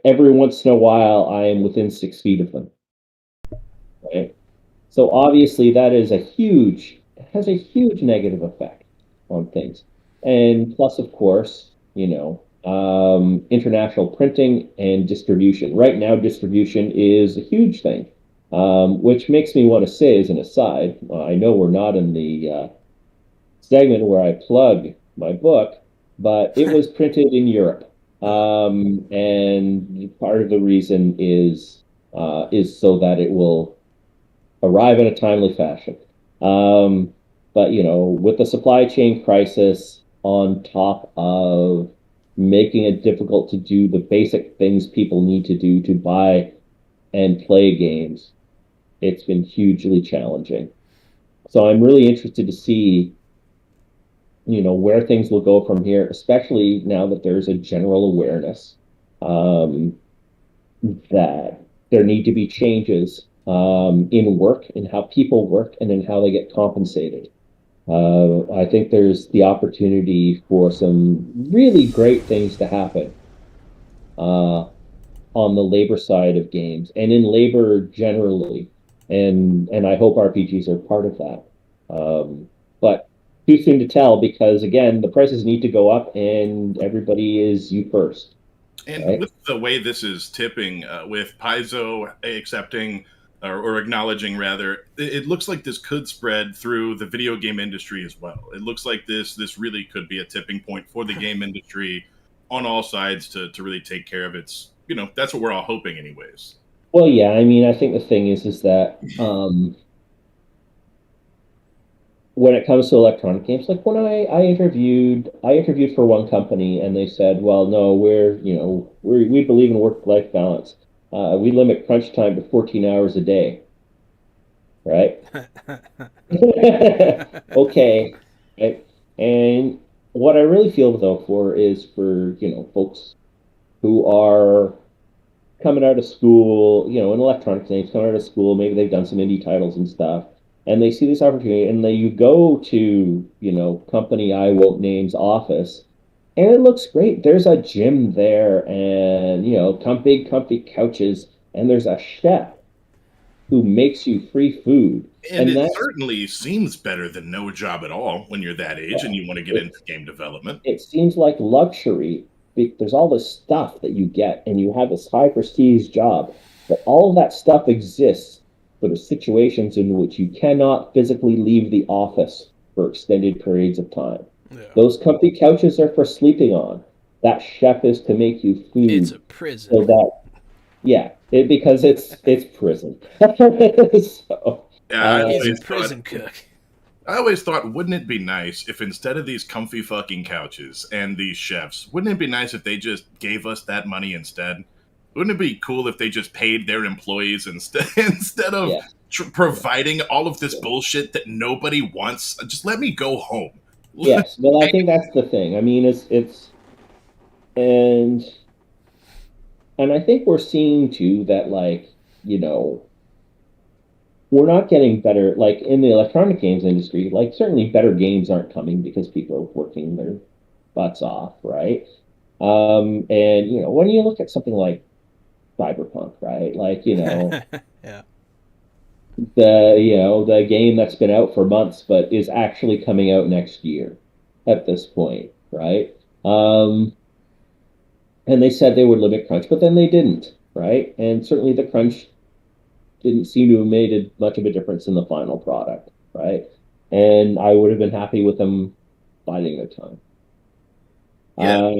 every once in a while I am within 6 feet of them. Right? So obviously that is has a huge negative effect on things. And plus, of course, international printing and distribution. Right now, distribution is a huge thing, which makes me want to say, as an aside, I know we're not in the segment where I plug my book, but it was printed in Europe. And part of the reason is so that it will arrive in a timely fashion. But with the supply chain crisis on top of making it difficult to do the basic things people need to do to buy and play games, it's been hugely challenging. So I'm really interested to see, where things will go from here, especially now that there's a general awareness um, that there need to be changes in work, in how people work, and in how they get compensated. I think there's the opportunity for some really great things to happen uh, on the labor side of games and in labor generally, and I hope RPGs are part of that. But too soon to tell because again, the prices need to go up, and everybody is you first, And right? with the way this is tipping, with Paizo accepting or acknowledging, rather, it looks like this could spread through the video game industry as well. It looks like this really could be a tipping point for the game industry on all sides to really take care of its. That's what we're all hoping, anyways. Well, yeah, I mean, I think the thing is that when it comes to electronic games, like when I interviewed for one company and they said, well, no, we believe in work-life balance. We limit crunch time to 14 hours a day, right? Okay, right? And what I really feel though for is for, folks who are coming out of school, in electronic things, coming out of school, maybe they've done some indie titles and stuff, and they see this opportunity, and you go to, company I won't name's office, and it looks great. There's a gym there, and big comfy couches, and there's a chef who makes you free food, And and it that's certainly seems better than no job at all when you're that age and you want to get it. into game development. It seems like luxury. There's all this stuff that you get, and you have this high prestige job, but all of that stuff exists for the situations in which you cannot physically leave the office for extended periods of time. Yeah. Those comfy couches are for sleeping on. That chef is to make you It's food a prison. so that, yeah, because it's prison. So, Yeah, He's a um, prison cook. I always thought, wouldn't it be nice if instead of these comfy fucking couches and these chefs, wouldn't it be nice if they just gave us that money instead? Wouldn't it be cool if they just paid their employees instead instead of yeah, providing all of this yeah. bullshit that nobody wants? Just let me go home. Yes. Well, I think that's the thing. I mean, and and I think we're seeing too that, like, you know, we're not getting better, like in the electronic games industry, like certainly better games aren't coming because people are working their butts off, right? And when you look at something like Cyberpunk, right? Like, Yeah. the game that's been out for months but is actually coming out next year at this point, right? And they said they would limit crunch, but then they didn't, right? And certainly the crunch didn't seem to have made much of a difference in the final product, right? And I would have been happy with them biding their time. Yeah,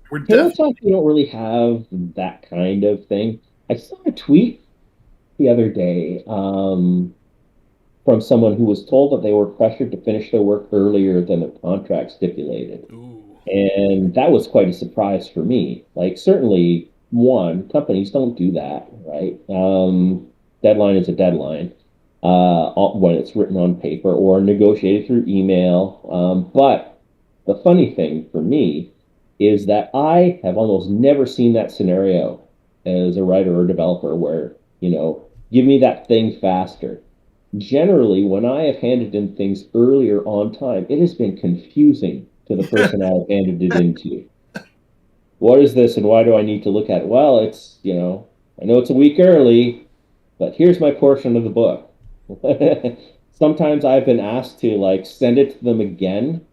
we're definitely. Tabletop, you don't really have that kind of thing. I saw a tweet the other day from someone who was told that they were pressured to finish their work earlier than their contract stipulated. Ooh. And that was quite a surprise for me. Like, certainly, one, companies don't do that, right? Deadline is a deadline when it's written on paper or negotiated through email. But the funny thing for me is that I have almost never seen that scenario as a writer or developer where, give me that thing faster. Generally, when I have handed in things earlier on time, it has been confusing to the person I've handed it into. What is this and why do I need to look at it? Well, I know it's a week early, but here's my portion of the book. Sometimes I've been asked to like send it to them again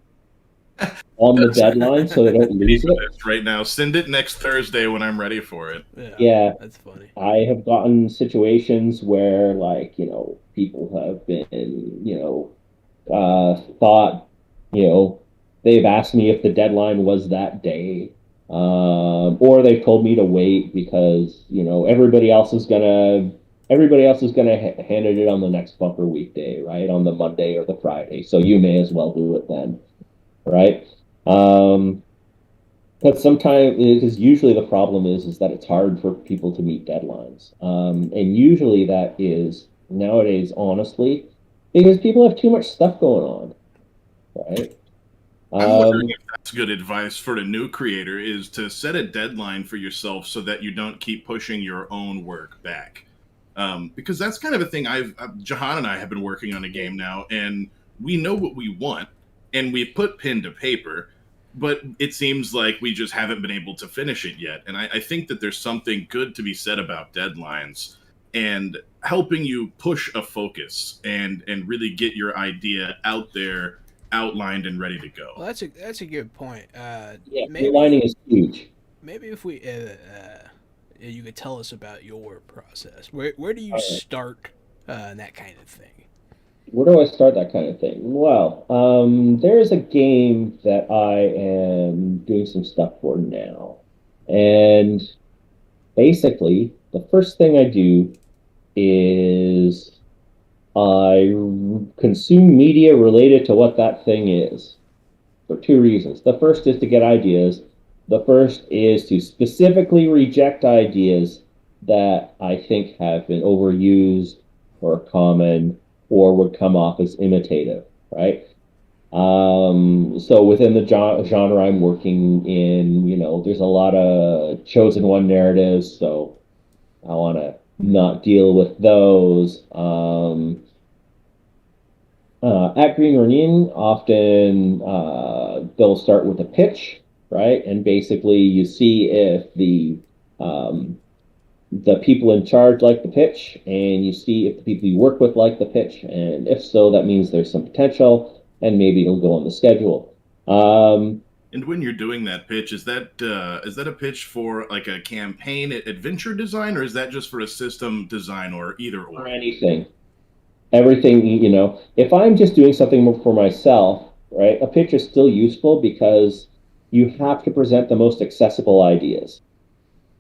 on the deadline so they don't lose it. Right now, send it next Thursday when I'm ready for it. Yeah, that's funny. I have gotten situations where like people have been thought they've asked me if the deadline was that day, or they've told me to wait because everybody else is gonna hand it on the next bumper weekday, right, on the Monday or the Friday, so you may as well do it then, right? But sometimes, because usually the problem is that it's hard for people to meet deadlines, and usually that is nowadays, honestly, because people have too much stuff going on, right? I'm wondering if that's good advice for a new creator is to set a deadline for yourself so that you don't keep pushing your own work back. Because that's kind of a thing Jahan and I have been working on a game now, and we know what we want, and we've put pen to paper, but it seems like we just haven't been able to finish it yet. And I think that there's something good to be said about deadlines and helping you push a focus and really get your idea out there, outlined and ready to go. Well, that's a good point. Yeah, lining is huge. Maybe if we you could tell us about your process. Where do you start that kind of thing? Where do I start that kind of thing? Well, there is a game that I am doing some stuff for now. And basically, the first thing I do is I consume media related to what that thing is for two reasons. The first is to get ideas. The first is to specifically reject ideas that I think have been overused or common or would come off as imitative, right? So within the genre I'm working in, there's a lot of chosen one narratives, so I want to not deal with those. At Green Ronin, often they'll start with a pitch, right? And basically, you see if the people in charge like the pitch, and you see if the people you work with like the pitch, and if so, that means there's some potential, and maybe it'll go on the schedule. And when you're doing that pitch, is that a pitch for like a campaign adventure design, or is that just for a system design, or either or? For anything, everything. If I'm just doing something for myself, right, a pitch is still useful because you have to present the most accessible ideas.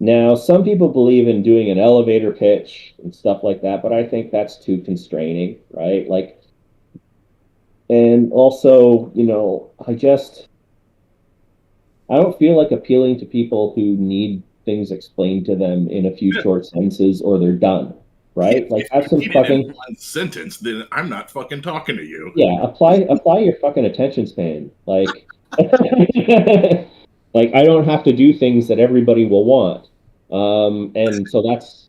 Now, some people believe in doing an elevator pitch and stuff like that, but I think that's too constraining, right? Like, and also, I don't feel like appealing to people who need things explained to them in a few short sentences or they're done, right? Like, have some fucking one sentence. Then I'm not fucking talking to you. Yeah, apply your fucking attention span. Like, like I don't have to do things that everybody will want. And so that's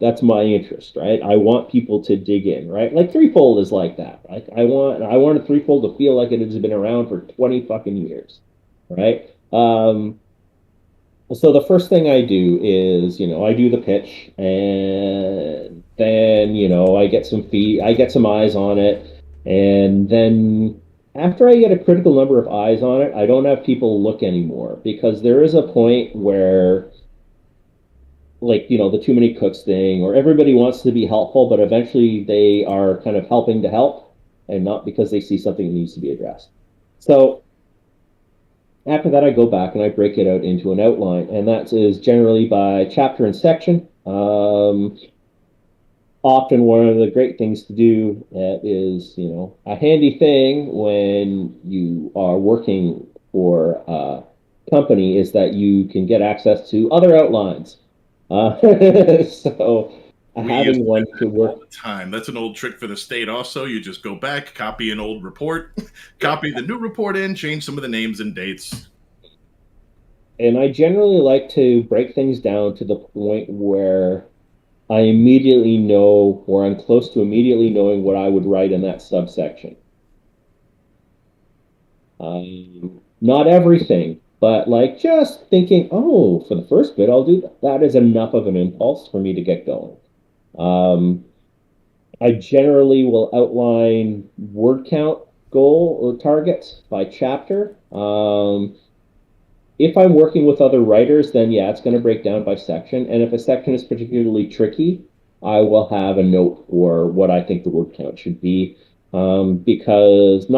that's my interest, right? I want people to dig in, right? Like threefold is like that. Right? I want a threefold to feel like it has been around for 20 fucking years, right? So the first thing I do is, I do the pitch, and then, I get some eyes on it, and then after I get a critical number of eyes on it, I don't have people look anymore because there is a point where, like, the too many cooks thing, or everybody wants to be helpful, but eventually they are kind of helping to help and not because they see something that needs to be addressed. So after that, I go back and I break it out into an outline, and that is generally by chapter and section. Often, one of the great things to do is, a handy thing when you are working for a company is that you can get access to other outlines. So We used having to one do to that work. all the time. That's an old trick for the state. Also, you just go back, copy an old report, copy the new report in, change some of the names and dates. And I generally like to break things down to the point where I immediately know, or I'm close to immediately knowing what I would write in that subsection. Not everything, but like just thinking, oh, for the first bit, I'll do that. That is enough of an impulse for me to get going. Um, I generally will outline word count goal or targets by chapter. If I'm working with other writers, then yeah, it's going to break down by section. And if a section is particularly tricky, I will have a note for what I think the word count should be. Not because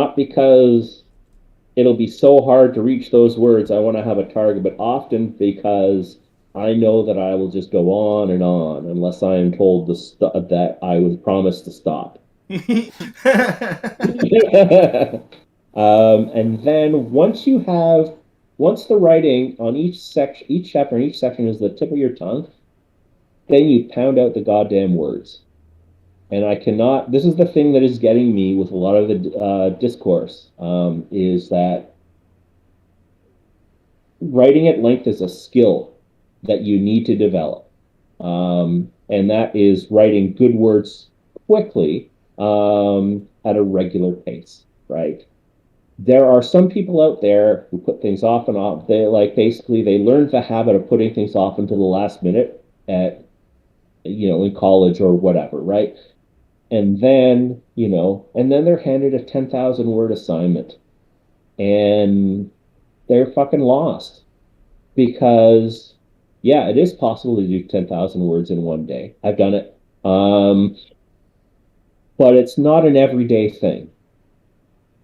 it'll be so hard to reach those words, I want to have a target, but often because I know that I will just go on and on unless I am told that I was promised to stop. And then once the writing on each chapter and each section is the tip of your tongue, then you pound out the goddamn words. And I cannot, this is the thing that is getting me with a lot of the discourse, is that writing at length is a skill that you need to develop. And that is writing good words quickly at a regular pace, right? There are some people out there who put things off and off. They like basically they learned the habit of putting things off until the last minute at in college or whatever, right? And then they're handed a 10,000 word assignment and they're fucking lost because yeah, it is possible to do 10,000 words in one day. I've done it. But it's not an everyday thing,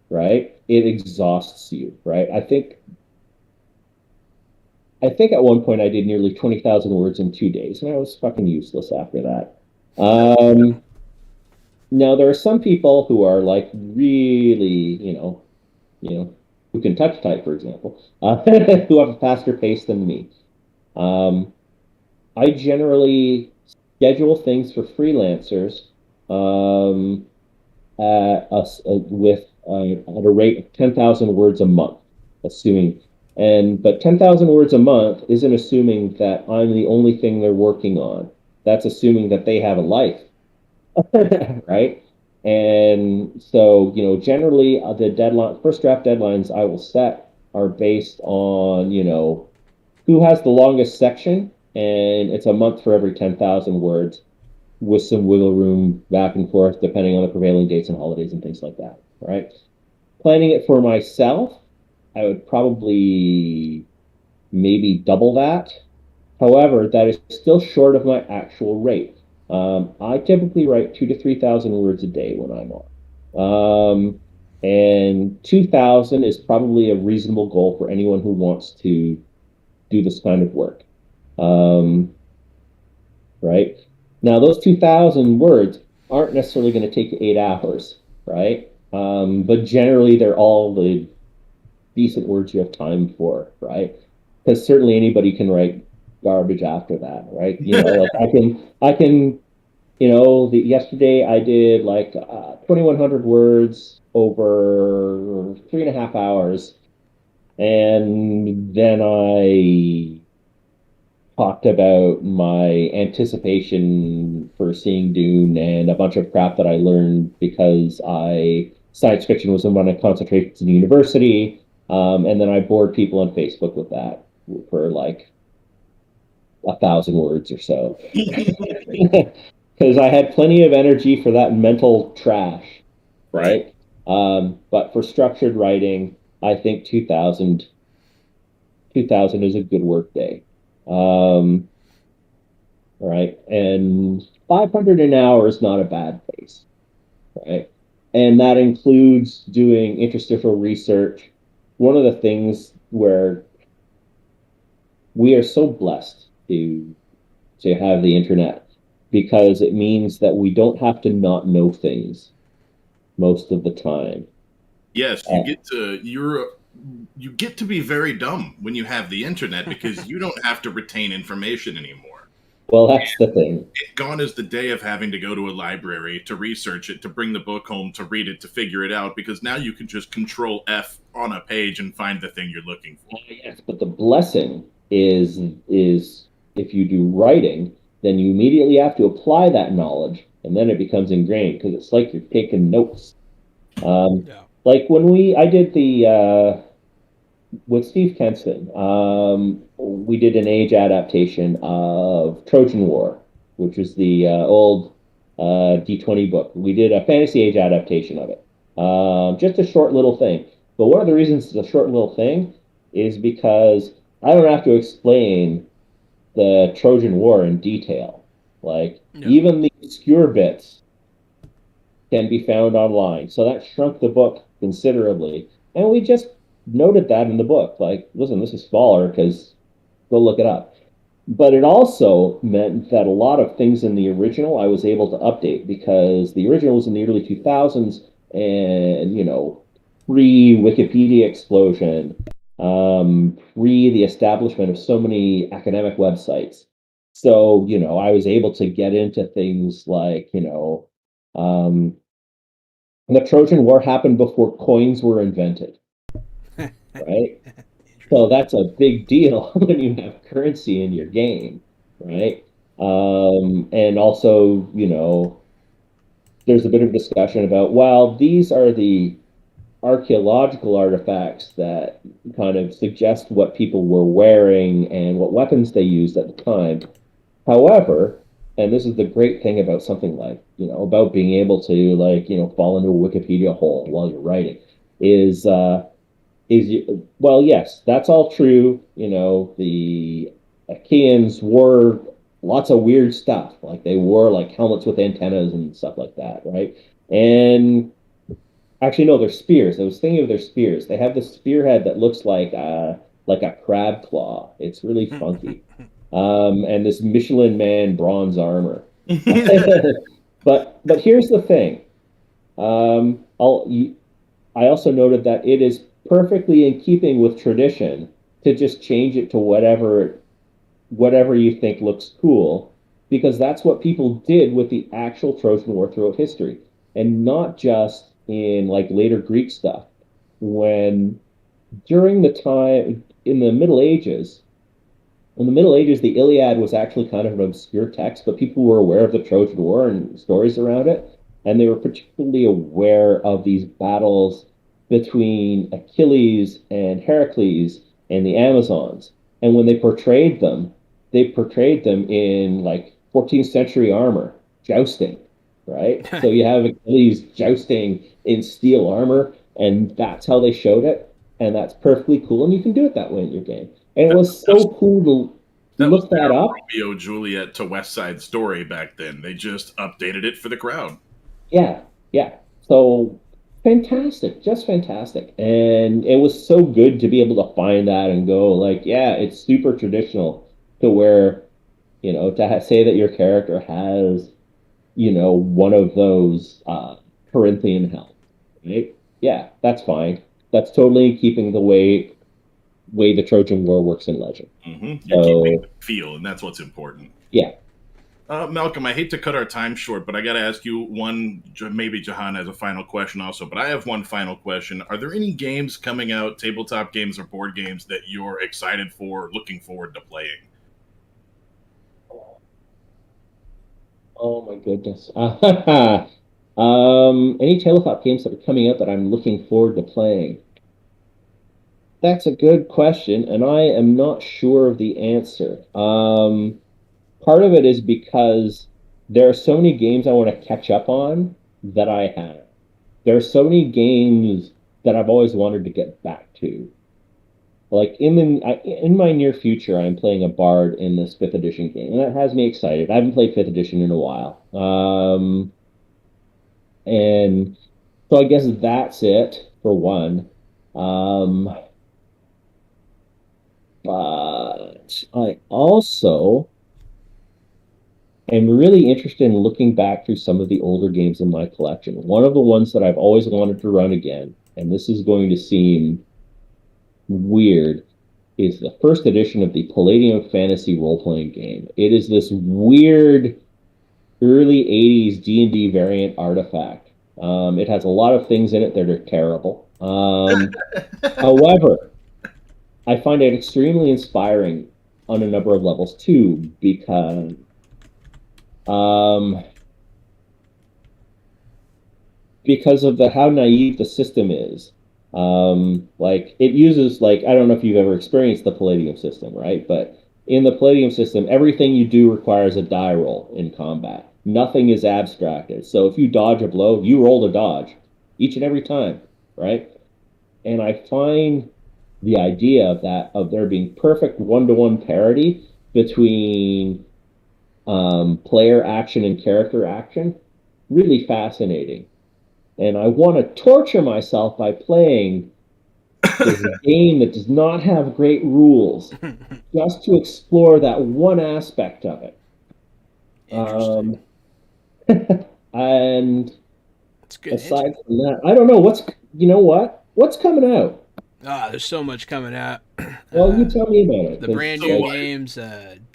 right? It exhausts you, right? I think at one point I did nearly 20,000 words in 2 days, and I was fucking useless after that. Now there are some people who are like really, who can touch type, for example, who have a faster pace than me. Um, I generally schedule things for freelancers um, at a rate of 10,000 words a month, assuming. But 10,000 words a month isn't assuming that I'm the only thing they're working on. That's assuming that they have a life, right? And so, generally the first draft deadlines I will set are based on, who has the longest section, and it's a month for every 10,000 words with some wiggle room back and forth depending on the prevailing dates and holidays and things like that, right? Planning it for myself, I would probably maybe double that. However, that is still short of my actual rate. I typically write 2 to 3,000 words a day when I'm on. And 2,000 is probably a reasonable goal for anyone who wants to do this kind of work. Right? Now, those 2,000 words aren't necessarily going to take you 8 hours, right? But generally, they're all the decent words you have time for, right? Because certainly anybody can write garbage after that, right? Like I can, yesterday I did like 2,100 words over 3.5 hours, and then I talked about my anticipation for seeing Dune and a bunch of crap that I learned because science fiction was one of my concentrations in university. And then I bored people on Facebook with that for like 1,000 words or so. Because I had plenty of energy for that mental trash, Right. right? But for structured writing, I think 2,000 is a good work day. Um, right? And 500 an hour is not a bad pace, right? And that includes doing interstitial research. One of the things where we are so blessed to have the internet because it means that we don't have to not know things most of the time. Yes, Uh, you get to be very dumb when you have the internet because you don't have to retain information anymore. well, that's the thing. Gone is the day of having to go to a library to research it, to bring the book home, to read it, to figure it out, because now you can just control F on a page and find the thing you're looking for. Yes, but the blessing is if you do writing, then you immediately have to apply that knowledge, and then it becomes ingrained because it's like you're taking notes. Um, Yeah. like when I did the with Steve Kenston, we did an age adaptation of Trojan War, which was the old D20 book. We did a fantasy age adaptation of it. Just a short little thing. But one of the reasons it's a short little thing is because I don't have to explain the Trojan War in detail. Like Yeah. even the obscure bits can be found online. So that shrunk the book considerably. And we just noted that in the book. Like, listen, this is smaller because go look it up. But it also meant that a lot of things in the original I was able to update because the original was in the early 2000s and, pre Wikipedia explosion, pre the establishment of so many academic websites. So, I was able to get into things like, um, the Trojan War happened before coins were invented, right? So Interesting. that's a big deal when you have currency in your game, right? And also, there's a bit of discussion about, well, these are the archaeological artifacts that kind of suggest what people were wearing and what weapons they used at the time. However, and this is the great thing about something like, about being able to like, fall into a Wikipedia hole while you're writing well, yes, that's all true. The Achaeans wore lots of weird stuff. Like they wore like helmets with antennas and stuff like that, right? And actually, no, they're spears. I was thinking of their spears. They have this spearhead that looks like a crab claw. It's really funky. And this Michelin Man bronze armor. But here's the thing. Um, I'll I also noted that it is perfectly in keeping with tradition to just change it to whatever you think looks cool, because that's what people did with the actual Trojan War throughout history, and not just in like later Greek stuff. When during the time in the Middle Ages, the Iliad was actually kind of an obscure text, but people were aware of the Trojan War and stories around it. And they were particularly aware of these battles between Achilles and Heracles and the Amazons. And when they portrayed them in like 14th century armor, jousting, right? So you have Achilles jousting in steel armor, and that's how they showed it. And that's perfectly cool. And you can do it that way in your game. And it That, was that's, so cool to that was look that their up. Romeo Juliet to West Side Story back then. They just updated it for the crowd. Yeah, yeah. So fantastic, just fantastic. And it was so good to be able to find that and go like, yeah, it's super traditional to where, say that your character has, one of those Corinthian helms, right? Yeah, that's fine. That's totally in keeping the way the Trojan War works in Legend. You're keeping So the feel, and that's what's important. yeah. Malcolm, I hate to cut our time short, but I got to ask you one, maybe Jahan has a final question also, but I have one final question. Are there any games coming out, tabletop games or board games, that you're excited for, looking forward to playing? Oh my goodness. Any tabletop games that are coming out that I'm looking forward to playing? That's a good question, and I am not sure of the answer. Part of it is because there are so many games I want to catch up on that I have. There are so many games that I've always wanted to get back to. Like in my near future, I'm playing a bard in this fifth edition game, and that has me excited. I haven't played fifth edition in a while, and so I guess that's it for one. Um, but I also am really interested in looking back through some of the older games in my collection. One of the ones that I've always wanted to run again, and this is going to seem weird, is the first edition of the Palladium Fantasy role-playing game. It is this weird early 80s D&D variant artifact. It has a lot of things in it that are terrible. However, I find it extremely inspiring on a number of levels too, um, because of the how naive the system is. Like it uses like I don't know if you've ever experienced the Palladium system, right? But in the Palladium system, everything you do requires a die roll in combat. Nothing is abstracted. So if you dodge a blow, you roll to dodge each and every time, right? And I find the idea of that of there being perfect one-to-one parity between player action and character action really fascinating. And I want to torture myself by playing this game that does not have great rules just to explore that one aspect of it. Interesting. Um, and It's good. aside from that, I don't know you know what? What's coming out? Ah, there's so much coming out. Well, you tell me about it. The 'Cause, brand So new like, what? games,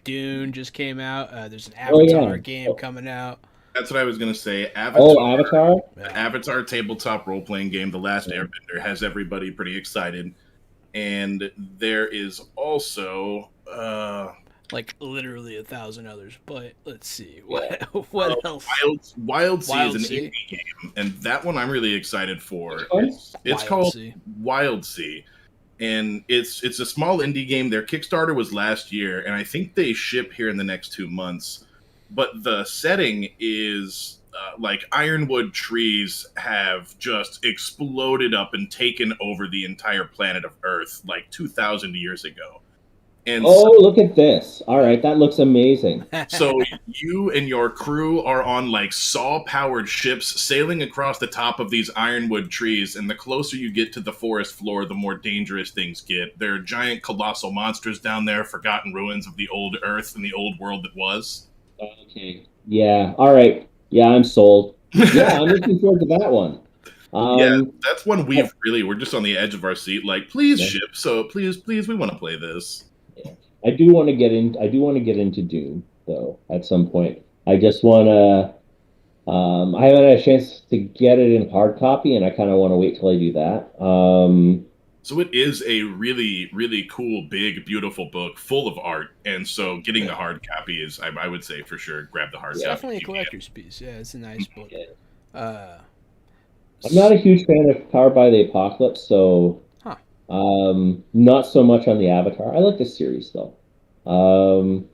Dune just came out. There's an oh yeah. Avatar game coming out. That's what I was gonna say. Oh, Avatar? Yeah. Avatar tabletop role playing game, The Last Airbender, has everybody pretty excited. And there is also Like literally 1,000 others. But let's see what else. Wild Sea Wild is an Sea. indie game, and that one I'm really excited for. Which one? It's Wild called Sea. Wild Sea, and it's a small indie game. Their Kickstarter was last year, and I think they ship here in the next 2 months. But the setting is like ironwood trees have just exploded up and taken over the entire planet of Earth like 2,000 years ago. And Oh, look at this. All right, that looks amazing. so you and your crew are on like saw-powered ships sailing across the top of these ironwood trees, and the closer you get to the forest floor, the more dangerous things get. There are giant colossal monsters down there, forgotten ruins of the old Earth and the old world that was. Okay. Yeah. All right. Yeah, I'm sold. Yeah, I'm looking forward to that one. Yeah, Um, that's one we're just on the edge of our seat, like, please yeah, ship, so please, we want to play this. yeah. I do want to get in. I do want to get into Doom though. At some point, I just want to. I haven't had a chance to get it in hard copy, and I kind of want to wait till I do that. So it is a really, really cool, big, beautiful book full of art, and so getting the hard copy is, I would say for sure, grab the hard It's copy. definitely a if you can. collector's piece. Yeah, it's a nice book. Yeah. Uh, I'm not a huge fan of Powered by the Apocalypse, so Huh. not so much on the Avatar. I like the series though. Um,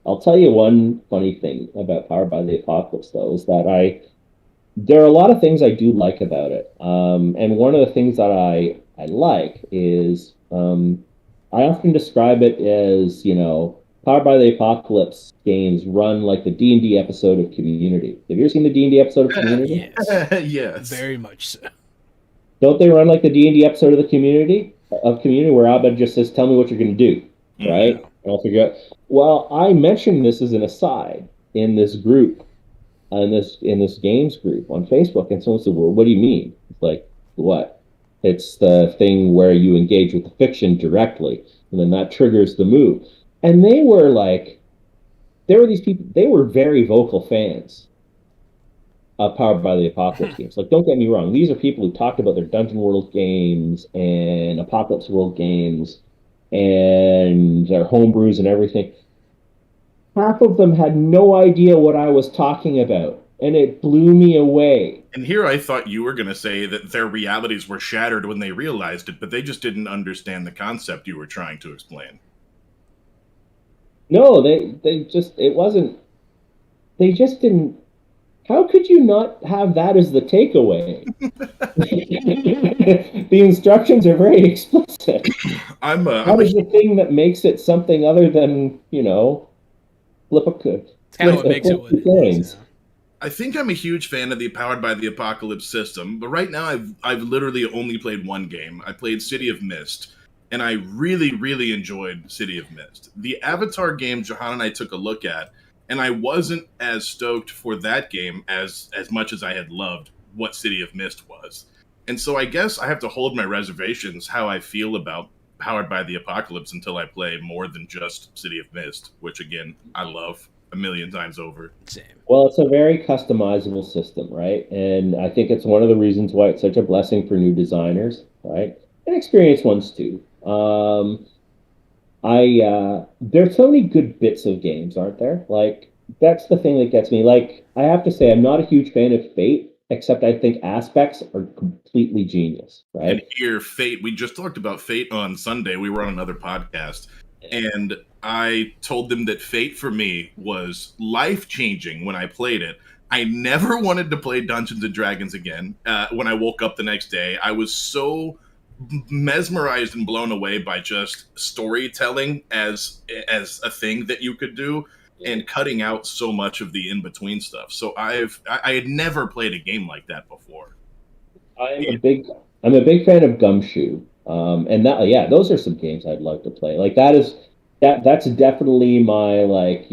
I'll tell you one funny thing about Powered by the Apocalypse though is that there are a lot of things I do like about it. And one of the things that I like is I often describe it as, Powered by the Apocalypse games run like the D&D episode of Community. Have you ever seen the D&D episode of Community? yes, Yes. very much so. Don't they run like the D&D episode of the Community where Abed just says, "Tell me what you're going to do," right? Mhm. And I'll figure out. Well, I mentioned this as an aside in this group, in this games group on Facebook, and someone said, "Well, what do you mean?" It's like, "What?" It's the thing where you engage with the fiction directly, and then that triggers the move. And they were like, there were these people. They were very vocal fans Powered by the Apocalypse games. Like, don't get me wrong; these are people who talked about their Dungeon World games and Apocalypse World games and their homebrews and everything. half of them had no idea what I was talking about, and it blew me away. And here I thought you were going to say that their realities were shattered when they realized it, but they just didn't understand the concept you were trying to explain. No, they just it wasn't. They just didn't. How could you not have that as the takeaway? The instructions are very explicit. What is the thing that makes it something other than, flip a coin? It's kind of what makes it what it is. I think I'm a huge fan of the Powered by the Apocalypse system, but right now I've literally only played one game. I played City of Mist, and I really, really enjoyed City of Mist. The Avatar game Johan and I took a look at, and I wasn't as stoked for that game as much as I had loved what City of Mist was. And so I guess I have to hold my reservations how I feel about Powered by the Apocalypse until I play more than just City of Mist, which again, I love a million times over. Same. Well, it's a very customizable system, right? And I think it's one of the reasons why it's such a blessing for new designers, right? And experienced ones too. There's so many good bits of games, aren't there? Like, that's the thing that gets me. Like, I have to say, I'm not a huge fan of Fate, except I think aspects are completely genius, right? And here, Fate, we just talked about Fate on Sunday. We were on another podcast, and I told them that Fate for me was life-changing when I played it. I never wanted to play Dungeons and Dragons again. When I woke up the next day, I was so mesmerized and blown away by just storytelling as a thing that you could do, and cutting out so much of the in-between stuff. So I had never played a game like that before. I'm a big fan of Gumshoe. And those are some games I'd love to play. Like that's definitely my, like,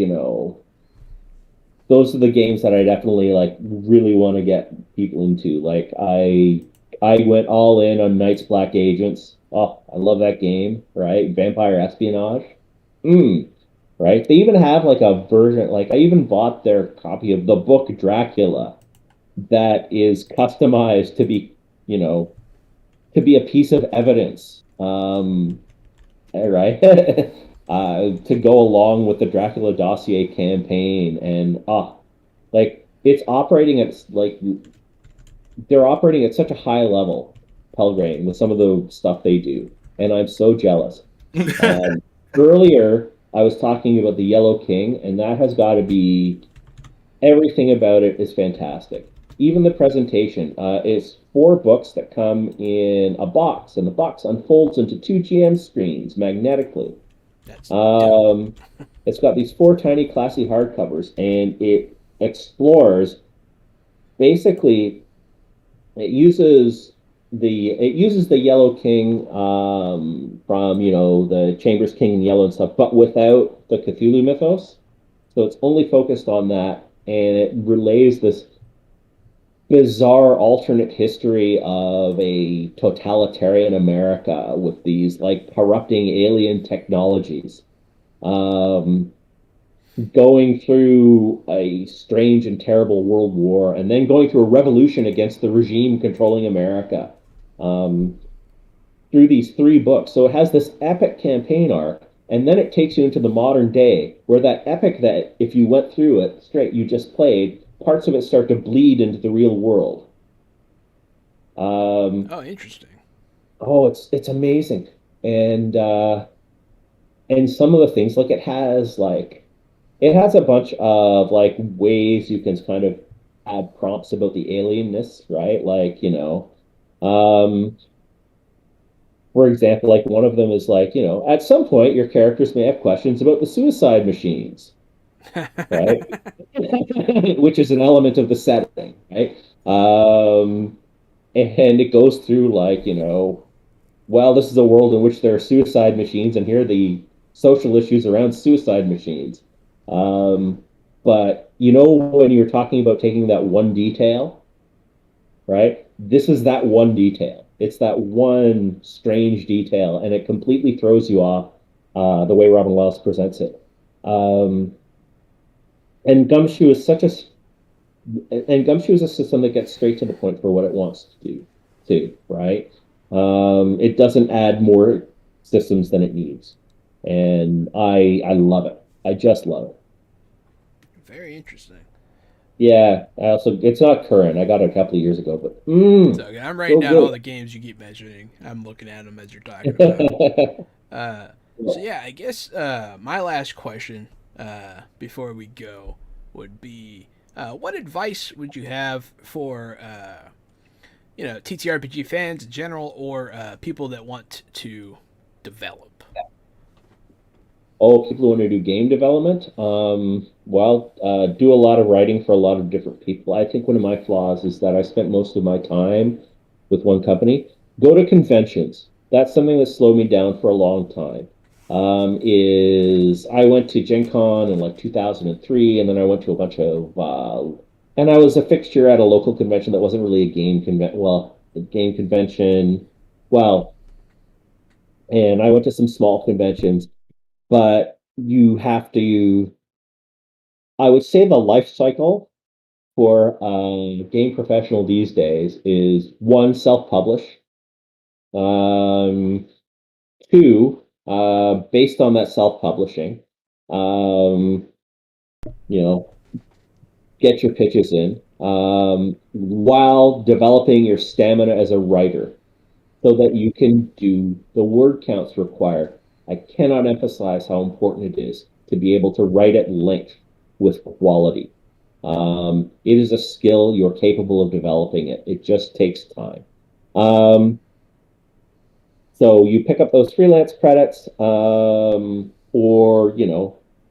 those are the games that I definitely, like, really want to get people into. Like, I went all in on Knights Black Agents. Oh, I love that game, right? Vampire Espionage. Right? They even have, like, a version, like, I even bought their copy of the book Dracula that is customized to be, a piece of evidence. Right? To go along with the Dracula dossier campaign. And, like, it's operating at, like, they're operating at such a high level, Pelgrane, with some of the stuff they do, and I'm so jealous. Earlier, I was talking about the Yellow King, and that has got to be, everything about it is fantastic. Even the presentation is 4 books that come in a box, and the box unfolds into 2 GM screens magnetically. It's got these 4 tiny, classy hardcovers, and it explores, basically. It uses the Yellow King from, the Chambers King in Yellow and stuff, but without the Cthulhu mythos. So it's only focused on that, and it relays this bizarre alternate history of a totalitarian America with these, like, corrupting alien technologies. Going through a strange and terrible world war, and then going through a revolution against the regime controlling America, through these 3 books. So it has this epic campaign arc, and then it takes you into the modern day, where that epic, that if you went through it straight, you just played, parts of it start to bleed into the real world. Interesting. Oh, it's amazing. And some of the things, like, it has a bunch of, like, ways you can kind of add prompts about the alienness, right? Like, for example, like, one of them is, like, at some point your characters may have questions about the suicide machines, right? Which is an element of the setting, right? And it goes through, like, well, this is a world in which there are suicide machines, and here are the social issues around suicide machines. But when you're talking about taking that one detail, right? This is that one detail. It's that one strange detail, and it completely throws you off the way Robin Wells presents it. And Gumshoe is a system that gets straight to the point for what it wants to do, too, right? It doesn't add more systems than it needs, and I love it. I just love it. very interesting. Yeah, I also it's not current. I got it a couple of years ago, but So okay, I'm writing so down all good. the games you keep mentioning. I'm looking at them as you're talking about. So yeah, I guess my last question before we go would be, what advice would you have for TTRPG fans in general, or people that want to develop? Oh, people who want to do game development, do a lot of writing for a lot of different people. I think one of my flaws is that I spent most of my time with one company. Go to conventions. That's something that slowed me down for a long time. Is I went to Gen Con in like 2003, and then I went to a bunch of, and I was a fixture at a local convention that wasn't really a game convention. Well, a game convention. Well, and I went to some small conventions, but you have to, I would say the life cycle for a game professional these days is one, self-publish, um, two, based on that self-publishing, um, you know, get your pitches in, while developing your stamina as a writer so that you can do the word counts required. I cannot emphasize how important it is to be able to write at length with quality. It is a skill. You're capable of developing it. It just takes time. Um, so you pick up those freelance credits, or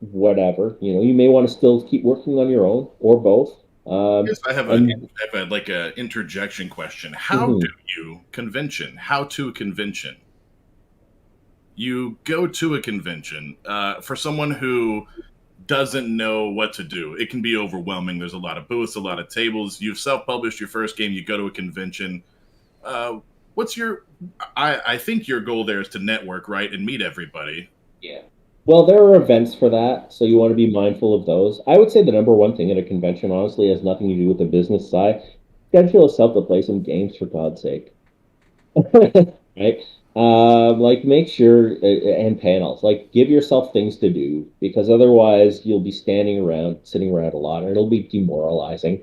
whatever. You may want to still keep working on your own or both. Yes, And like a interjection question. How do mhm, you convention? How to convention? You go to a convention for someone who doesn't know what to do. It can be overwhelming. There's a lot of booths, a lot of tables. You've self-published your first game. You go to a convention. Uh, what's your? I think your goal there is to network, right, and meet everybody. yeah. Well, there are events for that, so you want to be mindful of those. I would say the number one thing at a convention, honestly, has nothing to do with the business side. Schedule yourself to play some games for God's sake. Right? Like make sure and panels, like give yourself things to do because otherwise you'll be standing around, sitting around a lot, and it'll be demoralizing.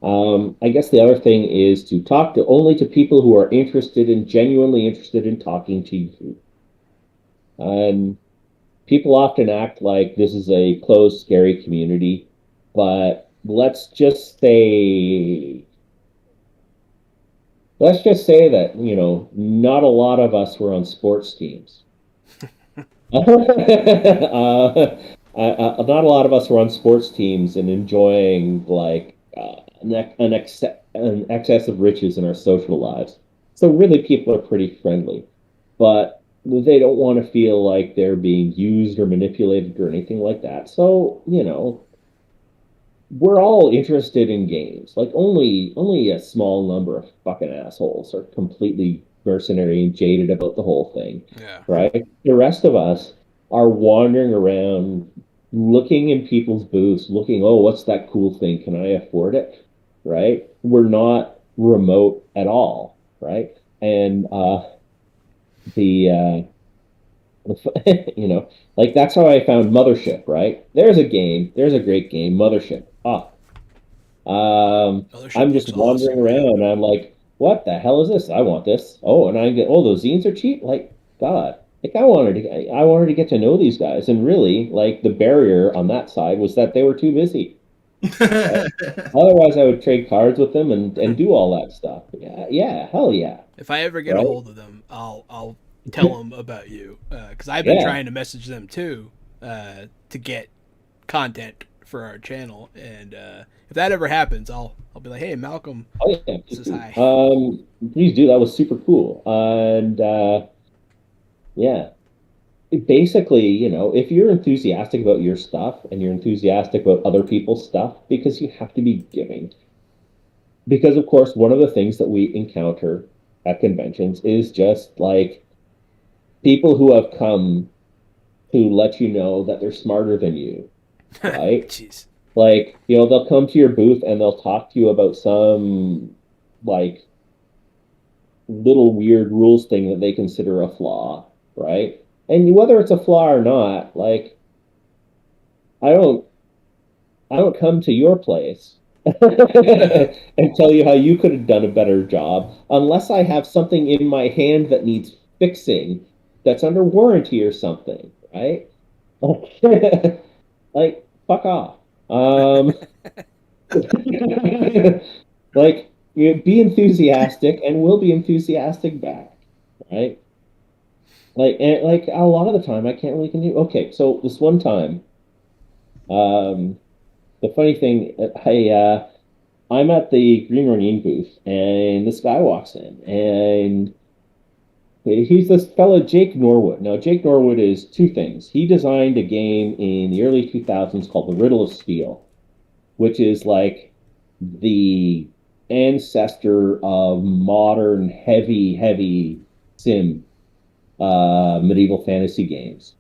I guess the other thing is to talk to only to people who are genuinely interested in talking to you. And people often act like this is a closed, scary community, but let's just say that, not a lot of us were on sports teams. Not a lot of us were on sports teams and enjoying like an excess of riches in our social lives. So really, people are pretty friendly, but they don't want to feel like they're being used or manipulated or anything like that. So, we're all interested in games. Like only a small number of fucking assholes are completely mercenary and jaded about the whole thing, Yeah. right? The rest of us are wandering around looking in people's booths, looking, oh, what's that cool thing? Can I afford it? Right? We're not remote at all, right? And the like that's how I found Mothership, right? There's a great game, Mothership. Mothership I'm just looks awesome. wandering Yeah. around. And I'm like, what the hell is this? I want this. Oh, and I get, oh, those zines are cheap. Like, God, like I wanted to get to know these guys. And really, like, the barrier on that side was that they were too busy. Right? Otherwise, I would trade cards with them and do all that stuff. Yeah, yeah, hell yeah, If I ever get a right? hold of them, I'll tell them about you because I've been Yeah, trying to message them too to get content for our channel. And if that ever happens, I'll be like, hey, Malcolm oh yeah, please says do. hi. Please do. That was super cool. And yeah, basically, if you're enthusiastic about your stuff and you're enthusiastic about other people's stuff, because you have to be giving. Because, of course, one of the things that we encounter at conventions is just like people who have come to let you know that they're smarter than you, right? Jeez. Like, they'll come to your booth and they'll talk to you about some like little weird rules thing that they consider a flaw, right? And whether it's a flaw or not, like, I don't I don't come to your place and tell you how you could have done a better job unless I have something in my hand that needs fixing that's under warranty or something, right? Like, fuck off. Like, you be enthusiastic and we'll be enthusiastic back, right? Like, and like a lot of the time, I can't really continue. Okay, so this one time, um, the funny thing, I'm at the Green Ronin booth, and this guy walks in, and he's this fellow Jake Norwood. Now, Jake Norwood is two things. He designed a game in the early 2000s called The Riddle of Steel, which is like the ancestor of modern heavy sim medieval fantasy games.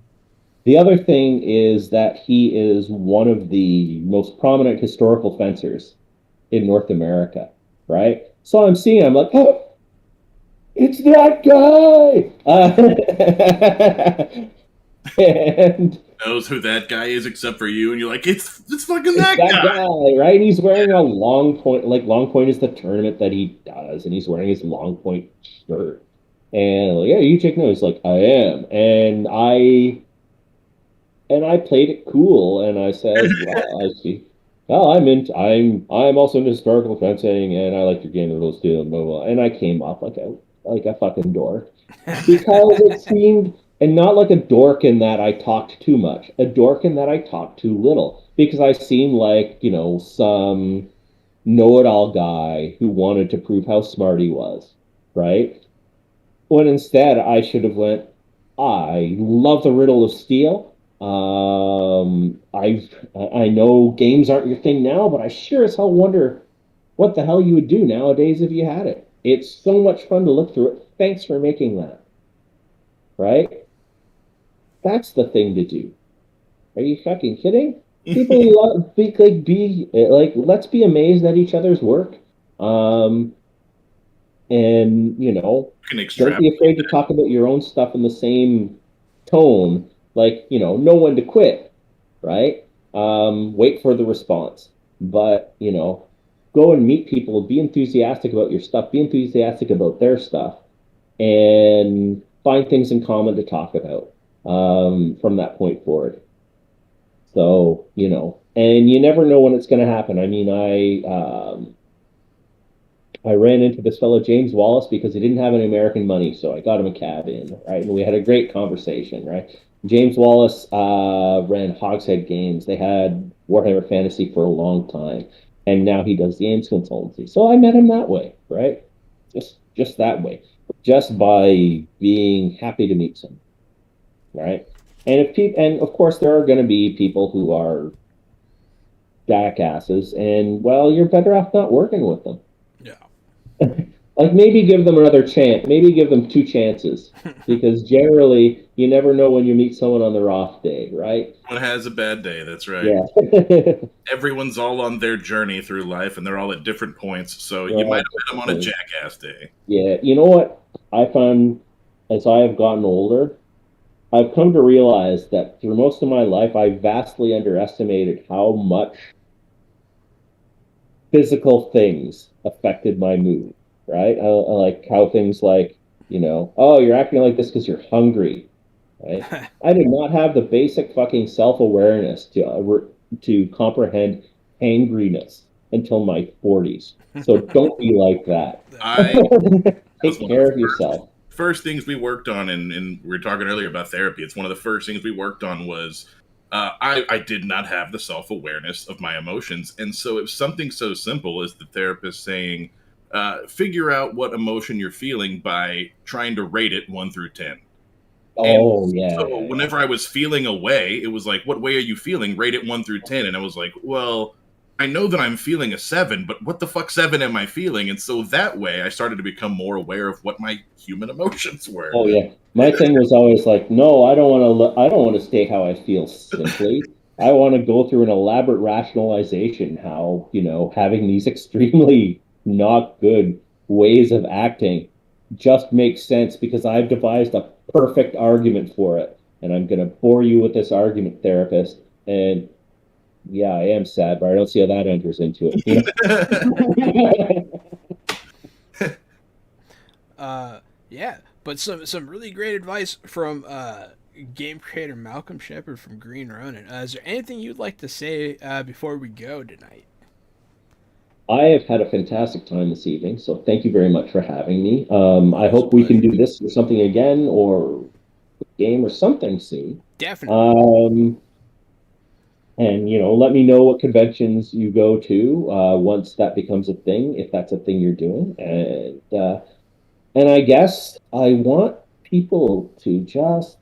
The other thing is that he is one of the most prominent historical fencers in North America, right? So I'm seeing, I'm like, oh, it's that guy. And Knows who that guy is except for you, and you're like, it's fucking it's that that guy. guy, right? And he's wearing a long point, like long point is the tournament that he does, and he's wearing his long point shirt. And like, yeah, you check no, he's like, I am. And I played it cool, and I said, "Well, I see. Well, I'm also into historical fencing, and I like your game of those two, and blah, blah." And I came off like a fucking dork because it seemed, and not like a dork in that I talked too much, a dork in that I talked too little, because I seemed like some know-it-all guy who wanted to prove how smart he was, right? When instead I should have went, I love the Riddle of Steel. I know games aren't your thing now, but I sure as hell wonder what the hell you would do nowadays if you had it. It's so much fun to look through it. Thanks for making that, right? That's the thing to do. Are you fucking kidding? People love be like let's be amazed at each other's work. Um, and Can don't be extrapolate afraid to talk about your own stuff in the same tone, like know when to quit, right? Wait for the response, but go and meet people, be enthusiastic about your stuff, be enthusiastic about their stuff, and find things in common to talk about from that point forward. So and you never know when it's going to happen. I mean, I ran into this fellow James Wallace because he didn't have any American money, so I got him a cab in, right? And we had a great conversation, right? James Wallace ran Hogshead Games. They had Warhammer Fantasy for a long time, and now he does games consultancy. So I met him that way, right? Just that way, just by being happy to meet someone, right? And of course there are going to be people who are jackasses, and well, you're better off not working with them. Yeah. Like maybe give them another chance, maybe give them two chances, because generally you never know when you meet someone on their off day, right? One has a bad day, that's right. Yeah. Everyone's all on their journey through life, and they're all at different points, so you might have met them on a jackass day. Yeah, you know what I found as I have gotten older, I've come to realize that through most of my life, I vastly underestimated how much physical things affected my mood, right? I like how things like, oh, you're acting like this because you're hungry, right? I did not have the basic fucking self-awareness to comprehend hangriness until my 40s. So don't be like that. Take care of yourself. First things we worked on, and we were talking earlier about therapy, it's one of the first things we worked on was I did not have the self-awareness of my emotions. And so it was something so simple as the therapist saying, figure out what emotion you're feeling by trying to rate it 1 through 10. Oh, yeah. So whenever I was feeling a way, it was like, what way are you feeling? Rate it 1 through 10. And I was like, well, I know that I'm feeling a 7, but what the fuck 7 am I feeling? And so that way I started to become more aware of what my human emotions were. Oh yeah. My thing was always like, no, I don't want to state how I feel simply. I want to go through an elaborate rationalization how, having these extremely not good ways of acting just makes sense because I've devised a perfect argument for it. And I'm going to bore you with this argument, therapist. And Yeah, I am sad, but I don't see how that enters into it. Yeah, but some really great advice from game creator Malcolm Shepard from Green Ronin. Is there anything you'd like to say before we go tonight? I have had a fantastic time this evening, so thank you very much for having me. I Always a hope we can pleasure. do this or something again, or game or something soon. Definitely. Um, and let me know what conventions you go to once that becomes a thing, if that's a thing you're doing. And I guess I want people to just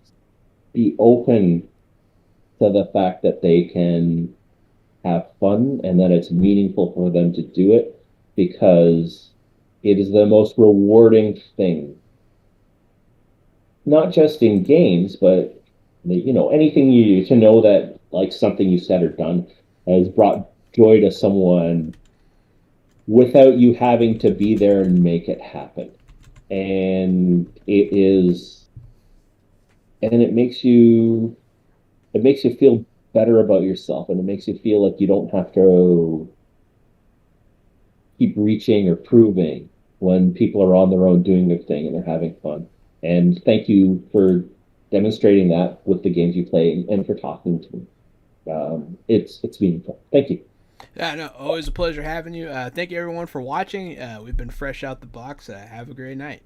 be open to the fact that they can have fun and that it's meaningful for them to do it, because it is the most rewarding thing, not just in games, but anything you to know that like something you said or done has brought joy to someone without you having to be there and make it happen. And it makes you feel better about yourself, and it makes you feel like you don't have to keep reaching or proving when people are on their own doing their thing and they're having fun. And thank you for demonstrating that with the games you play and for talking to me. It's meaningful. Thank you. Yeah, no, always a pleasure having you. Thank you everyone for watching. We've been fresh out the box. Have a great night.